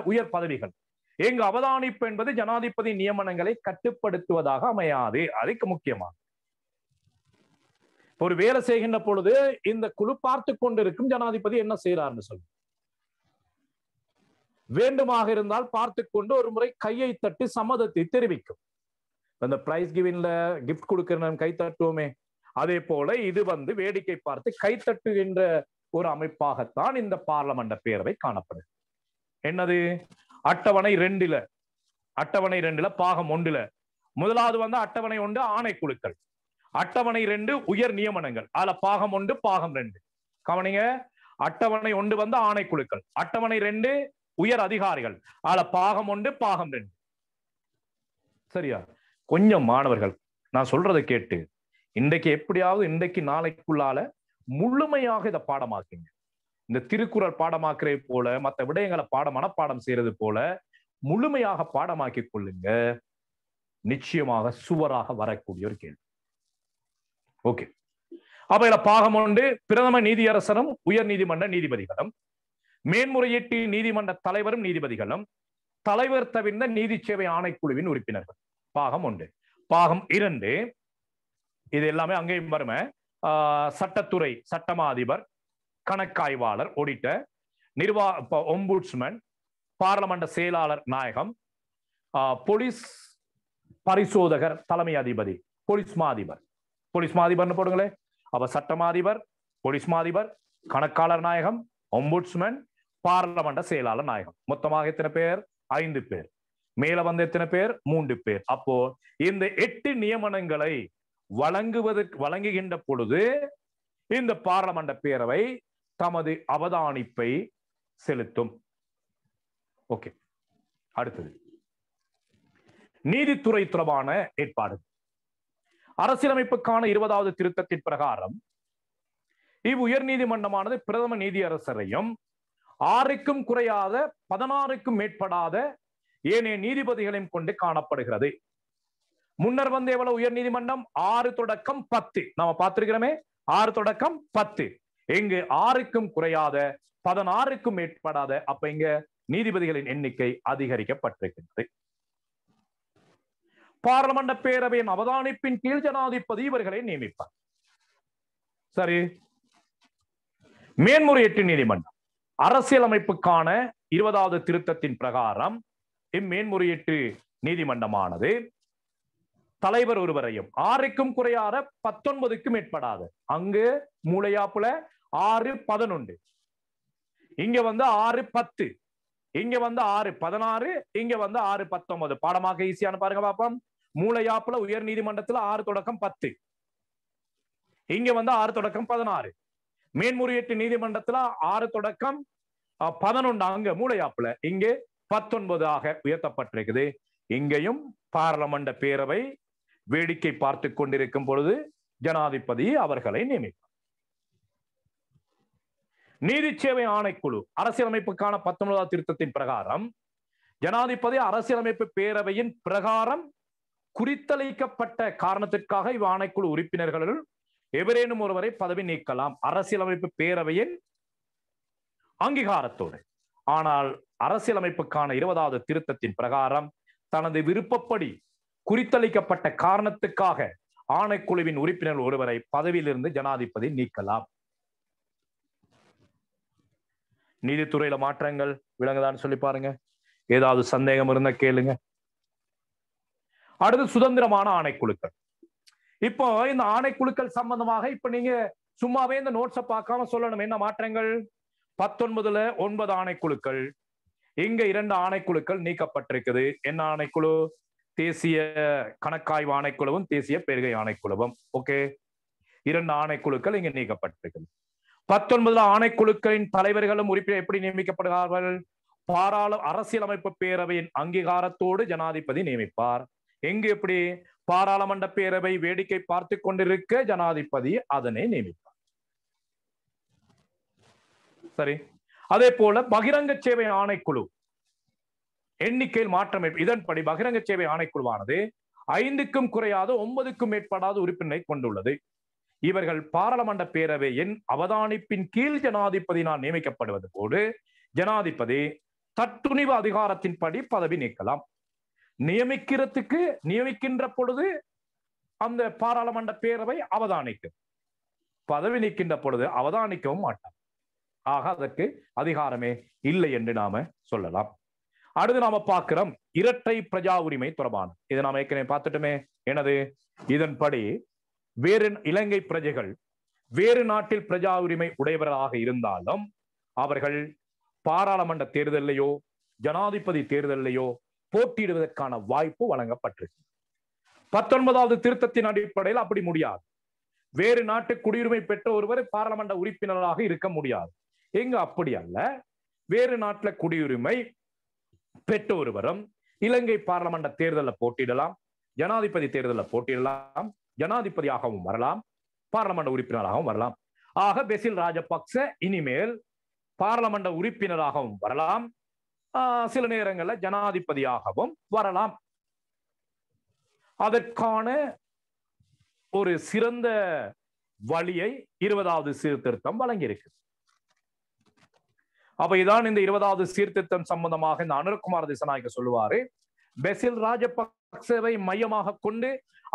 உயர் பதவிகள். எங்க அவதானிப்பு என்பது ஜனாதிபதி நியமனங்களை கட்டுப்படுத்துவதாக அமையாது. அதுக்கு முக்கியமா ஒரு வேலை செய்கின்ற பொழுது இந்த குழு பார்த்து கொண்டிருக்கும் ஜனாதிபதி என்ன செய்யறாருன்னு சொல்லி வேண்டுமாக இருந்தால் பார்த்து கொண்டு ஒரு முறை கையை தட்டி சம்மதத்தை தெரிவிக்கும். அந்த பிரைஸ் கிவின்ல கிஃப்ட் கொடுக்கிற கை தட்டுவோமே, அதே போல இது வேடிக்கை பார்த்து கைத்தட்டுகின்ற ஒரு அமைப்பாகத்தான் இந்த பாராளுமன்ற பேரவை காணப்படுது. என்னது? அட்டவணை 2ல பாகம் 1ல முதலாவது அட்டவணை 1 ஆணைக்குழுக்கள், அட்டவணை 2 உயர் நியமனங்கள். அதுல பாகம் 1 பாகம் 2 கவனிங்க. அட்டவணை 1 ஆணைக்குழுக்கள், அட்டவணை 2 உயர் அதிகாரிகள், அதுல பாகம் 1 பாகம் 2. சரியா? கொஞ்சம் மாணவர்கள் நான் சொல்றதை கேட்டு இன்றைக்கு எப்படியாவது இன்றைக்கு நாளைக்குள்ளால முழுமையாக இதை பாடமாக்குங்க. இந்த திருக்குறள் பாடமாக்குறது போல, மற்ற விடயங்களை மனப்பாடம் செய்யறது போல முழுமையாக பாடமாக்கி கொள்ளுங்க. நிச்சயமாக சுவராக வரக்கூடிய ஒரு கேள்வி. ஓகே, அப்ப இதுல பாகம் 1 பிரதம நீதியரசரும் உயர் நீதிமன்ற நீதிபதிகளும், மேன்முறையீட்டு நீதிமன்ற தலைவரும் நீதிபதிகளும், தலைவர் தவிர்ந்த நீதி சேவை ஆணைக்குழுவின் உறுப்பினர்கள். பாகம் 1. பாகம் 2 இது எல்லாமே அங்கேயும் வருமே. சட்டத்துறை சட்டமா அதிபர், கணக்காய்வாளர் ஆடிட்டர், ஒம்புட்ஸ்மேன், பாராளுமன்ற செயலாளர் நாயகம், போலீஸ் பரிசோதகர் தலைமை அதிபதி, போலீஸ் மாதிபர்னு போடுங்களே. அப்ப சட்டமாதிபர், போலீஸ் மாதிபர், கணக்காளர் நாயகம், ஒம்புட்ஸ்மேன், பாராளுமன்ற செயலாளர் நாயகம். மொத்தமாக எத்தனை பேர்? 5 பேர். மேல வந்த எத்தனை பேர்? 3 பேர். அப்போ இந்த 8 நியமனங்களை வழங்குகின்ற பொழுது இந்த பாராளுமன்ற பேரவை தமது அவதானிப்பை செலுத்தும். ஓகே, அடுத்தது நீதித்துறை தொடர்பான ஏற்பாடு. அரசியலமைப்புக்கான 20வது திருத்தத்தின் பிரகாரம் இவ் உயர் நீதிமன்றமானது பிரதம நீதியரசரையும் 6க்கும் குறையாத 16க்கும் மேற்படாத ஏனைய நீதிபதிகளையும் கொண்டு காணப்படுகிறது. முன்னர் வந்த எவ்வளவு உயர் நீதிமன்றம்? 6 தொடக்கம் 10. நாம பார்த்திருக்கிறோமே, 6 தொடக்கம் 10. இங்கு 6க்கும் குறையாத 16க்கும் மேற்படாத, அப்ப இங்க நீதிபதிகளின் எண்ணிக்கை அதிகரிக்கப்பட்டிருக்கின்றது. பாராளுமன்ற பேரவையின் அவதானிப்பின் கீழ் ஜனாதிபதி இவர்களை நியமிப்பார். சரி, மேன்முறையீட்டு நீதிமன்றம் அரசியலமைப்புக்கான 20வது திருத்தத்தின் பிரகாரம் இம்மேன்முறையீட்டு நீதிமன்றமானது தலைவர் ஒருவரையும் 6க்கும் குறையாத 19க்கும் மேற்படாத, அங்கு மூளையாப்புல 6-11, இங்க வந்து 6-10, இங்க வந்து 6-16, இங்க வந்து 6-19. பாடமாக ஈஸியான பாருங்க பாப்போம். மூளையாப்புல உயர் நீதிமன்றத்துல 6 தொடக்கம் 10, இங்க வந்து 6 தொடக்கம் 16. மேன்முறையீட்டு நீதிமன்றத்துல 6 தொடக்கம் 11 அங்க மூளையாப்புல, இங்கே 19 உயர்த்தப்பட்டிருக்குது. இங்கேயும் பாராளுமன்ற பேரவை வேடிக்கை பார்த்து கொண்டிருக்கும் பொழுது ஜனாதிபதி அவர்களை நியமிப்பார். நீதி சேவை ஆணைக்குழு அரசியலமைப்புக்கான 19வது திருத்தத்தின் பிரகாரம் ஜனாதிபதி அரசியலமைப்பு பேரவையின் பிரகாரம் குறித்தளிக்கப்பட்ட காரணத்திற்காக இவ் ஆணைக்குழு உறுப்பினர்கள் எவரேனும் ஒருவரை பதவி நீக்கலாம் அரசியலமைப்பு பேரவையின் அங்கீகாரத்தோடு. ஆனால் அரசியலமைப்புக்கான 20வது திருத்தத்தின் பிரகாரம் தனது விருப்பப்படி குறித்தளிக்கப்பட்ட காரணத்துக்காக ஆணைக்குழுவின் உறுப்பினர் ஒருவரை பதவியிலிருந்து ஜனாதிபதி நீக்கலாம். நீதித்துறையில மாற்றங்கள் விளங்குதான்னு சொல்லி பாருங்க. ஏதாவது சந்தேகம் இருந்தா கேளுங்க. அடுத்து சுதந்திரமான ஆணைக்குழுக்கள். இப்போ இந்த ஆணைக்குழுக்கள் சம்பந்தமாக இப்ப நீங்க சும்மாவே இந்த நோட்ஸை பார்க்காம சொல்லணும் என்ன மாற்றங்கள். 19ல 9 ஆணைக்குழுக்கள், இங்க 2 ஆணைக்குழுக்கள் நீக்கப்பட்டிருக்குது. என்ன ஆணைக்குழு? தேசிய கணக்காய்வு ஆணைக்குழுவும் தேசிய பெருகை ஆணைக்குழுவும். ஓகே, 2 ஆணைக்குழுக்கள் இங்க நீக்கப்பட்டிருக்குது. 19ல ஆணைக்குழுக்களின் தலைவர்களும் உறுப்பினர் எப்படி நியமிக்கப்படுகிறார்கள்? அரசியலமைப்பு பேரவையின் அங்கீகாரத்தோடு ஜனாதிபதி நியமிப்பார். எங்கு எப்படி? பாராளுமன்ற பேரவை வேடிக்கை பார்த்து கொண்டிருக்க ஜனாதிபதி அதனை நியமிப்பார். சரி, அதே போல பகிரங்க சேவை ஆணைக்குழு எண்ணிக்கையில் மாற்றம். இதன்படி பகிரங்க சேவை ஆணைக்குழுவானது 5க்கும் குறையாத 9க்கும் மேற்படாத உறுப்பினரை கொண்டுள்ளது. இவர்கள் பாராளுமன்ற பேரவையின் அவதானிப்பின் கீழ் ஜனாதிபதியினால் நியமிக்கப்படுவது போது ஜனாதிபதி தட்டுணிவு அதிகாரத்தின்படி பதவி நீக்கலாம். நியமிக்கின்ற பொழுது அந்த பாராளுமன்ற பேரவை அவதானிக்கும், பதவி நீக்கின்ற பொழுது அவதானிக்கவும் மாட்டார். ஆக அதற்கு அதிகாரமே இல்லை என்று நாம சொல்லலாம். அடுத்து நாம பார்க்கிறோம் இரட்டை பிரஜா உரிமை தொடர்பான. இதை நாம ஏற்கனவே பார்த்துட்டுமே. எனது இதன்படி வேறு இலங்கை பிரஜைகள் வேறு நாட்டில் பிரஜா உரிமை உடையவராக இருந்தாலும் அவர்கள் பாராளுமன்ற தேர்தலையோ ஜனாதிபதி தேர்தலையோ போட்டியிடுவதற்கான வாய்ப்பு வழங்கப்பட்டிருக்கு. 19வது திருத்தத்தின் அடிப்படையில் அப்படி முடியாது. வேறு நாட்டு குடியுரிமை பெற்ற ஒருவர் பாராளுமன்ற உறுப்பினராக இருக்க முடியாது. எங்க அப்படி அல்ல. வேறு நாட்டில் குடியுரிமை பெற்ற ஒருவரும் இலங்கை பாராளுமன்ற தேர்தலில் போட்டியிடலாம், ஜனாதிபதி தேர்தலில் போட்டியிடலாம், ஜனாதிபதியாகவும் வரலாம், பாராளுமன்ற உறுப்பினராகவும் வரலாம். ஆக பெசில் ராஜபக்ச இனிமேல் பாராளுமன்ற உறுப்பினராகவும் வரலாம், சில நேரங்களில் ஜனாதிபதியாகவும் வரலாம். அதற்கான ஒரு சிறந்த வழியை 20வது சீர்திருத்தம் வழங்கியிருக்கு. அப்ப இதான் இந்த 20வது சீர்திருத்தம் சம்பந்தமாக இந்த அனுரகுமார் திசாநாயக்க சொல்லுவாரு, பெசில் ராஜபக்சவை மையமாக கொண்டு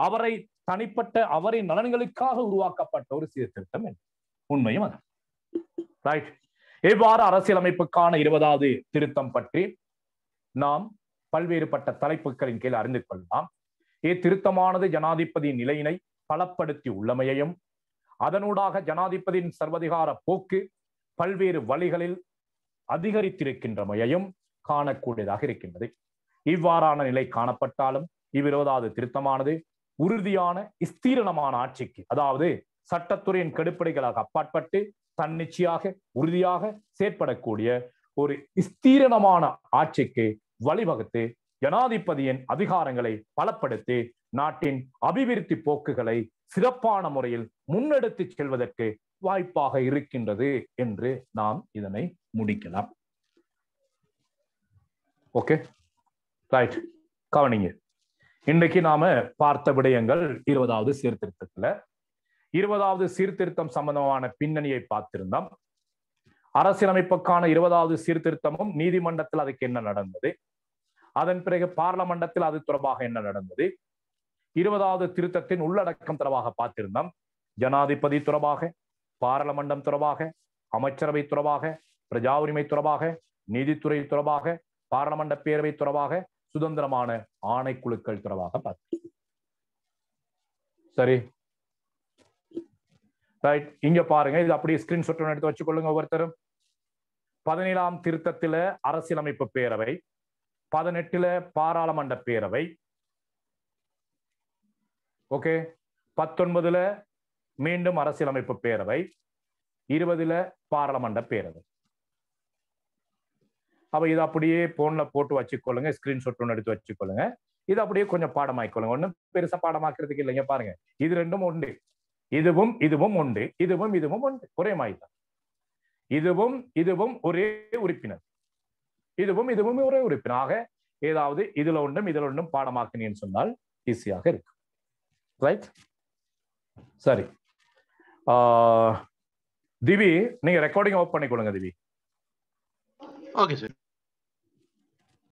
அவரை தனிப்பட்ட அவரின் நலன்களுக்காக உருவாக்கப்பட்ட ஒரு சீர்திருத்தம். உண்மையும் அது ரைட். இவ்வாறு அரசியலமைப்புக்கான 20வது திருத்தம் பற்றி நாம் பல்வேறுபட்ட தலைப்புகளின் கீழ் அறிந்து கொள்ளலாம். திருத்தமானது ஜனாதிபதியின் நிலையினை பலப்படுத்தி உள்ளமையையும் அதனூடாக ஜனாதிபதியின் சர்வதிகார போக்கு பல்வேறு வழிகளில் அதிகரித்திருக்கின்றமையையும் காணக்கூடியதாக இருக்கின்றது. இவ்வாறான நிலை காணப்பட்டாலும் இவ்விருபதாவது திருத்தமானது உறுதியான ஸ்தீரணமான ஆட்சிக்கு, அதாவது சட்டத்துறையின் கெடுப்படைகளாக அப்பாற்பட்டு தன்னிச்சையாக உறுதியாக செயற்படக்கூடிய ஒரு ஸ்தீரணமான ஆட்சிக்கு வழிவகுத்து ஜனாதிபதியின் அதிகாரங்களை பலப்படுத்தி நாட்டின் அபிவிருத்தி போக்குகளை சிறப்பான முறையில் முன்னெடுத்து செல்வதற்கு வாய்ப்பாக இருக்கின்றது என்று நாம் இதனை முடிக்கலாம். Okay, right. கவனிங்க, இன்றைக்கு நாம பார்த்த விடயங்கள் 20வது சீர்திருத்தத்துல 20வது சீர்திருத்தம் சம்பந்தமான பின்னணியை பார்த்திருந்தோம். அரசியலமைப்புக்கான 20வது சீர்திருத்தமும் நீதிமன்றத்தில் அதுக்கு என்ன நடந்தது, அதன் பிறகு பார்லமெண்டத்தில் அது தொடர்பாக என்ன நடந்தது, 20வது திருத்தத்தின் உள்ளடக்கம் தொடர்பாக பார்த்திருந்தோம். ஜனாதிபதி தொடர்பாக, பார்லமெண்டம் தொடர்பாக, அமைச்சரவை தொடர்பாக, பிரஜா உரிமை தொடர்பாக, நீதித்துறை தொடர்பாக, பார்லமெண்ட் பேரவை தொடர்பாக, சுதந்திரமான ஆணைக்குழுக்கள் தொடர்பாக பார்த்தோம். சரி, ரைட். இங்க பாருங்க, இது அப்படியே ஸ்கிரீன்ஷாட் எடுத்து வச்சுக்கொள்ளுங்க ஒவ்வொருத்தரும். 17ஆம் திருத்தத்தில அரசியலமைப்பு பேரவை, 18ல பாராளுமன்ற பேரவை, ஓகே, 19ல மீண்டும் அரசியலமைப்பு பேரவை, 20ல பாராளுமன்ற பேரவை. அப்ப இது அப்படியே போன்ல போட்டு வச்சுக்கொள்ளுங்க, ஸ்கிரீன்ஷாட் ஒன்று எடுத்து வச்சுக்கொள்ளுங்க. இது அப்படியே கொஞ்சம் பாடமாக்கிக்கொள்ளுங்க, ஒன்றும் பெருசா பாடமாக்குறதுக்கு இல்லைங்க. பாருங்க, இது ரெண்டும் உண்டு, இதுவும் இதுவும் உண்டு, இதுவும் இதுவும் உண்டு, ஒரே மாதிரி தான். இதுவும் இதுவும் ஒரே உறுப்பினர், இதுவும் இதுவும் ஒரே உறுப்பினர். ஆக ஏதாவது இதுல ஒன்றும் இதுல ஒன்றும் பாடமாக்கினேன்னு சொன்னால் ஈஸியாக இருக்கு. ரைட், சரி. திவி, நீங்க ரெக்கார்டிங் ஆஃப் பண்ணிக்கொள்ளுங்க திவி. Okay sir.